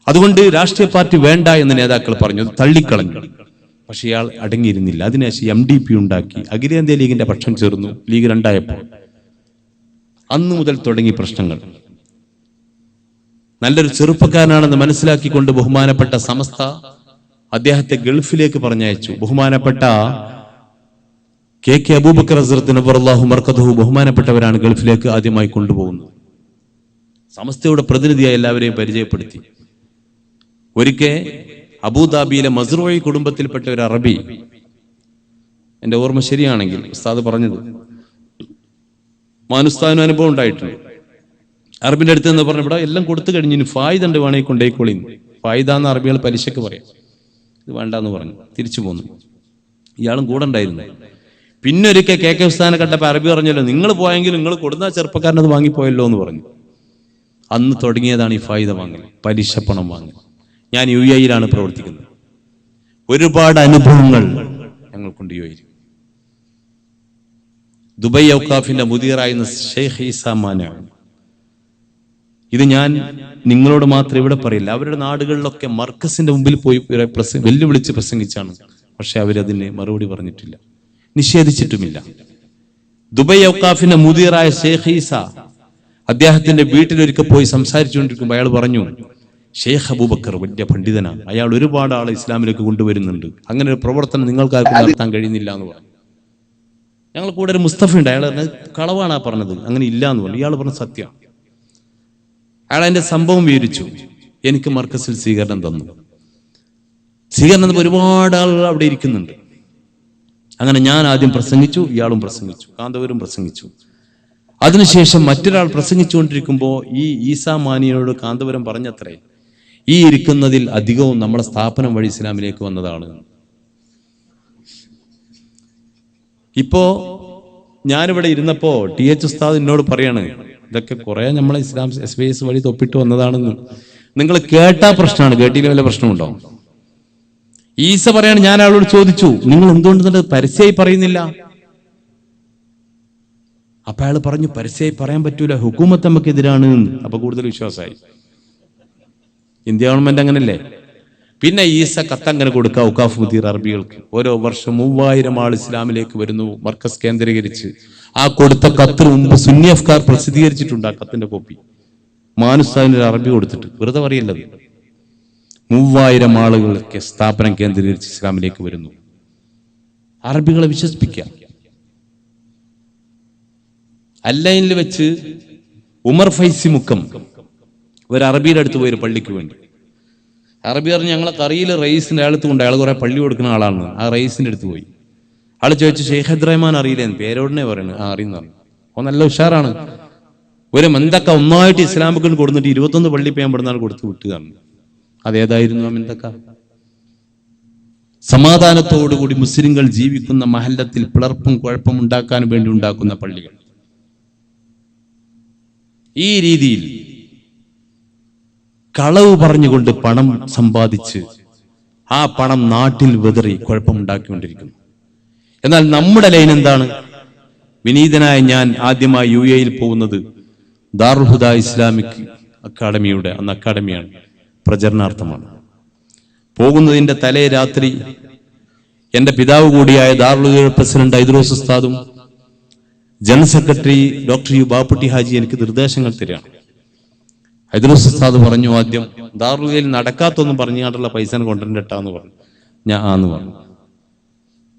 അതുകൊണ്ട് രാഷ്ട്രീയ പാർട്ടി വേണ്ട എന്ന് നേതാക്കൾ പറഞ്ഞു, തള്ളിക്കളഞ്ഞു. പക്ഷെ ഇയാൾ അടങ്ങിയിരുന്നില്ല. അതിനുശേഷം MDP ഉണ്ടാക്കി, അഖിലേന്ത്യാ ലീഗിന്റെ പക്ഷം ചേർന്നു. ലീഗ് 2ആയപ്പോൾ അന്നു മുതൽ തുടങ്ങി പ്രശ്നങ്ങൾ. നല്ലൊരു ചെറുപ്പക്കാരനാണെന്ന് മനസ്സിലാക്കിക്കൊണ്ട് ബഹുമാനപ്പെട്ട സമസ്ത അദ്ദേഹത്തെ ഗൾഫിലേക്ക് പറഞ്ഞയച്ചു. ബഹുമാനപ്പെട്ട KK അബൂബക്കർ ഹസ്രത്ത് നവ്വറല്ലാഹു മർക്കദഹു ബഹുമാനപ്പെട്ടവരാണ് ഗൾഫിലേക്ക് ആദ്യമായി കൊണ്ടുപോകുന്നത്. സമസ്തയുടെ പ്രതിനിധിയായി എല്ലാവരെയും പരിചയപ്പെടുത്തി. ഒരിക്കൽ അബുദാബിയിലെ മസ്റൂഇ കുടുംബത്തിൽപ്പെട്ട ഒരു അറബി, എന്റെ ഓർമ്മ ശരിയാണെങ്കിൽ ഉസ്താദ് പറഞ്ഞത്, മാനുസ്താദിനും അനുഭവം ഉണ്ടായിട്ടുണ്ട്. അറബിന്റെ അടുത്ത് നിന്ന് പറഞ്ഞു, ഇവിടെ എല്ലാം കൊടുത്തു കഴിഞ്ഞു, ഇനി ഫായിദ ഉണ്ട്, വേണമെങ്കിൽ കൊണ്ടേക്കോളി. ഫായിദ എന്ന് അറബികൾ പലിശക്ക് പറയാം. ഇത് വേണ്ടെന്ന് പറഞ്ഞു, തിരിച്ചു പോന്നു. ഇയാളും കൂടെ ഉണ്ടായിരുന്നു. പിന്നെ ഒരിക്കൽ KK ഉസ്താദിനെ കണ്ടപ്പോൾ അറബി പറഞ്ഞല്ലോ, നിങ്ങൾ പോയെങ്കിലും നിങ്ങൾ കൊടുന്ന ചെറുപ്പക്കാരനത് വാങ്ങിപ്പോയല്ലോ എന്ന് പറഞ്ഞു. അന്ന് തുടങ്ങിയതാണ് ഈ ഫായിദ വാങ്ങൽ, പലിശ പണം വാങ്ങൽ. ഞാൻ UAE-യിലാണ് പ്രവർത്തിക്കുന്നത്. ഒരുപാട് അനുഭവങ്ങൾ ഞങ്ങൾക്കുണ്ട് UAE-യിൽ. ദുബൈ ഔഖാഫിന്റെ മുദീറായിരുന്ന ഷെയ്ഖ് ഈസാ മാനാണ്. ഇത് ഞാൻ നിങ്ങളോട് മാത്രം ഇവിടെ പറയില്ല, അവരുടെ നാടുകളിലൊക്കെ മർക്കസിന്റെ മുമ്പിൽ പോയി വെല്ലുവിളിച്ച് പ്രസംഗിച്ചാണ്. പക്ഷെ അവരതിന് മറുപടി പറഞ്ഞിട്ടില്ല, നിഷേധിച്ചിട്ടുമില്ല. ദുബൈ ഔഖാഫിന്റെ മുദീറായ ഷെയ്ഖ് ഈസാ അദ്ദേഹത്തിന്റെ വീട്ടിലൊരിക്കൽ പോയി സംസാരിച്ചുകൊണ്ടിരിക്കുമ്പോൾ അയാൾ പറഞ്ഞു, ഷെയ്ഖ് അബൂബക്കർ വലിയ പണ്ഡിതനാണ്, അയാൾ ഒരുപാട് ആളെ ഇസ്ലാമിലേക്ക് കൊണ്ടുവരുന്നുണ്ട്, അങ്ങനെ ഒരു പ്രവർത്തനം നിങ്ങൾക്കാർക്കും നടത്താൻ കഴിയുന്നില്ല എന്ന് പറഞ്ഞു. ഞങ്ങൾ കൂടെ ഒരു മുസ്തഫ ഉണ്ട്, അയാൾ പറഞ്ഞത് കളവാണ് ആ പറഞ്ഞത്, അങ്ങനെ ഇല്ല എന്ന് പറഞ്ഞു. ഇയാൾ പറഞ്ഞ സത്യമാണ്. അയാൾ അതിന്റെ സംഭവം വിവരിച്ചു. എനിക്ക് മർക്കസിൽ സ്വീകരണം തന്നു. സ്വീകരണം ഒരുപാട് ആളുകൾ അവിടെ ഇരിക്കുന്നുണ്ട്. അങ്ങനെ ഞാൻ ആദ്യം പ്രസംഗിച്ചു, ഇയാളും പ്രസംഗിച്ചു, കാന്തവരും പ്രസംഗിച്ചു. അതിനുശേഷം മറ്റൊരാൾ പ്രസംഗിച്ചുകൊണ്ടിരിക്കുമ്പോൾ ഈ ഈസാ മാനിയോട് കാന്തപുരം പറഞ്ഞത്രേ, ഈ ഇരിക്കുന്നതിൽ അധികവും നമ്മളെ സ്ഥാപനം വഴി ഇസ്ലാമിലേക്ക് വന്നതാണ്. ഇപ്പോ ഞാനിവിടെ ഇരുന്നപ്പോ TH ഉസ്താദ് എന്നോട് പറയാണ്, ഇതൊക്കെ കുറെ നമ്മളെ ഇസ്ലാം SYS വഴി തൊപ്പിട്ട് വന്നതാണെന്ന്. നിങ്ങൾ കേട്ടാ പ്രശ്നമാണ്, കേട്ടില്ല വല്ല പ്രശ്നമുണ്ടോ? ഈസ പറയാണ്, ഞാൻ അയാളോട് ചോദിച്ചു, നിങ്ങൾ എന്തുകൊണ്ട് പരസ്യമായി പറയുന്നില്ല? അപ്പൊ അയാൾ പറഞ്ഞു, പരസ്യമായി പറയാൻ പറ്റൂല, ഹുക്കൂമത്ത് നമുക്ക് എതിരാണ്. അപ്പൊ കൂടുതൽ വിശ്വാസമായി. ഇന്ത്യ ഗവൺമെന്റ് അങ്ങനല്ലേ. പിന്നെ ഈസ കത്തങ്ങനെ കൊടുക്കുക ഔഖാഫ് മുദീർ അറബികൾക്ക്. ഓരോ വർഷം 3000 ആൾ ഇസ്ലാമിലേക്ക് വരുന്നു, മർക്കസ് കേന്ദ്രീകരിച്ച്. ആ കൊടുത്ത കത്തിന് മുമ്പ് സുന്നി അഫ്കാർ പ്രസിദ്ധീകരിച്ചിട്ടുണ്ട്, ആ കത്തിന്റെ കോപ്പി. മാനുസ്താദിന് ഒരു അറബി കൊടുത്തിട്ട്, വെറുതെ പറയല്ലത്. 3000 ആളുകളൊക്കെ സ്ഥാപനം കേന്ദ്രീകരിച്ച് ഇസ്ലാമിലേക്ക് വരുന്നു. അറബികളെ വിശ്വസിപ്പിക്കുക. അല്ലൈനിൽ വെച്ച് ഉമർ ഫൈസി മുക്കം ഒരു അറബിയുടെ അടുത്ത് പോയി ഒരു പള്ളിക്ക് വേണ്ടി. അറബി പറഞ്ഞ് ഞങ്ങളെ കറിയിൽ റയീസിന്റെ അടുത്ത് കൊണ്ട്, അയാൾ കുറെ പള്ളി കൊടുക്കുന്ന ആളാണ്. ആ റയീസിന്റെ അടുത്ത് പോയി. ആള് ചോദിച്ചു, ഷെയ്ഖ് അബ്ദുറഹ്മാൻ അറിയില്ലേന്ന്? പേരോടനെ പറയുന്നത്. അറിയുന്ന പറഞ്ഞു. ഓ നല്ല ഉഷാറാണ്. ഒരു മെന്തക്ക ഒന്നായിട്ട് ഇസ്ലാമിക്ക് കൊടുത്തിട്ട് 21 പള്ളി പേമ്പടുന്നാണ് കൊടുത്തു വിട്ടുകയാണ്. അതേതായിരുന്നു ആ മെന്തക്ക? സമാധാനത്തോടുകൂടി മുസ്ലിങ്ങൾ ജീവിക്കുന്ന മഹല്ലത്തിൽ പിളർപ്പും കുഴപ്പം ഉണ്ടാക്കാൻ വേണ്ടി ഉണ്ടാക്കുന്ന പള്ളികൾ. ഈ രീതിയിൽ കളവ് പറഞ്ഞുകൊണ്ട് പണം സമ്പാദിച്ച് ആ പണം നാട്ടിൽ വിതറി കുഴപ്പമുണ്ടാക്കിക്കൊണ്ടിരിക്കുന്നു. എന്നാൽ നമ്മുടെ ലൈൻ എന്താണ്? വിനീതനായ ഞാൻ ആദ്യമായി UAE പോകുന്നത് ദാറുൽ ഹുദ ഇസ്ലാമിക് അക്കാഡമിയുടെ, അന്ന് അക്കാഡമിയാണ്, പ്രചരണാർത്ഥമാണ്. പോകുന്നതിന്റെ തലേ രാത്രി എന്റെ പിതാവ് കൂടിയായ ദാറുൽ ഹുദ പ്രസിഡന്റ് ഐദ്രോസ് ഉസ്താദും general secretary doctor U Bapputty Haji എനിക്ക് നിർദ്ദേശങ്ങൾ തരികയാണ്. ഐദ്രോസ് ഉസ്താദ് പറഞ്ഞു, ആദ്യം ദാറുൽ ഹുദയിൽ നടക്കാത്തൊന്നും പറഞ്ഞാണ്ടുള്ള പൈസ കൊണ്ടുവരണ്ടാന്ന് പറഞ്ഞു. ഞാൻ ആന്ന് പറഞ്ഞു.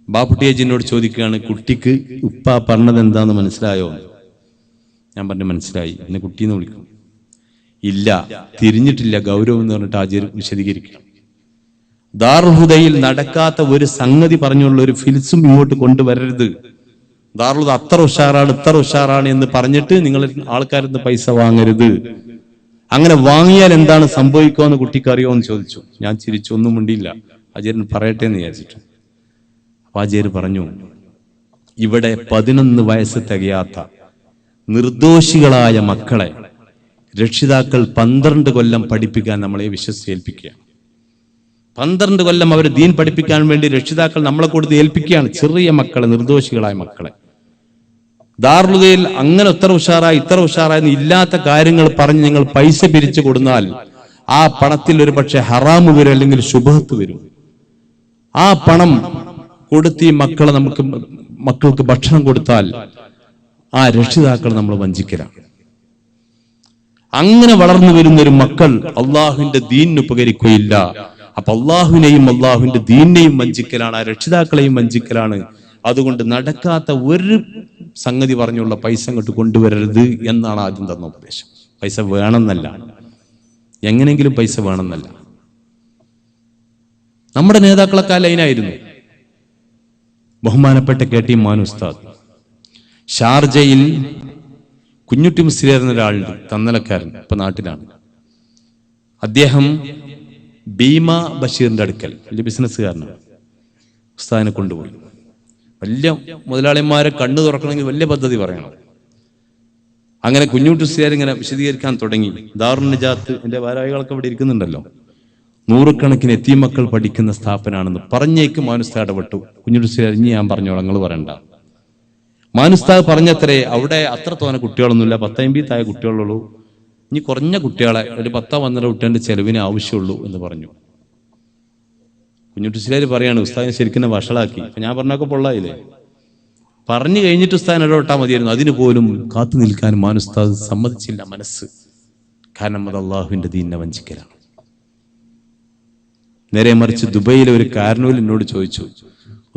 ബാപ്പുട്ടി ഹാജി എന്നോട് ചോദിക്കുകയാണ്, കുട്ടിക്ക് ഉപ്പ പറഞ്ഞത് എന്താന്ന് മനസ്സിലായോ? ഞാൻ പറഞ്ഞു മനസ്സിലായി. എന്നെ കുട്ടീന്ന് വിളിക്കും. ഇല്ല, തിരിഞ്ഞിട്ടില്ല, ഗൗരവം എന്ന് പറഞ്ഞിട്ട് ഹാജി വിശദീകരിക്കണം. ദാറുൽ ഹുദയിൽ നടക്കാത്ത ഒരു സംഗതി പറഞ്ഞുള്ള ഒരു ഫിൽസും ഇങ്ങോട്ട് കൊണ്ടുവരരുത്. ദാറുൽ ഹുദ അത്ര ഉഷാറാണ് ഇത്ര ഉഷാറാണ് എന്ന് പറഞ്ഞിട്ട് നിങ്ങൾ ആൾക്കാരിൽ നിന്ന് പൈസ വാങ്ങരുത്. അങ്ങനെ വാങ്ങിയാൽ എന്താണ് സംഭവിക്കുക എന്ന് കുട്ടിക്ക് അറിയോ എന്ന് ചോദിച്ചു. ഞാൻ ചിരിച്ചു, ഒന്നും മിണ്ടിയില്ല. ഹാജിയൻ പറയട്ടെ എന്ന് വിചാരിച്ചിട്ട്. അപ്പൊ ഹാജിയർ പറഞ്ഞു, ഇവിടെ 11 വയസ്സ് തികയാത്ത നിർദോഷികളായ മക്കളെ രക്ഷിതാക്കൾ 12 കൊല്ലം പഠിപ്പിക്കാൻ നമ്മളെ വിശ്വസിച്ച് 12 കൊല്ലം അവർ ദീൻ പഠിപ്പിക്കാൻ വേണ്ടി രക്ഷിതാക്കൾ നമ്മളെ കൊടുത്ത് ഏൽപ്പിക്കുകയാണ്. ചെറിയ മക്കളെ, നിർദോഷികളായ മക്കളെ. ദാറുൽ ഹുദയിൽ അങ്ങനെ ഇത്ര ഉഷാറായി ഇല്ലാത്ത കാര്യങ്ങൾ പറഞ്ഞ് നിങ്ങൾ പൈസ പിരിച്ചു കൊടുത്താൽ ആ പണത്തിൽ ഒരു പക്ഷെ ഹറാമ് വരും, അല്ലെങ്കിൽ ശുബഹത്ത് വരും. ആ പണം കൊടുത്ത് ഈ മക്കൾക്ക് ഭക്ഷണം കൊടുത്താൽ ആ രക്ഷിതാക്കൾ നമ്മൾ വഞ്ചിക്കലാണ്. അങ്ങനെ വളർന്നു വരുന്ന ഒരു മക്കൾ അള്ളാഹുവിന്റെ ദീനിന് ഉപകരിക്കുകയില്ല. അപ്പൊ അള്ളാഹുവിനെയും അള്ളാഹുവിന്റെ ദീനിനെയും വഞ്ചിക്കലാണ്, ആ രക്ഷിതാക്കളെയും വഞ്ചിക്കലാണ്. അതുകൊണ്ട് നടക്കാത്ത ഒരു സംഗതി പറഞ്ഞുള്ള പൈസ അങ്ങോട്ട് കൊണ്ടുവരരുത് എന്നാണ് ആദ്യം തന്ന ഉപദേശം. പൈസ വേണമെന്നല്ല, എങ്ങനെയെങ്കിലും പൈസ വേണമെന്നല്ല. നമ്മുടെ നേതാക്കളൊക്കെ ആ ലൈനായിരുന്നു. ബഹുമാനപ്പെട്ട KT മാനു ഉസ്താദ് ഷാർജയിൽ കുഞ്ഞുട്ടി മുസ്ലിയാർ എന്നൊരാളുണ്ട്, തന്നലക്കാരൻ, ഇപ്പൊ നാട്ടിലാണ്. അദ്ദേഹം ഭീമ ബഷീറിന്റെ അടുക്കൽ വലിയ ബിസിനസ്സുകാരനാണ്. ഉസ്താദിനെ കൊണ്ടുപോയി. വലിയ മുതലാളിമാരെ കണ്ണു തുറക്കണമെങ്കിൽ വലിയ പദ്ധതി പറയണം. അങ്ങനെ കുഞ്ഞുട്ടി മുസ്ലിയാർ ഇങ്ങനെ വിശദീകരിക്കാൻ തുടങ്ങി. ദാറുൽ നിജാത്ത്, എന്റെ ഭാരവാഹികളൊക്കെ ഇവിടെ ഇരിക്കുന്നുണ്ടല്ലോ, 100 കണക്കിന് യതീം മക്കൾ പഠിക്കുന്ന സ്ഥാപനമാണെന്ന് പറഞ്ഞേക്ക് മാനുസ്താദ് ഇടപെട്ടു. കുഞ്ഞുട്ടി മുസ്ലിയാർ, ഇനി ഞാൻ പറഞ്ഞോളാം, നിങ്ങൾ പറയണ്ട. മാനുസ്താദ് പറഞ്ഞത്രേ, അവിടെ അത്ര തോനെ കുട്ടികളൊന്നുമില്ല, 10-50 താഴെ കുട്ടികളുള്ളൂ. ഇനി കുറഞ്ഞ കുട്ടികളെ, ഒരു 10-12 കുട്ടികളുടെ ചെലവിന് ആവശ്യമുള്ളൂ എന്ന് പറഞ്ഞു. കുഞ്ഞുട്ടി മുസ്ലിയാർ പറയാണ്, ഉസ്താദിനെ ശരിക്കും വഷളാക്കി. അപ്പൊ ഞാൻ പറഞ്ഞൊക്കെ പൊള്ളായില്ലേ? പറഞ്ഞു കഴിഞ്ഞിട്ട് ഉസ്താദിനെ ഇടപെട്ടാൽ മതിയായിരുന്നു. അതിന് പോലും കാത്തു നിൽക്കാൻ മാനുസ്താദ് സമ്മതിച്ചില്ല മനസ്സ്. കാരണം അത് അള്ളാഹുവിന്റെ ദീനിനെ വഞ്ചിക്കലാണ്. നേരെ മറിച്ച് ദുബൈയിലെ ഒരു കാരണൂൽ എന്നോട് ചോദിച്ചു,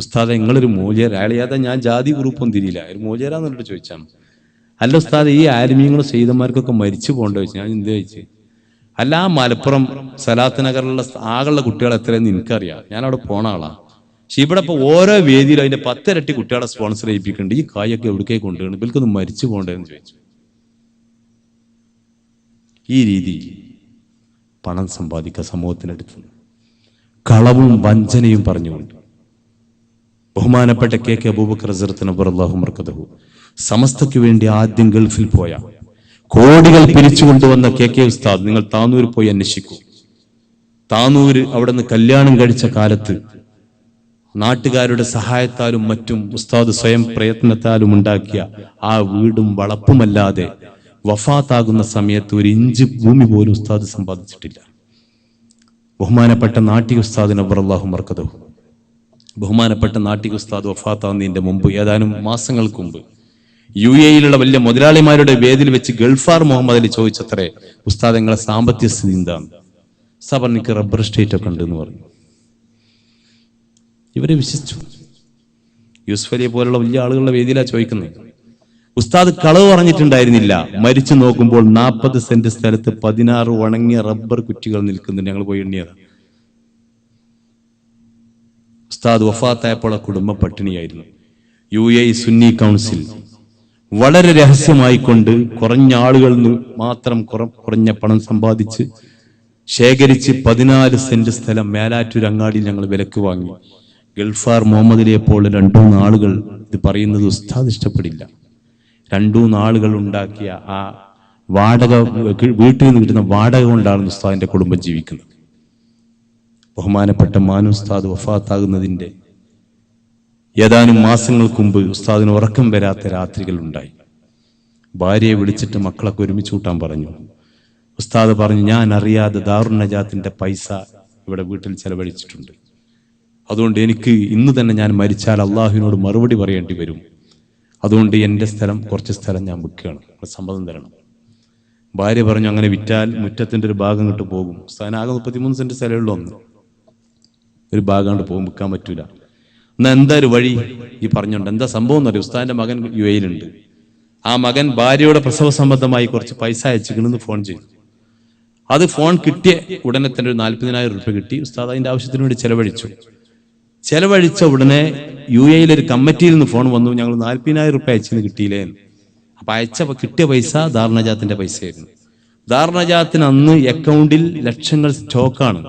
ഉസ്താദെ നിങ്ങളൊരു മൂല്യർ, അയാൾ ഏതാ, ഞാൻ ജാതി ഗ്രൂപ്പൊന്നും തിരിയില്ല, ഒരു മൂല്യരാന്നോട് ചോദിച്ചാണ്. അല്ല ഉസ്താദ്, ഈ ആലിമീങ്ങളും സയ്യിദന്മാർക്കൊക്കെ മരിച്ചു പോകേണ്ട ചോദിച്ചു. ഞാൻ എന്ത് ചോദിച്ചു? അല്ല, ആ മലപ്പുറം സലാത്ത് നഗറിലുള്ള ആകളുള്ള കുട്ടികൾ എത്രയെന്ന് എനിക്കറിയാം, ഞാൻ അവിടെ പോണ ആളാണ്. പക്ഷെ ഇവിടെ ഇപ്പൊ ഓരോ വേദിയിലും അതിന്റെ 10 ഇരട്ടി കുട്ടികളെ സ്പോൺസർ ചെയ്യിപ്പിക്കുന്നുണ്ട്. ഈ കായൊക്കെ എവിടേക്ക് കൊണ്ടുപോകണം, ഇവർക്കൊന്നും മരിച്ചു പോകേണ്ടതെന്ന് ചോദിച്ചു. ഈ രീതി പണം സമ്പാദിക്കുക സമൂഹത്തിനടുത്ത് കളവും വഞ്ചനയും പറഞ്ഞുകൊണ്ട്. ബഹുമാനപ്പെട്ട KK അബൂബക്കർ റളിയല്ലാഹു അൻഹു സമസ്തയ്ക്ക് വേണ്ടി ആദ്യം ഗൾഫിൽ പോയ കോടികൾ പിരിച്ചു കൊണ്ടുവന്ന KK ഉസ്താദ്, നിങ്ങൾ താനൂർ പോയി അന്വേഷിക്കൂ. താനൂര് അവിടെ നിന്ന് കല്യാണം കഴിച്ച കാലത്ത് നാട്ടുകാരുടെ സഹായത്താലും മറ്റും ഉസ്താദ് സ്വയം പ്രയത്നത്താലും ഉണ്ടാക്കിയ ആ വീടും വളപ്പുമല്ലാതെ വഫാത്താകുന്ന സമയത്ത് 1 ഇഞ്ച് ഭൂമി പോലും ഉസ്താദ് സമ്പാദിച്ചിട്ടില്ല. ബഹുമാനപ്പെട്ട നാട്ടിക ഉസ്താദ് നവ്വറല്ലാഹു മർക്കദഹു, ബഹുമാനപ്പെട്ട നാട്ടിക ഉസ്താദ് വഫാത്താകുന്നതിന്റെ മുമ്പ്, ഏതാനും മാസങ്ങൾക്ക് മുമ്പ്, UAE വലിയ മുതലാളിമാരുടെ വേദിയിൽ വെച്ച് ഗൾഫാർ മുഹമ്മദ് അലി ചോദിച്ചത്രേ, ഉസ്താദ് നിങ്ങളെ സാമ്പത്തിക സ്ഥിതി എന്താണ്? ഉസ്താദ് എനിക്ക് റബ്ബർ എസ്റ്റേറ്റ് ഒക്കെ ഉണ്ട് എന്ന് പറഞ്ഞു. ഇവരെ വിശ്വസിച്ചു. യൂസുഫ് അലിയെ പോലുള്ള വലിയ ആളുകളുടെ വേദിയിലാണ് ചോദിക്കുന്നത്. ഉസ്താദ് കളവ് പറഞ്ഞിട്ടുണ്ടായിരുന്നില്ല. മരിച്ചു നോക്കുമ്പോൾ 40 സെന്റ് സ്ഥലത്ത് 16 ഉണങ്ങിയ റബ്ബർ കുറ്റികൾ നിൽക്കുന്നുണ്ട്. ഞങ്ങൾ പോയി എണ്ണിയതാണ്. ഉസ്താദ് വഫാത്തായപ്പോൾ കുടുംബം പട്ടിണിയായിരുന്നു. UAE സുന്നി കൗൺസിൽ വളരെ രഹസ്യമായിക്കൊണ്ട് കുറഞ്ഞ ആളുകളിൽ നിന്ന് മാത്രം കുറഞ്ഞ പണം സമ്പാദിച്ച് ശേഖരിച്ച് 14 സെന്റ് സ്ഥലം മേലാറ്റൂർ അങ്ങാടിയിൽ ഞങ്ങൾ വിലക്ക് വാങ്ങി. ഗൾഫാർ മുഹമ്മദ് അലിയെ പോലെ 2-3 ആളുകൾ ഇത് പറയുന്നത് ഉസ്താദ് ഇഷ്ടപ്പെടില്ല. 2-3 ആളുകൾ ഉണ്ടാക്കിയ ആ വാടക, വീട്ടിൽ നിന്ന് കിട്ടുന്ന വാടക കൊണ്ടാണ് ഉസ്താദിന്റെ കുടുംബം ജീവിക്കുന്നത്. ബഹുമാനപ്പെട്ട മാനു ഉസ്താദ് വഫാത്താകുന്നതിന്റെ ഏതാനും മാസങ്ങൾക്ക് മുമ്പ് ഉസ്താദിന് ഉറക്കം വരാത്ത രാത്രികൾ ഉണ്ടായി. ഭാര്യയെ വിളിച്ചിട്ട് മക്കളൊക്കെ ഒരുമിച്ച് കൂട്ടാൻ പറഞ്ഞു. ഉസ്താദ് പറഞ്ഞു, ഞാൻ അറിയാതെ ദാറുൻ നജാത്തിന്റെ പൈസ ഇവിടെ വീട്ടിൽ ചെലവഴിച്ചിട്ടുണ്ട്. അതുകൊണ്ട് എനിക്ക് ഇന്ന് തന്നെ ഞാൻ മരിച്ചാൽ അള്ളാഹുവിനോട് മറുപടി പറയേണ്ടി വരും. അതുകൊണ്ട് എൻ്റെ കുറച്ച് സ്ഥലം ഞാൻ വിൽക്കുകയാണ്, സമ്മതം തരണം. ഭാര്യ പറഞ്ഞു, അങ്ങനെ വിറ്റാൽ മുറ്റത്തിൻ്റെ ഒരു ഭാഗം കിട്ടു പോകും. ഉസ്താദിനാകെ 33 സെന്റ് സ്ഥലമുള്ളൂ. ഒരു ഭാഗം കൊണ്ട് പോകും, വിൽക്കാൻ പറ്റൂല. എന്നാൽ എന്താ ഒരു വഴി ഈ പറഞ്ഞുകൊണ്ട് എന്താ സംഭവം എന്ന് പറയും. ഉസ്താദിന്റെ മകൻ UAE-ലുണ്ട്. ആ മകൻ ഭാര്യയുടെ പ്രസവ സംബന്ധമായി കുറച്ച് പൈസ അയച്ചിക്കണമെന്ന് ഫോൺ ചെയ്തു. അത് ഫോൺ കിട്ടിയ ഉടനെ തന്നെ ഒരു 40,000 രൂപ കിട്ടി. ഉസ്താദ് അതിന്റെ ആവശ്യത്തിന് വേണ്ടി ചെലവഴിച്ച ഉടനെ UAE-ലെ ഒരു കമ്മിറ്റിയിൽ നിന്ന് ഫോൺ വന്നു, ഞങ്ങൾ 40,000 രൂപ അയച്ചെന്ന് കിട്ടിയില്ലേ. അപ്പൊ കിട്ടിയ പൈസ ദാറുൻ നജാത്തിന്റെ പൈസയായിരുന്നു. ദാറുൻ നജാത്തിന് അന്ന് അക്കൗണ്ടിൽ ലക്ഷങ്ങൾ സ്റ്റോക്കാണ്.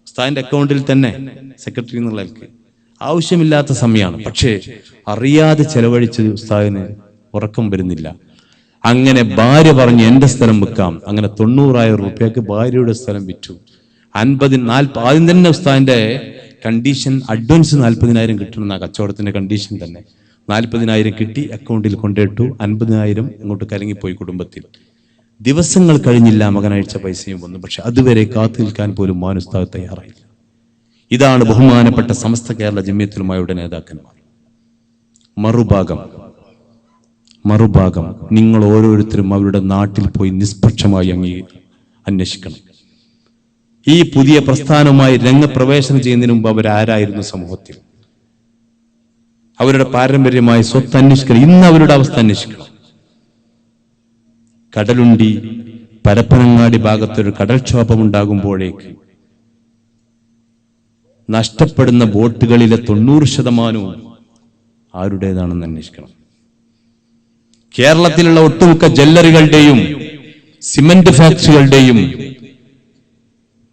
ഉസ്താദിന്റെ അക്കൗണ്ടിൽ തന്നെ സെക്രട്ടറി എന്നുള്ളവർക്ക് ആവശ്യമില്ലാത്ത സമയമാണ്. പക്ഷേ അറിയാതെ ചെലവഴിച്ചത് ഉസ്താദിന് ഉറക്കം വരുന്നില്ല. അങ്ങനെ ഭാര്യ പറഞ്ഞു, എന്റെ സ്ഥലം വിൽക്കാം. അങ്ങനെ 90,000 രൂപയ്ക്ക് ഭാര്യയുടെ സ്ഥലം വിറ്റു. 40 ആദ്യം തന്നെ ഉസ്താദിന്റെ കണ്ടീഷൻ അഡ്വാൻസ് 40,000 കിട്ടണം. കച്ചവടത്തിന്റെ കണ്ടീഷൻ തന്നെ 40,000 കിട്ടി, അക്കൗണ്ടിൽ കൊണ്ടിട്ടു. 50,000 ഇങ്ങോട്ട് കലങ്ങിപ്പോയി കുടുംബത്തിൽ. ദിവസങ്ങൾ കഴിഞ്ഞില്ല, മകൻ അയച്ച പൈസയും വന്നു. പക്ഷെ അതുവരെ കാത്തു നിൽക്കാൻ പോലും മാനു ഉസ്താദ് തയ്യാറായില്ല. ഇതാണ് ബഹുമാനപ്പെട്ട സമസ്ത കേരള ജമിയത്തുൽ ഉലമായുടെ നേതാക്കന്മാർ. മറുഭാഗം നിങ്ങൾ ഓരോരുത്തരും അവരുടെ നാട്ടിൽ പോയി നിഷ്പക്ഷമായി അന്വേഷിക്കണം. ഈ പുതിയ പ്രസ്ഥാനവുമായി രംഗപ്രവേശനം ചെയ്യുന്നതിന് മുമ്പ് അവരാരായിരുന്നു സമൂഹത്തിൽ? അവരുടെ പാരമ്പര്യമായ സ്വത്ത് അന്വേഷിക്കണം. ഇന്ന് അവരുടെ അവസ്ഥ അന്വേഷിക്കണം. കടലുണ്ടി പരപ്പനങ്ങാടി ഭാഗത്തൊരു കടൽക്ഷോഭം ഉണ്ടാകുമ്പോഴേക്ക് നഷ്ടപ്പെടുന്ന ബോട്ടുകളിലെ 90% ആരുടേതാണെന്ന് അന്വേഷിക്കണം. കേരളത്തിലുള്ള ഒട്ടുമിക്ക ജ്വല്ലറികളുടെയും സിമന്റ് ഫാക്ടറികളുടെയും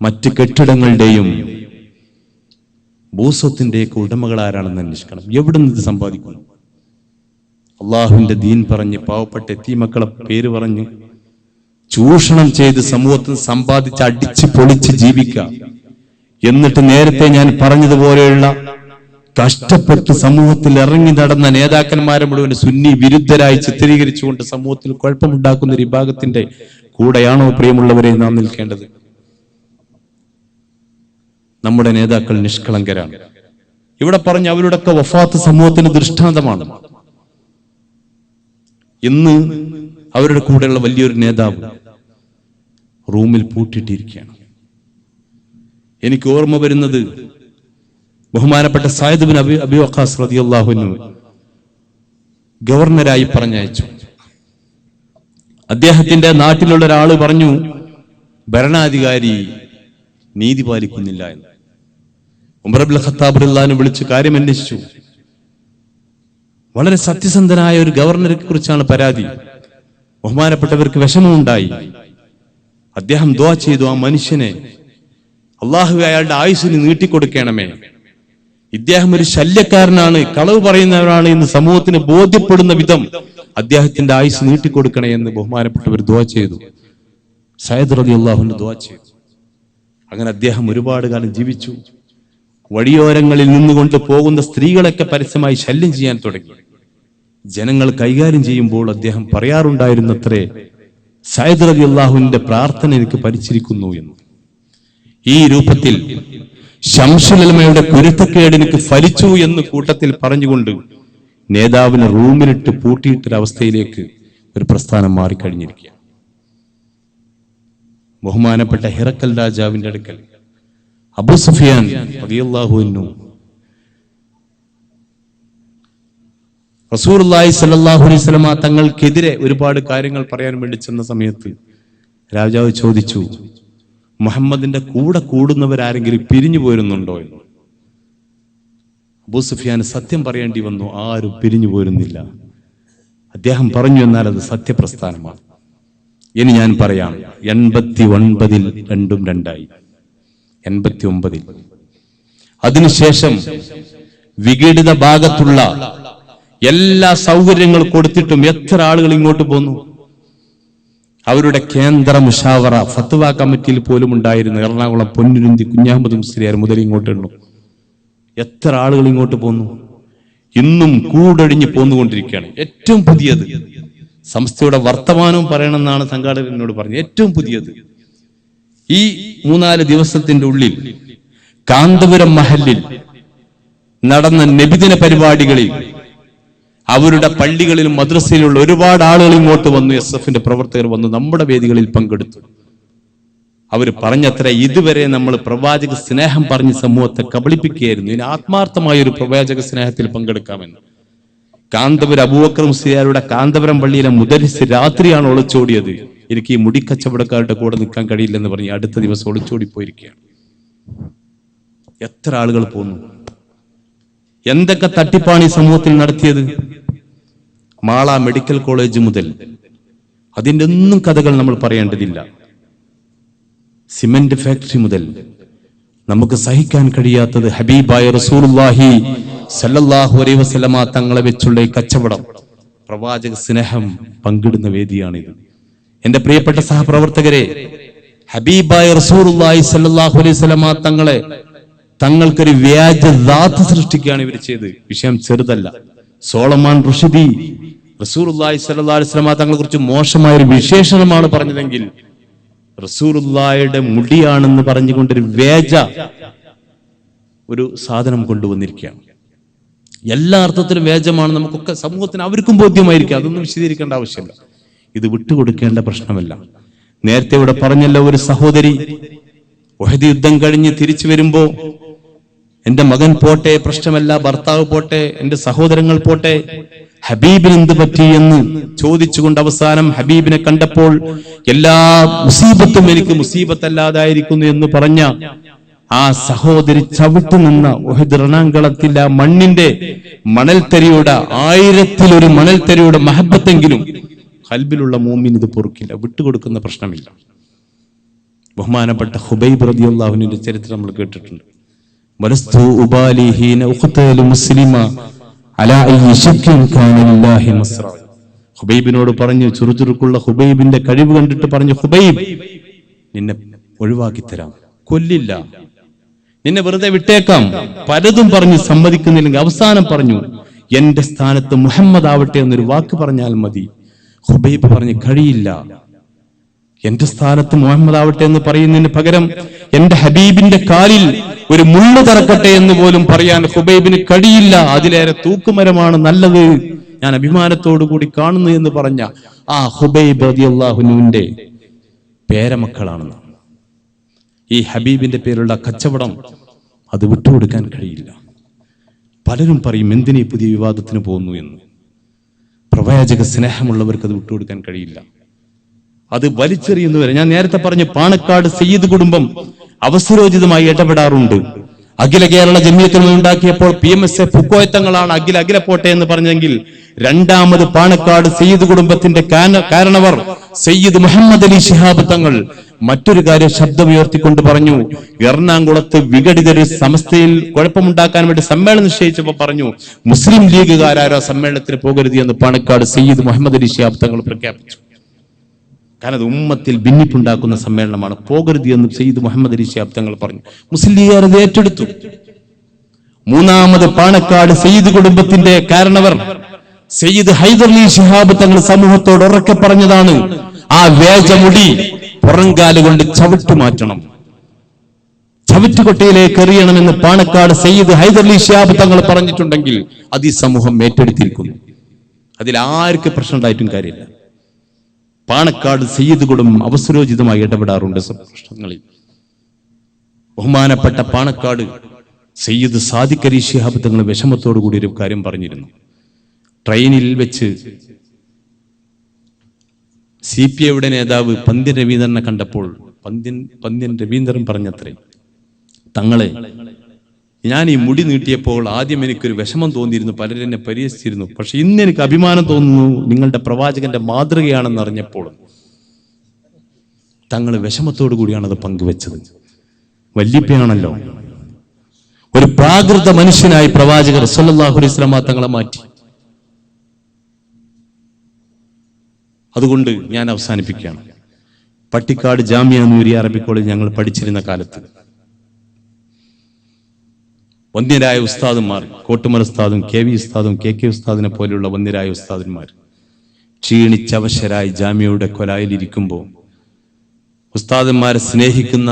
മറ്റ് കെട്ടിടങ്ങളുടെയും ഭൂസ്വത്തിന്റെയൊക്കെ ഉടമകൾ ആരാണെന്ന് അന്വേഷിക്കണം. എവിടെ നിന്ന് ഇത് സമ്പാദിക്കുന്നു? അള്ളാഹുവിന്റെ ദീൻ പറഞ്ഞ് പാവപ്പെട്ട എത്തീമക്കളെ പേര് പറഞ്ഞ് ചൂഷണം ചെയ്ത് സമൂഹത്തിൽ സമ്പാദിച്ച് അടിച്ച് പൊളിച്ച് ജീവിക്കുക. എന്നിട്ട് നേരത്തെ ഞാൻ പറഞ്ഞതുപോലെയുള്ള കഷ്ടപ്പെട്ട് സമൂഹത്തിൽ ഇറങ്ങി നടന്ന നേതാക്കന്മാരെ മുഴുവൻ സുന്നി വിരുദ്ധരായി ചിത്രീകരിച്ചുകൊണ്ട് സമൂഹത്തിൽ കുഴപ്പമുണ്ടാക്കുന്ന ഒരു വിഭാഗത്തിന്റെ കൂടെയാണോ പ്രിയമുള്ളവരെ നാം നിൽക്കേണ്ടത്? നമ്മുടെ നേതാക്കൾ നിഷ്കളങ്കരാണ്. ഇവിടെ പറഞ്ഞ അവരുടെയൊക്കെ വഫാത്ത് സമൂഹത്തിന് ദൃഷ്ടാന്തമാണ്. ഇന്ന് അവരുടെ കൂടെയുള്ള വലിയൊരു നേതാവ് റൂമിൽ പൂട്ടിയിട്ടിരിക്കുകയാണ്. എനിക്ക് ഓർമ്മ വരുന്നത് ബഹുമാനപ്പെട്ട സയ്യിദ് ബിൻ അബി വഖാസ് റളിയല്ലാഹു അൻഹു ഗവർണറായി പറഞ്ഞയച്ചു. അദ്ദേഹത്തിന്റെ നാട്ടിലുള്ള ഒരാള് പറഞ്ഞു, ഭരണാധികാരി നീതി പാലിക്കുന്നില്ല എന്ന്. ഉമർ ഇബ്നുൽ ഖത്താബ് റളിയല്ലാഹു അൻഹു വിളിച്ച് കാര്യം അന്വേഷിച്ചു. വളരെ സത്യസന്ധനായ ഒരു ഗവർണറെ കുറിച്ചാണ് പരാതി. ബഹുമാനപ്പെട്ടവർക്ക് വിഷമമുണ്ടായി. അദ്ദേഹം ദുആ ചെയ്തു, ആ മനുഷ്യനെ അള്ളാഹു അയാളുടെ ആയുസ്സിന് നീട്ടിക്കൊടുക്കണമേ. ഇദ്ദേഹം ഒരു ശല്യക്കാരനാണ്, കളവ് പറയുന്നവരാണ് എന്ന് സമൂഹത്തിന് ബോധ്യപ്പെടുന്ന വിധം അദ്ദേഹത്തിന്റെ ആയുസ് നീട്ടിക്കൊടുക്കണേ എന്ന് ബഹുമാനപ്പെട്ടവർ ദുആ ചെയ്തു. സയ്യിദ് റളിയല്ലാഹു അൻഹു ദുആ ചെയ്തു. അങ്ങനെ അദ്ദേഹം ഒരുപാട് കാലം ജീവിച്ചു. വഴിയോരങ്ങളിൽ നിന്നുകൊണ്ട് പോകുന്ന സ്ത്രീകളൊക്കെ പരസ്യമായി ശല്യം ചെയ്യാൻ തുടങ്ങി. ജനങ്ങൾ കൈകാര്യം ചെയ്യുമ്പോൾ അദ്ദേഹം പറയാറുണ്ടായിരുന്നത്രേ, സയ്യിദ് റളിയല്ലാഹുവിന്റെ പ്രാർത്ഥന എനിക്ക് പരിചരിക്കുന്നു എന്ന്. ഈ രൂപത്തിൽ ശംസുൽ ഉലമയുടെ കുരുത്തക്കേട് എനിക്ക് ഫലിച്ചു എന്ന് കൂട്ടത്തിൽ പറഞ്ഞുകൊണ്ട് നേതാവിനെ റൂമിലിട്ട് പൂട്ടിയിട്ടൊരവസ്ഥയിലേക്ക് ഒരു പ്രസ്ഥാനം മാറിക്കഴിഞ്ഞിരിക്കുക. ബഹുമാനപ്പെട്ട ഹിറക്കൽ രാജാവിന്റെ അടുക്കൽ അബൂ സുഫിയാൻ റളിയല്ലാഹു അൻഹു റസൂലുള്ളാഹി സ്വല്ലല്ലാഹു അലൈഹി വസല്ലമ തങ്ങൾക്കെതിരെ ഒരുപാട് കാര്യങ്ങൾ പറയാൻ വേണ്ടി ചെന്ന സമയത്ത് രാജാവ് ചോദിച്ചു, മുഹമ്മദിന്റെ കൂടെ കൂടുന്നവരാരെങ്കിലും പിരിഞ്ഞു പോരുന്നുണ്ടോ എന്ന്. അബൂ സുഫിയാൻ സത്യം പറയേണ്ടി വന്നു, ആരും പിരിഞ്ഞു പോരുന്നില്ല. അദ്ദേഹം പറഞ്ഞു, എന്നാൽ അത് സത്യപ്രസ്ഥാനമാണ്. ഇനി ഞാൻ പറയാം, 89 രണ്ടും രണ്ടായി. 89 അതിനുശേഷം വിഘടിത ഭാഗത്തുള്ള എല്ലാ സൗകര്യങ്ങളും കൊടുത്തിട്ടും എത്ര ആളുകൾ ഇങ്ങോട്ട് പോന്നു. അവരുടെ കേന്ദ്ര മുഷാവറ ഫത്വ കമ്മിറ്റിയിൽ പോലും ഉണ്ടായിരുന്നു. എറണാകുളം പൊന്നുരുന്തി കുഞ്ഞാഹമ്മദ് മുസ്ലിയാർ മുതൽ ഇങ്ങോട്ടുള്ളൂ. എത്ര ആളുകൾ ഇങ്ങോട്ട് പോന്നു. ഇന്നും കൂടൊഴിഞ്ഞ് പോന്നുകൊണ്ടിരിക്കുകയാണ്. ഏറ്റവും പുതിയത് സംസ്ഥയുടെ വർത്തമാനവും പറയണമെന്നാണ് സംഘാടകർ എന്നോട് പറഞ്ഞത്. ഏറ്റവും പുതിയത് ഈ 3-4 ദിവസത്തിന്റെ ഉള്ളിൽ കാന്തപുരം മഹലിൽ നടന്ന നബിദിന പരിപാടികളിൽ അവരുടെ പള്ളികളിലും മദ്രസയിലുള്ള ഒരുപാട് ആളുകൾ ഇങ്ങോട്ട് വന്നു. SF-ന്റെ പ്രവർത്തകർ വന്നു നമ്മുടെ വേദികളിൽ പങ്കെടുത്തു. അവർ പറഞ്ഞത്ര, ഇതുവരെ നമ്മൾ പ്രവാചക സ്നേഹം പറഞ്ഞ് സമൂഹത്തെ കബളിപ്പിക്കുകയായിരുന്നു, ഇനി ആത്മാർത്ഥമായ ഒരു പ്രവാചക സ്നേഹത്തിൽ പങ്കെടുക്കാമെന്ന്. കാന്തപുരം അബൂബക്കർ മുസ്ലിയാരുടെ കാന്തപുരം പള്ളിയിലെ മുദരിസ് രാത്രിയാണ് ഒളിച്ചോടിയത്. എനിക്ക് ഈ മുടിക്കച്ചവടക്കാരുടെ കൂടെ നിൽക്കാൻ കഴിയില്ലെന്ന് പറഞ്ഞ് അടുത്ത ദിവസം ഒളിച്ചോടി പോയിരിക്കുകയാണ്. എത്ര ആളുകൾ പോന്നു. എന്തൊക്കെ തട്ടിപ്പാണ് ഈ സമൂഹത്തിൽ നടത്തിയത്. മാള മെഡിക്കൽ കോളേജ് മുതൽ അതിൻ്റെ ഒന്നും കഥകൾ നമ്മൾ പറയേണ്ടതില്ല. സിമന്റ് ഫാക്ടറി മുതൽ നമുക്ക് സഹിക്കാൻ കഴിയാത്തത് ഹബീബായ റസൂലുള്ളാഹി സല്ലല്ലാഹു അലൈഹി വസല്ലമ തങ്ങളെ വെച്ചുള്ള ഈ കച്ചവടം, പ്രവാചക സ്നേഹം പങ്കിടുന്ന വേദിയാണിത്. എന്റെ പ്രിയപ്പെട്ട സഹപ്രവർത്തകരെ, ഹബീബായ റസൂലുള്ളാഹി സല്ലല്ലാഹു അലൈഹി വസല്ലമ തങ്ങൾക്കൊരു വ്യാജ ദാത്ത് സൃഷ്ടിക്കുകയാണ് ഇവർ ചെയ്ത്. വിഷയം ചെറുതല്ല. സോളമാൻ റുഷ്ദി റസൂലുള്ളാഹി സ്വല്ലല്ലാഹു അലൈഹി വസല്ലമ തങ്ങളെ കുറിച്ച് മോശമായ ഒരു വിശേഷണമാണ് പറഞ്ഞതെങ്കിൽ റസൂലുള്ളാഹിയുടെ മുടിയാണെന്ന് പറഞ്ഞുകൊണ്ടൊരു വ്യാജ ഒരു സാധനം കൊണ്ടുവന്നിരിക്കുകയാണ്. എല്ലാ അർത്ഥത്തിലും വ്യാജമാണ്. നമുക്കൊക്കെ സമൂഹത്തിന് അവർക്കും ബോധ്യമായിരിക്കും. അതൊന്നും വിശദീകരിക്കേണ്ട ആവശ്യമില്ല. ഇത് വിട്ടുകൊടുക്കേണ്ട പ്രശ്നമല്ല. നേരത്തെ ഇവിടെ പറഞ്ഞല്ലോ, ഒരു സഹോദരി ഉഹദ് യുദ്ധം കഴിഞ്ഞ് തിരിച്ചു വരുമ്പോ, എന്റെ മകൻ പോട്ടെ, പ്രശ്നമല്ല, ഭർത്താവ് പോട്ടെ, എന്റെ സഹോദരങ്ങൾ പോട്ടെ, ഹബീബിന് എന്ത് പറ്റി എന്ന് ചോദിച്ചുകൊണ്ട് അവസാനം ഹബീബിനെ കണ്ടപ്പോൾ എല്ലാ മുസീബത്തും എനിക്ക് മുസീബത്തല്ലാതായിരിക്കുന്നു എന്ന് പറഞ്ഞ ആ സഹോദരി ചവിട്ടു നിന്ന ഉഹദ് രണാങ്കളത്തിൽ ആ മണ്ണിന്റെ മണൽത്തരിയുടെ 1000-1 മണൽത്തരിയുടെ മഹബത്തെങ്കിലും ഖൽബിലുള്ള മൂമിൻ ഇത് പൊറുക്കില്ല, വിട്ടുകൊടുക്കുന്ന പ്രശ്നമില്ല. ബഹുമാനപ്പെട്ട ഖുബൈബ് റളിയല്ലാഹു അൻഹുവിന്റെ ചരിത്രം നമ്മൾ കേട്ടിട്ടുണ്ട്. വലസ്തു ഉബാലി ഹീന ഉഖ്തലു മുസ്ലിമ അലാ അയ്യി ശക്കിൻ കാന ലില്ലാഹി മസ്റ. ഖുബൈബിനോട് പറഞ്ഞു, ചുറുചുറുക്കുള്ള ഖുബൈബിന്റെ കഴിവ് കണ്ടിട്ട് പറഞ്ഞു, ഖുബൈബ്, നിന്നെ ഒഴിവാക്കി തരാം, കൊല്ലില്ല, നിന്നെ വെറുതെ വിട്ടേക്കാം. പലതും പറഞ്ഞു സമ്മതിക്കുന്നില്ലെങ്കിൽ അവസാനം പറഞ്ഞു, എന്റെ സ്ഥാനത്ത് മുഹമ്മദ് ആവട്ടെ എന്നൊരു വാക്ക് പറഞ്ഞാൽ മതി. ഖുബൈബ് പറഞ്ഞു, കഴിയില്ല, എന്റെ സ്ഥാനത്ത് മുഹമ്മദ് ആവട്ടെ എന്ന് പറയുന്നതിന് പകരം എന്റെ ഹബീബിന്റെ കാലിൽ ഒരു മുള്ളു തറക്കട്ടെ എന്ന് പോലും പറയാൻ ഖുബൈബിന് കഴിയില്ല. അതിലേറെ തൂക്കുമരമാണ് നല്ലത്, ഞാൻ അഭിമാനത്തോടു കൂടി കാണുന്നു എന്ന് പറഞ്ഞ ആ ഖുബൈബ് റളിയല്ലാഹു അൻഹുവിന്റെ പേരമക്കളാണെന്ന്. ഈ ഹബീബിന്റെ പേരുള്ള കച്ചവടം അത് വിട്ടുകൊടുക്കാൻ കഴിയില്ല. പലരും പറയും, എന്തിനീ പുതിയ വിവാദത്തിന് പോകുന്നു എന്ന്. പ്രവാചക സ്നേഹമുള്ളവർക്ക് അത് വിട്ടുകൊടുക്കാൻ കഴിയില്ല. അത് വലിച്ചെറിയുന്നവരെ ഞാൻ നേരത്തെ പറഞ്ഞു, പാണക്കാട് സയ്യിദ് കുടുംബം അവസരോചിതമായി ഇടപെടാറുണ്ട്. അഖില കേരള ജമിയത്തുൽ ഉണ്ടാക്കിയപ്പോൾ PMSA പൂക്കോയത്തങ്ങളാണ് അഖില പോട്ടെ എന്ന് പറഞ്ഞെങ്കിൽ, രണ്ടാമത് പാണക്കാട് സയ്യിദ് കുടുംബത്തിന്റെ കാരണവർ സയ്യിദ് മുഹമ്മദ് അലി ശിഹാബ് തങ്ങൾ മറ്റൊരു കാര്യം ശബ്ദമുയർത്തിക്കൊണ്ട് പറഞ്ഞു. എറണാകുളത്ത് വിഘടിതൊരു സമസ്തയിൽ കുഴപ്പമുണ്ടാക്കാൻ വേണ്ടി സമ്മേളനം നിശ്ചയിച്ചപ്പോൾ പറഞ്ഞു, മുസ്ലിം ലീഗുകാരോ സമ്മേളനത്തിന് പോകരുത് എന്ന് പാണക്കാട് സയ്യിദ് മുഹമ്മദ് അലി ശിഹാബ് തങ്ങൾ പ്രഖ്യാപിച്ചു. കാരണം അത് ഉമ്മത്തിൽ ഭിന്നിപ്പുണ്ടാക്കുന്ന സമ്മേളനമാണ്, പോകരുത് എന്ന് സയ്യിദ് മുഹമ്മദ് അലി ശിഹാബ് തങ്ങൾ പറഞ്ഞു. മുസ്ലിം ലീഗുകാർ അത് ഏറ്റെടുത്തു. മൂന്നാമത് പാണക്കാട് സയ്യിദ് കുടുംബത്തിന്റെ കാരണവർ സയ്യിദ് ഹൈദർ അലി ശിഹാബ് തങ്ങൾ സമൂഹത്തോട് ഉറക്കെ പറഞ്ഞതാണ്, ആ വേജമുടി പുറങ്കാല് കൊണ്ട് ചവിട്ടു മാറ്റണം. ചവിറ്റുകൊട്ടയിലേക്ക് എറിയണമെന്ന് പാണക്കാട് സയ്യിദ് ഹൈദരലി ശിഹാബ് തങ്ങൾ പറഞ്ഞിട്ടുണ്ടെങ്കിൽ അത് ഈ സമൂഹം ഏറ്റെടുത്തിരിക്കുന്നു. അതിൽ ആർക്ക് പ്രശ്നം ഉണ്ടായിട്ടും കാര്യമില്ല. പാണക്കാട് സയ്യിദുകളും അവസരോചിതമായി ഇടപെടാറുണ്ട് പ്രശ്നങ്ങളിൽ. ബഹുമാനപ്പെട്ട പാണക്കാട് സയ്യിദ് സാദിഖ് അലി ശിഹാബ് തങ്ങൾ വിഷമത്തോടു കൂടി ഒരു കാര്യം പറഞ്ഞിരുന്നു. ട്രെയിനിൽ വെച്ച് CPIയുടെ നേതാവ് പന്ത്യൻ രവീന്ദ്രനെ കണ്ടപ്പോൾ പന്ത്യൻ രവീന്ദ്രൻ പറഞ്ഞത്രേ, തങ്ങളെ, ഞാൻ ഈ മുടി നീട്ടിയപ്പോൾ ആദ്യം എനിക്കൊരു വിഷമം തോന്നിയിരുന്നു, പലരും എന്നെ പരിഹസിച്ചിരുന്നു. പക്ഷെ ഇന്ന് എനിക്ക് അഭിമാനം തോന്നുന്നു, നിങ്ങളുടെ പ്രവാചകന്റെ മാതൃകയാണെന്ന് അറിഞ്ഞപ്പോൾ. തങ്ങൾ വിഷമത്തോടു കൂടിയാണ് അത് പങ്കുവെച്ചത്. വല്യപ്പയാണല്ലോ, ഒരു പ്രാകൃത മനുഷ്യനായി പ്രവാചകർ സല്ലല്ലാഹു അലൈഹി വസല്ലം തങ്ങളെ മാറ്റി. അതുകൊണ്ട് ഞാൻ അവസാനിപ്പിക്കുകയാണ്. പട്ടിക്കാട് ജാമിയ നൂരിയ അറബിക് കോളേജ് ഞങ്ങൾ പഠിച്ചിരുന്ന കാലത്ത് വന്യരായ ഉസ്താദന്മാർ, കോട്ടുമൽ ഉസ്താദും KV ഉസ്താദും KK ഉസ്താദിനെ പോലെയുള്ള വന്യരായ ഉസ്താദന്മാർ ക്ഷീണിച്ചവശരായി ജാമിയയുടെ കൊലായിലിരിക്കുമ്പോൾ ഉസ്താദന്മാരെ സ്നേഹിക്കുന്ന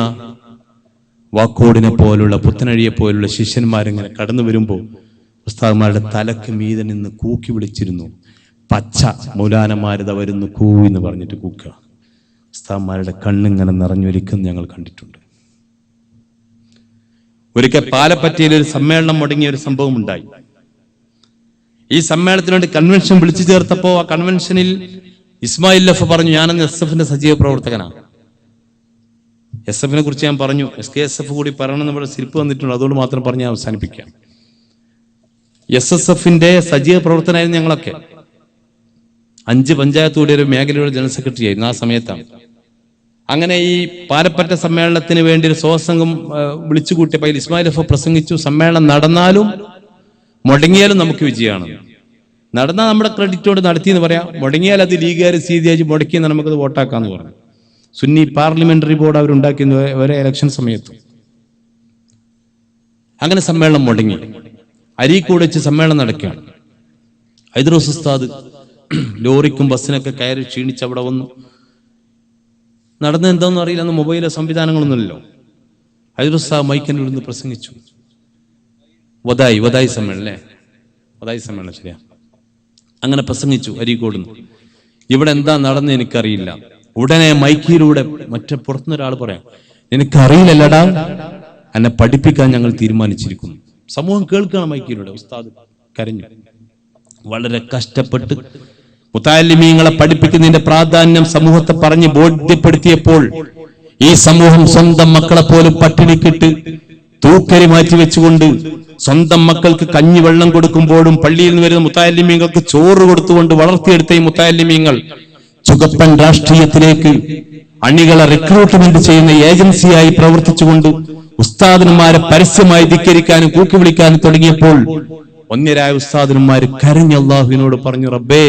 വാക്കോടിനെ പോലുള്ള പുത്തനഴിയെ പോലുള്ള ശിഷ്യന്മാരിങ്ങനെ കടന്നു വരുമ്പോൾ ഉസ്താദന്മാരുടെ തലക്ക് മീതെ നിന്ന് കൂക്കി വിളിച്ചിരുന്നു. പച്ച മൗലാനമാരത വരുന്നു കൂ എന്ന് പറഞ്ഞിട്ട് കൂക്കുക. ഉസ്താദന്മാരുടെ കണ്ണിങ്ങനെ നിറഞ്ഞൊലിക്കുന്ന ഞങ്ങൾ കണ്ടിട്ടുണ്ട്. ഒരിക്കൽ പാലപ്പറ്റയിൽ ഒരു സമ്മേളനം മുടങ്ങിയ ഒരു സംഭവം ഉണ്ടായി. ഈ സമ്മേളനത്തിന് വേണ്ടി കൺവെൻഷൻ വിളിച്ചു ചേർത്തപ്പോ ആ കൺവെൻഷനിൽ ഇസ്മായിൽ ലഫ് പറഞ്ഞു, ഞാനെന്ന് SF സജീവ പ്രവർത്തകനാണ്. SF കുറിച്ച് ഞാൻ പറഞ്ഞു, SKSF കൂടി പറയണമെന്ന് ഇവിടെ സിരിപ്പ് വന്നിട്ടുണ്ട്, അതുകൊണ്ട് മാത്രം പറഞ്ഞ് ഞാൻ അവസാനിപ്പിക്കാം. SSF സജീവ പ്രവർത്തനമായിരുന്നു ഞങ്ങളൊക്കെ. 5 പഞ്ചായത്തുകൂടി ഒരു മേഖലയുടെ ജനറൽ സെക്രട്ടറി ആയിരുന്നു ആ സമയത്താണ്. അങ്ങനെ ഈ പാലപ്പറ്റ സമ്മേളനത്തിന് വേണ്ടി ഒരു സ്വസംഘം വിളിച്ചുകൂട്ടിയപ്പോൾ അതിൽ ഇസ്മായിൽ ലഫ് പ്രസംഗിച്ചു, സമ്മേളനം നടന്നാലും മുടങ്ങിയാലും നമുക്ക് വിജയമാണ്. നടന്നാൽ നമ്മുടെ ക്രെഡിറ്റോട് നടത്തിയെന്ന് പറയാം, മുടങ്ങിയാൽ അത് ലീഗുകാർ CDH മുടക്കിയെന്ന് നമുക്കത് വോട്ടാക്കാന്ന് പറഞ്ഞു. സുന്നി പാർലമെന്ററി ബോർഡ് അവരുണ്ടാക്കിയ ഒരേ ഇലക്ഷൻ സമയത്ത്. അങ്ങനെ സമ്മേളനം മുടങ്ങി. അരീക്കോട് വെച്ച് സമ്മേളനം നടക്കുകയാണ്. ഹൈദ്രോസ് ഉസ്താദ് ലോറിക്കും ബസ്സിനൊക്കെ കയറി ക്ഷീണിച്ച് അവിടെ വന്നു. നടന്ന എന്താണെന്ന് അറിയില്ല, അന്ന് മൊബൈലോ സംവിധാനങ്ങളൊന്നുമില്ലല്ലോ. ഹൈദ്രോസ് ഉസ്താദ് മൈക്കിൻ്റെ ഉള്ളിൽ നിന്ന് പ്രസംഗിച്ചു. വദായി സമ്മേളനം അല്ലേ, വദായി സമ്മേളനം ശരിയാ. അങ്ങനെ പ്രസംഗിച്ചു അരീക്കോട് നിന്ന്. ഇവിടെ എന്താ നടന്ന് എനിക്കറിയില്ല. ഉടനെ മൈക്കിലൂടെ മറ്റേ പുറത്തുനിന്നൊരാൾ പറയാം, എനിക്കറിയില്ലല്ലടാ, എന്നെ പഠിപ്പിക്കാൻ ഞങ്ങൾ തീരുമാനിച്ചിരിക്കുന്നു. സമൂഹം കേൾക്കുകയാണ് മൈക്കിലൂടെ. ഉസ്താദ് കരഞ്ഞു. വളരെ കഷ്ടപ്പെട്ട് മുതഅല്ലിമീങ്ങളെ പഠിപ്പിക്കുന്നതിന്റെ പ്രാധാന്യം സമൂഹത്തെ പറഞ്ഞ് ബോധ്യപ്പെടുത്തിയപ്പോൾ ഈ സമൂഹം സ്വന്തം മക്കളെ പോലും പട്ടിണിക്കിട്ട് തൂക്കരി മാറ്റി വെച്ചുകൊണ്ട് സ്വന്തം മക്കൾക്ക് കഞ്ഞിവെള്ളം കൊടുക്കുമ്പോഴും പള്ളിയിൽ നിന്ന് വരുന്ന മുതഅല്ലിമീങ്ങൾക്ക് ചോറ് കൊടുത്തുകൊണ്ട് വളർത്തിയെടുത്ത ഈ മുതഅല്ലിമീങ്ങൾ ചുകപ്പൻ രാഷ്ട്രീയത്തിലേക്ക് അണികളെ റിക്രൂട്ട്മെന്റ് ചെയ്യുന്ന ഏജൻസിയായി പ്രവർത്തിച്ചുകൊണ്ട് ഉസ്താദന്മാരെ പരസ്യമായി ധിക്കരിക്കാനും കൂക്കി വിളിക്കാനും തുടങ്ങിയപ്പോൾ ഒന്നരായ ഉസ്താദന്മാര് കരഞ്ഞ അല്ലാഹുവിനോട് പറഞ്ഞു, റബ്ബേ,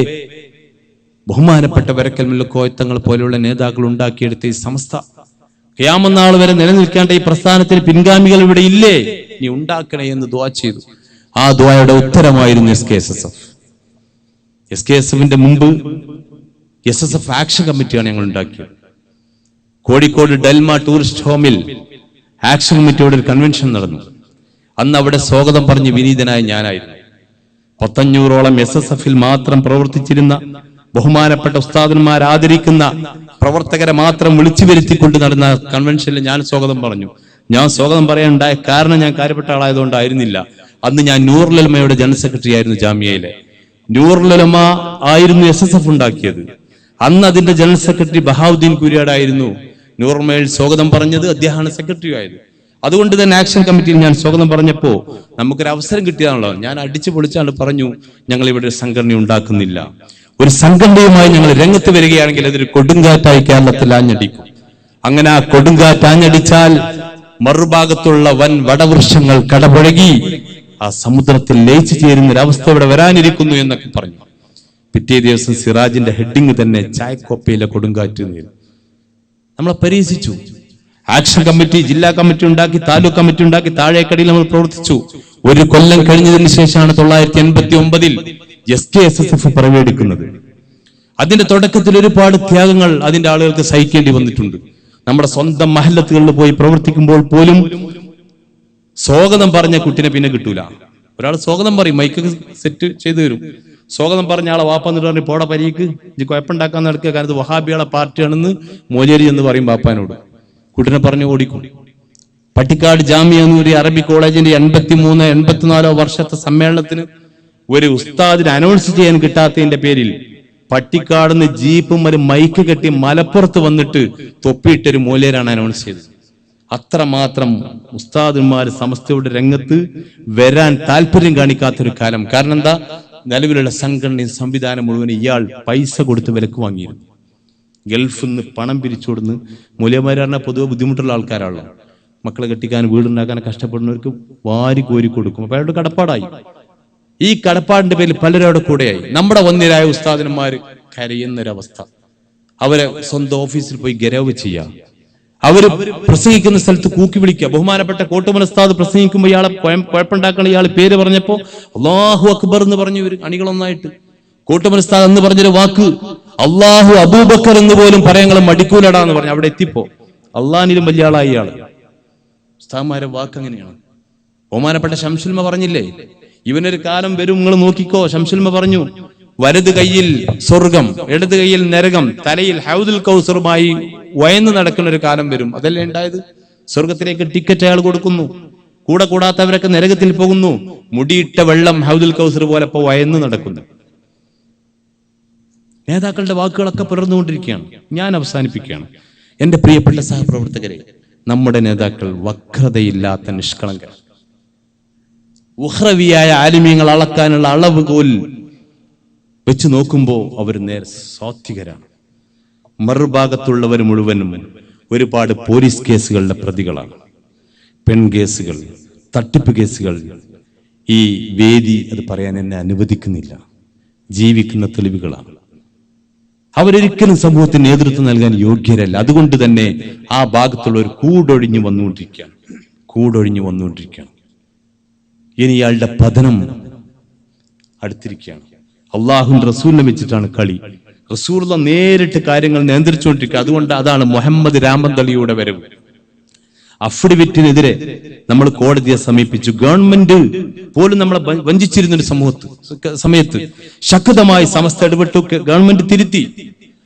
ബഹുമാനപ്പെട്ട വരക്കൽ മുല്ലക്കോയത്തങ്ങൾ പോലെയുള്ള നേതാക്കൾ ഉണ്ടാക്കിയെടുത്ത ഈ സംസ്ഥ ഖിയാമത്ത് നാൾ വരെ നിലനിൽക്കേണ്ട ഈ പ്രസ്ഥാനത്തിന് പിൻഗാമികൾ ഇവിടെ ഇല്ലേ, നീ ഉണ്ടാക്കണേ എന്ന് ദുആ ചെയ്തു. ആ ദുആയുടെ ഉത്തരമായിരുന്നു SKSF. SKSFന്റെ മുമ്പ് SSF ആക്ഷൻ കമ്മിറ്റിയാണ് ഞങ്ങൾ ഉണ്ടാക്കിയത്. കോഴിക്കോട് ഡെൽമ ടൂറിസ്റ്റ് ഹോമിൽ ആക്ഷൻ കമ്മിറ്റിയോട് ഒരു കൺവെൻഷൻ നടന്നു. അന്ന് അവിടെ സ്വാഗതം പറഞ്ഞ് വിനീതനായ ഞാനായിരുന്നു. 500ഓളം SSFൽ മാത്രം പ്രവർത്തിച്ചിരുന്ന ബഹുമാനപ്പെട്ട ഉസ്താദന്മാർ ആദരിക്കുന്ന പ്രവർത്തകരെ മാത്രം വിളിച്ചു വരുത്തിക്കൊണ്ട് നടന്ന കൺവെൻഷനിൽ ഞാൻ സ്വാഗതം പറഞ്ഞു. ഞാൻ സ്വാഗതം പറയാനുണ്ടായ കാരണം ഞാൻ കാര്യപ്പെട്ട ആളായതുകൊണ്ടായിരുന്നില്ല. അന്ന് ഞാൻ നൂറുൽ ഉലമയുടെ ജനറൽ സെക്രട്ടറി ആയിരുന്നു. ജാമിയയിലെ നൂറുൽ ഉലമ ആയിരുന്നു SSF ഉണ്ടാക്കിയത്. അന്ന് അതിന്റെ ജനറൽ സെക്രട്ടറി ബഹാവുദ്ദീൻ കുര്യാടായിരുന്നു. നൂറുൽ ഉലമയിൽ സ്വാഗതം പറഞ്ഞത് അദ്ദേഹമാണ് സെക്രട്ടറി ആയത്. അതുകൊണ്ട് തന്നെ ആക്ഷൻ കമ്മിറ്റിയിൽ ഞാൻ സ്വാഗതം പറഞ്ഞപ്പോ നമുക്കൊരു അവസരം കിട്ടിയതാണല്ലോ. ഞാൻ അടിച്ചു പൊളിച്ചാണ് പറഞ്ഞു, ഞങ്ങൾ ഇവിടെ ഒരു സംഘടന ഉണ്ടാക്കുന്നില്ല, ഒരു സംഘടനയുമായി ഞങ്ങൾ രംഗത്ത് വരികയാണെങ്കിൽ അതൊരു കൊടുങ്കാറ്റായി കേരളത്തിൽ ആഞ്ഞടിക്കും. അങ്ങനെ ആ കൊടുങ്കാറ്റ് ആഞ്ഞടിച്ചാൽ മറുഭാഗത്തുള്ള വൻ വടവൃക്ഷങ്ങൾ കടപുഴകി ആ സമുദ്രത്തിൽ ലയിച്ചു ചേരുന്ന ഒരവസ്ഥ ഇവിടെ വരാനിരിക്കുന്നു എന്നൊക്കെ പറഞ്ഞു. പിറ്റേ ദിവസം സിറാജിന്റെ ഹെഡിങ് തന്നെ ചായക്കോപ്പയിലെ കൊടുങ്കാറ്റ്. നമ്മളെ പരിഹസിച്ചു. ആക്ഷൻ കമ്മിറ്റി, ജില്ലാ കമ്മിറ്റി ഉണ്ടാക്കി, താലൂക്ക് കമ്മിറ്റി ഉണ്ടാക്കി, താഴേക്കടിയിൽ നമ്മൾ പ്രവർത്തിച്ചു. 1 കൊല്ലം കഴിഞ്ഞതിന് ശേഷമാണ് 1989 SKSF പിറവിയെടുക്കുന്നത്. അതിന്റെ തുടക്കത്തിൽ ഒരുപാട് ത്യാഗങ്ങൾ അതിന്റെ ആളുകൾക്ക് സഹിക്കേണ്ടി വന്നിട്ടുണ്ട്. നമ്മുടെ സ്വന്തം മഹല്ലത്തുകളിൽ പോയി പ്രവർത്തിക്കുമ്പോൾ പോലും സ്വാഗതം പറഞ്ഞ കുട്ടിനെ പിന്നെ കിട്ടൂല. ഒരാൾ സ്വാഗതം പറയും, മൈക്കൊക്കെ സെറ്റ് ചെയ്തു തരും. സ്വാഗതം പറഞ്ഞ ആളെ വാപ്പാന്നിട്ട് പറഞ്ഞു പോട പരീക്ക് ഇജ്ജ് കുഴപ്പമുണ്ടാക്കാൻ നടക്കുക, കാരണം വഹാബിയാളെ പാർട്ടിയാണെന്ന് മോലേരി എന്ന് പറയും ബാപ്പാനോട്. കുട്ടിനെ പറഞ്ഞു ഓടിക്കും. പട്ടിക്കാട് ജാമിയ എന്നൂരി അറബി കോളേജിന്റെ 83-84 വർഷത്തെ സമ്മേളനത്തിന് ഒരു ഉസ്താദിന് അനൗൺസ് ചെയ്യാൻ കിട്ടാത്തതിന്റെ പേരിൽ പട്ടിക്കാടുന്ന് ജീപ്പും ഒരു മൈക്ക് കെട്ടി മലപ്പുറത്ത് വന്നിട്ട് തൊപ്പിയിട്ടൊരു മൂല്യരാണ് അനൗൺസ് ചെയ്തത്. അത്രമാത്രം ഉസ്താദുമാര് സമസ്തയുടെ രംഗത്ത് വരാൻ താല്പര്യം കാണിക്കാത്തൊരു കാലം. കാരണം എന്താ? നിലവിലുള്ള സംഘടനയും സംവിധാനം മുഴുവൻ ഇയാൾ പൈസ കൊടുത്ത് വിലക്ക് വാങ്ങിയിരുന്നു. ഗൾഫിൽ നിന്ന് പണം പിരിച്ചുകൊടുന്ന് മൂല്യമാരാണ് പൊതുവെ ബുദ്ധിമുട്ടുള്ള ആൾക്കാരാണല്ലോ. മക്കളെ കെട്ടിക്കാൻ വീടുണ്ടാക്കാൻ കഷ്ടപ്പെടുന്നവർക്ക് വാരി കോരി കൊടുക്കും. അപ്പൊ അയാളുടെ കടപ്പാടായി. ഈ കടപ്പാടിന്റെ പേരിൽ പലരോടെ കൂടെയായി. നമ്മുടെ വന്യരായ ഉസ്താദന്മാര് കരയുന്നൊരവസ്ഥ. അവരെ സ്വന്തം ഓഫീസിൽ പോയി ഗരവ് ചെയ്യാം. അവര് പ്രസംഗിക്കുന്ന സ്ഥലത്ത് കൂക്കി വിളിക്കുക. ബഹുമാനപ്പെട്ട കോട്ടുമൽ ഉസ്താദ് പ്രസംഗിക്കുമ്പോൾ ഇയാളെ കുഴപ്പമുണ്ടാക്കണ ഇയാൾ പേര് പറഞ്ഞപ്പോ അല്ലാഹു അക്ബർ എന്ന് പറഞ്ഞു ഇവര് അണികളൊന്നായിട്ട്. കോട്ടുമൽ ഉസ്താദ് എന്ന് പറഞ്ഞൊരു വാക്ക് അല്ലാഹു അബൂബക്കർ എന്ന് പോലും പറയാൻ മടിക്കൂലടാ എന്ന് പറഞ്ഞു. അവിടെ എത്തിപ്പോ അള്ളാഹിലും വലിയ ആളായി ഇയാള്. ഉസ്താദ്മാരെ വാക്ക് അങ്ങനെയാണ്. ബഹുമാനപ്പെട്ട ശംസുൽമ പറഞ്ഞില്ലേ, ഇവനൊരു കാലം വരും നിങ്ങൾ നോക്കിക്കോ. ശംസുൽമ പറഞ്ഞു, വലത് കയ്യിൽ സ്വർഗം, ഇടത് കയ്യിൽ നരകം, തലയിൽ ഹൗദുൽ കൗസറുമായി വയന്ന് നടക്കുന്ന ഒരു കാലം വരും. അതല്ലേ ഉണ്ടായത്? സ്വർഗത്തിലേക്ക് ടിക്കറ്റ് അയാൾ കൊടുക്കുന്നു, കൂടെ കൂടാത്തവരൊക്കെ നരകത്തിൽ പോകുന്നു. മുടിയിട്ട വെള്ളം ഹൗദുൽ കൗസർ പോലെ ഇപ്പൊ വയന്ന് നടക്കുന്നു. നേതാക്കളുടെ വാക്കുകളൊക്കെ പുലർന്നുകൊണ്ടിരിക്കുകയാണ്. ഞാൻ അവസാനിപ്പിക്കുകയാണ്. എന്റെ പ്രിയപ്പെട്ട സഹപ്രവർത്തകരെ, നമ്മുടെ നേതാക്കൾ വക്രതയില്ലാത്ത നിഷ്കളങ്കർ, ഉഖ്റവിയായ ആലിമീങ്ങൾ അളക്കാനുള്ള അളവുകോൽ വെച്ച് നോക്കുമ്പോൾ അവർ നേരെ സാത്വികരാണ്. മറുഭാഗത്തുള്ളവർ മുഴുവനും ഒരുപാട് പോലീസ് കേസുകളുടെ പ്രതികളാണ്. പെൺകേസുകൾ, തട്ടിപ്പ് കേസുകൾ. ഈ വേദി അത് പറയാൻ എന്നെ അനുവദിക്കുന്നില്ല. ജീവിക്കുന്ന തെളിവുകളാണ്. അവരൊരിക്കലും സമൂഹത്തിന് നേതൃത്വം നൽകാൻ യോഗ്യരല്ല. അതുകൊണ്ട് തന്നെ ആ ഭാഗത്തുള്ളവർ കൂടൊഴിഞ്ഞു വന്നുകൊണ്ടിരിക്കുകയാണ്. ഇനി ഇയാളുടെ പതനം അടുത്തിരിക്കുകയാണ്. അള്ളാഹുവിന്റെ റസൂലിനെ വെച്ചിട്ടാണ് കളി. റസൂലുള്ള നേരിട്ട് കാര്യങ്ങൾ നിയന്ത്രിച്ചുകൊണ്ടിരിക്കുക. അതുകൊണ്ട് അതാണ് മുഹമ്മദ് രാമന്തളിയുടെ വരവ്. അഫിഡവിറ്റിനെതിരെ നമ്മൾ കോടതിയെ സമീപിച്ചു. ഗവൺമെന്റ് പോലും നമ്മളെ വഞ്ചിച്ചിരുന്ന ഒരു സമയത്ത് ശക്തമായി സമസ്ത ഇടപെട്ടു. ഗവൺമെന്റ് തിരുത്തി.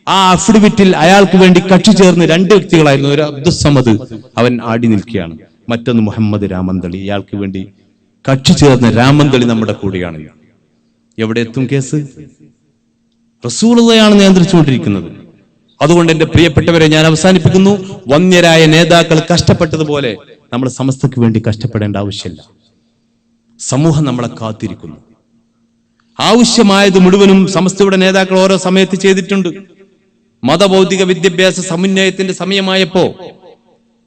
ആ അഫിഡവിറ്റിൽ അയാൾക്ക് വേണ്ടി കക്ഷി ചേർന്ന് 2 വ്യക്തികളായിരുന്നു. ഒരു അബ്ദുസ്സമദ്, അവൻ ആടി നിൽക്കുകയാണ്. മറ്റൊന്ന് മുഹമ്മദ് രാമന്തളി. ഇയാൾക്ക് വേണ്ടി കക്ഷി ചേർന്ന രാമന്തളി നമ്മുടെ കൂടെയാണ്. എവിടെ എത്തും കേസ്? റസൂലുള്ളയാണ് നിയന്ത്രിച്ചുകൊണ്ടിരിക്കുന്നത്. അതുകൊണ്ട് എന്റെ പ്രിയപ്പെട്ടവരെ ഞാൻ അവസാനിപ്പിക്കുന്നു. വന്യരായ നേതാക്കൾ കഷ്ടപ്പെട്ടതുപോലെ നമ്മൾ സമസ്തക്ക് വേണ്ടി കഷ്ടപ്പെടേണ്ട ആവശ്യമില്ല. സമൂഹം നമ്മളെ കാത്തിരിക്കുന്നു. ആവശ്യമായത് മുഴുവനും സമസ്തയുടെ നേതാക്കൾ ഓരോ സമയത്ത് ചെയ്തിട്ടുണ്ട്. മതബൗദ്ധിക വിദ്യാഭ്യാസ സമന്വയത്തിന്റെ സമയമായപ്പോ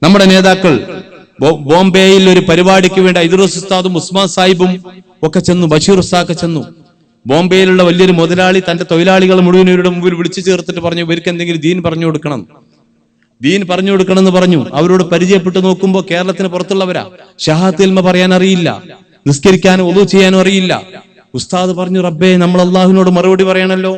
നമ്മുടെ നേതാക്കൾ ബോംബെയിൽ ഒരു പരിപാടിക്ക് വേണ്ടി ഇദ്രീസ് ഉസ്താദും ഉസ്മാൻ സാഹിബും ഒക്കെ ചെന്നു. ബഷീർ ഉസ്താദ് ചെന്നു. ബോംബെയിലുള്ള വലിയൊരു മുതലാളി തന്റെ തൊഴിലാളികൾ മുഴുവൻ ഇവരുടെ മുമ്പിൽ വിളിച്ചു ചേർത്തിട്ട് പറഞ്ഞു, ഇവർക്ക് എന്തെങ്കിലും ദീൻ പറഞ്ഞു കൊടുക്കണം എന്ന് പറഞ്ഞു. അവരോട് പരിചയപ്പെട്ടു നോക്കുമ്പോൾ കേരളത്തിന് പുറത്തുള്ളവരാ. ഷഹാദത്ത് ഇൽമ പറയാൻ അറിയില്ല, നിസ്കരിക്കാനും ഒളു ചെയ്യാനും അറിയില്ല. ഉസ്താദ് പറഞ്ഞു, റബ്ബേ, നമ്മൾ അള്ളാഹുവിനോട് മറുപടി പറയണല്ലോ.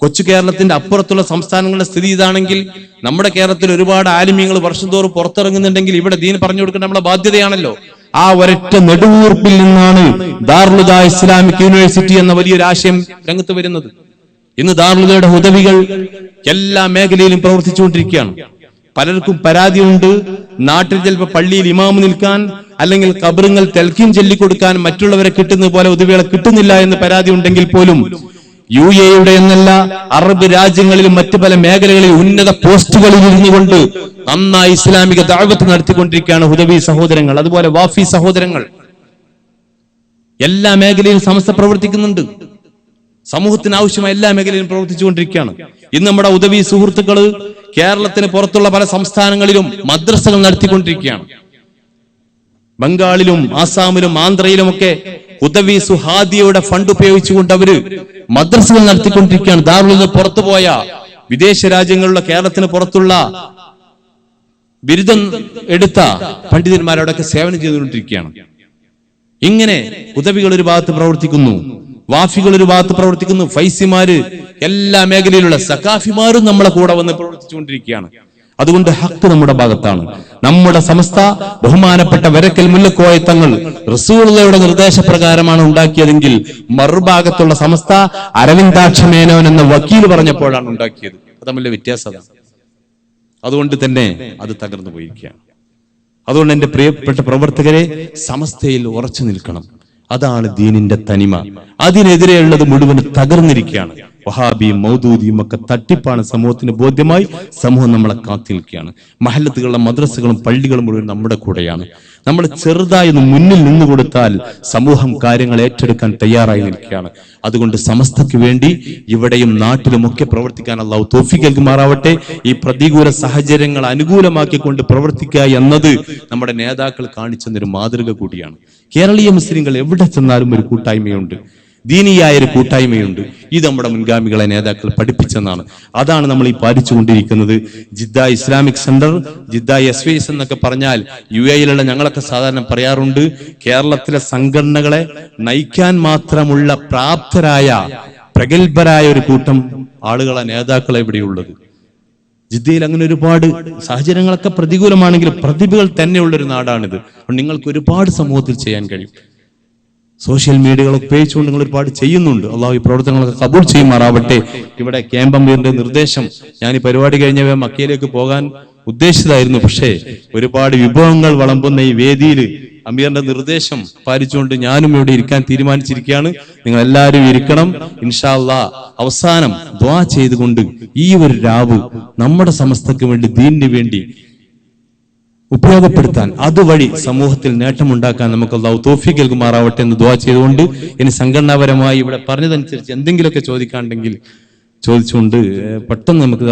കൊച്ചു കേരളത്തിന്റെ അപ്പുറത്തുള്ള സംസ്ഥാനങ്ങളുടെ സ്ഥിതി ഇതാണെങ്കിൽ നമ്മുടെ കേരളത്തിൽ ഒരുപാട് ആലിമീങ്ങൾ വർഷം തോറും പുറത്തിറങ്ങുന്നുണ്ടെങ്കിൽ ഇവിടെ ദീൻ പറഞ്ഞു കൊടുക്കേണ്ട നമ്മുടെ ബാധ്യതയാണല്ലോ. ആ ഒരൊറ്റ നെടുവീർപ്പിൽ നിന്നാണ് ദാറുൽ ഹുദ ഇസ്ലാമിക് യൂണിവേഴ്സിറ്റി എന്ന വലിയൊരു ആശയം രംഗത്ത് വരുന്നത്. ഇന്ന് ദാറുൽ ഹുദയുടെ ഹുദവികൾ എല്ലാ മേഖലയിലും പ്രവർത്തിച്ചുകൊണ്ടിരിക്കുകയാണ്. പലർക്കും പരാതിയുണ്ട്, നാട്ടിൽ ചിലപ്പോൾ പള്ളിയിൽ ഇമാമ് നിൽക്കാൻ അല്ലെങ്കിൽ ഖബറുകൾ തെൽക്കീൻ ചൊല്ലിക്കൊടുക്കാൻ മറ്റുള്ളവരെ കിട്ടുന്നത് പോലെ ഹുദവികളെ കിട്ടുന്നില്ല എന്ന് പരാതി ഉണ്ടെങ്കിൽ പോലും UAE എന്നല്ല, അറബ് രാജ്യങ്ങളിലും മറ്റു പല മേഖലകളിൽ ഉന്നത പോസ്റ്റുകളിൽ ഇരുന്നുകൊണ്ട് നന്നായി ഇസ്ലാമിക ദഅവത്ത് നടത്തിക്കൊണ്ടിരിക്കുകയാണ് ഹുദവി സഹോദരങ്ങൾ, അതുപോലെ വാഫി സഹോദരങ്ങൾ. എല്ലാ മേഖലയിലും സമസ്ത പ്രവർത്തിക്കുന്നുണ്ട്. സമൂഹത്തിന് ആവശ്യമായ എല്ലാ മേഖലയിലും പ്രവർത്തിച്ചുകൊണ്ടിരിക്കുകയാണ്. ഇന്ന് നമ്മുടെ ഹുദവി സുഹൃത്തുക്കള് കേരളത്തിന് പുറത്തുള്ള പല സംസ്ഥാനങ്ങളിലും മദ്രസകൾ നടത്തിക്കൊണ്ടിരിക്കുകയാണ്. ബംഗാളിലും ആസാമിലും ആന്ധ്രയിലുമൊക്കെ ഹുദവി സുഹാദിയുടെ ഫണ്ട് ഉപയോഗിച്ചുകൊണ്ട് അവര് മദ്രസകൾ നടത്തിക്കൊണ്ടിരിക്കുകയാണ്. ദാറുൽ ഹുദ പുറത്തുപോയ വിദേശ രാജ്യങ്ങളിലുള്ള കേരളത്തിന് പുറത്തുള്ള ബിരുദം എടുത്ത പണ്ഡിതന്മാരോടൊക്കെ സേവനം ചെയ്തുകൊണ്ടിരിക്കുകയാണ്. ഇങ്ങനെ ഹുദവികൾ ഒരു ഭാഗത്ത് പ്രവർത്തിക്കുന്നു, വാഫികൾ ഒരു ഭാഗത്ത് പ്രവർത്തിക്കുന്നു, ഫൈസിമാര് എല്ലാ മേഖലയിലുള്ള സഖാഫിമാരും നമ്മളെ കൂടെ വന്ന് പ്രവർത്തിച്ചുകൊണ്ടിരിക്കുകയാണ്. അതുകൊണ്ട് ഹക്ക് നമ്മുടെ ഭാഗത്താണ്. നമ്മുടെ സമസ്ത ബഹുമാനപ്പെട്ട വരക്കൽ മുല്ലക്കോയ തങ്ങൾ റസൂലുള്ളാഹിയുടെ നിർദ്ദേശപ്രകാരമാണ് ഉണ്ടാക്കിയതെങ്കിൽ മറുഭാഗത്തുള്ള സമസ്ത അരവിന്ദാക്ഷ മേനോൻ എന്ന വക്കീൽ പറഞ്ഞപ്പോഴാണ് ഉണ്ടാക്കിയത്. അത് തമ്മിലെ വ്യത്യാസം. അതുകൊണ്ട് തന്നെ അത് തകർന്നു പോയിരിക്കുകയാണ്. അതുകൊണ്ട് എന്റെ പ്രിയപ്പെട്ട പ്രവർത്തകരെ, സമസ്തയിൽ ഉറച്ചു നിൽക്കണം. അതാണ് ദീനിന്റെ തനിമ. അതിനെതിരെയുള്ളത് മുഴുവൻ തകർന്നിരിക്കുകയാണ്. വഹാബിയും മൗദൂദിയും ഒക്കെ തട്ടിപ്പാണ് സമൂഹത്തിന് ബോധ്യമായി സമൂഹം നമ്മളെ കാത്തിരിക്കുകയാണ്. മഹല്ലത്തുകളും മദ്രസകളും പള്ളികളും മുഴുവൻ നമ്മുടെ കൂടെയാണ്. നമ്മൾ ചെറുതായി മുന്നിൽ നിന്ന് കൊടുത്താൽ സമൂഹം കാര്യങ്ങൾ ഏറ്റെടുക്കാൻ തയ്യാറായി നിൽക്കുകയാണ്. അതുകൊണ്ട് സമസ്തയ്ക്ക് വേണ്ടി ഇവിടെയും നാട്ടിലുമൊക്കെ പ്രവർത്തിക്കാൻ അല്ലാഹു തൗഫീഖ് നൽകുമാറാവട്ടെ. ഈ പ്രതികൂല സാഹചര്യങ്ങൾ അനുകൂലമാക്കിക്കൊണ്ട് പ്രവർത്തിക്കുക എന്നത് നമ്മുടെ നേതാക്കൾ കാണിച്ചെന്നൊരു മാതൃക കൂടിയാണ്. കേരളീയ മുസ്ലിങ്ങൾ എവിടെ ചെന്നാലും ഒരു കൂട്ടായ്മയുണ്ട്, ദീനിയായ ഒരു കൂട്ടായ്മയുണ്ട്. ഇത് നമ്മുടെ മുൻഗാമികളെ നേതാക്കൾ പഠിപ്പിച്ചെന്നാണ്. അതാണ് നമ്മൾ ഈ പാലിച്ചുകൊണ്ടിരിക്കുന്നത്. Jeddah Islamic centre, Jeddah SYS എന്നൊക്കെ പറഞ്ഞാൽ UAE-യിലുള്ള ഞങ്ങളൊക്കെ സാധാരണ പറയാറുണ്ട്, കേരളത്തിലെ സംഘടനകളെ നയിക്കാൻ മാത്രമുള്ള പ്രാപ്തരായ പ്രഗത്ഭരായ ഒരു കൂട്ടം ആളുകളെ നേതാക്കളെ ഇവിടെയുള്ളത്. ജിദ്ദയിൽ അങ്ങനെ ഒരുപാട് സാഹചര്യങ്ങളൊക്കെ പ്രതികൂലമാണെങ്കിലും പ്രതിഭകൾ തന്നെയുള്ളൊരു നാടാണിത്. നിങ്ങൾക്ക് ഒരുപാട് സമൂഹത്തിൽ ചെയ്യാൻ കഴിയും. സോഷ്യൽ മീഡിയകൾ ഉപയോഗിച്ചുകൊണ്ട് നിങ്ങൾ ഒരുപാട് ചെയ്യുന്നുണ്ട്. അള്ളാഹു ഈ പ്രവർത്തനങ്ങളൊക്കെ കബൂൾ ചെയ്യുമാറാവട്ടെ. ഇവിടെ ക്യാമ്പ് അമീറിന്റെ നിർദ്ദേശം, ഞാൻ ഈ പരിപാടി കഴിഞ്ഞ മക്കയിലേക്ക് പോകാൻ ഉദ്ദേശിച്ചതായിരുന്നു. പക്ഷേ ഒരുപാട് വിഭവങ്ങൾ വിളമ്പുന്ന ഈ വേദിയിൽ അമീറിന്റെ നിർദ്ദേശം പാലിച്ചുകൊണ്ട് ഞാനും ഇവിടെ ഇരിക്കാൻ തീരുമാനിച്ചിരിക്കുകയാണ്. നിങ്ങൾ എല്ലാവരും ഇരിക്കണം. ഇൻഷാ അല്ലാഹ് അവസാനം ദുആ ചെയ്തുകൊണ്ട് ഈ ഒരു രാവ് നമ്മുടെ സമസ്തക്ക് വേണ്ടി, ദീനിന് വേണ്ടി ഉപയോഗപ്പെടുത്താൻ, അതുവഴി സമൂഹത്തിൽ നേട്ടമുണ്ടാക്കാൻ നമുക്ക് അല്ലാഹു തൗഫീഖ് നൽകുമാറാവട്ടെ എന്ന് ദുആ ചെയ്തുകൊണ്ട്, ഇനി സംഘടനാപരമായി ഇവിടെ പറഞ്ഞതനുസരിച്ച് എന്തെങ്കിലുമൊക്കെ ചോദിക്കാണ്ടെങ്കിൽ ചോദിച്ചുകൊണ്ട് പെട്ടെന്ന് നമുക്ക്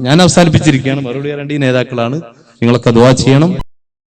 ഞാൻ അവസാനിപ്പിച്ചിരിക്കുകയാണ്. മറുപടി പറയേണ്ട ഈ നേതാക്കളാണ്. നിങ്ങളൊക്കെ ദുആ ചെയ്യണം.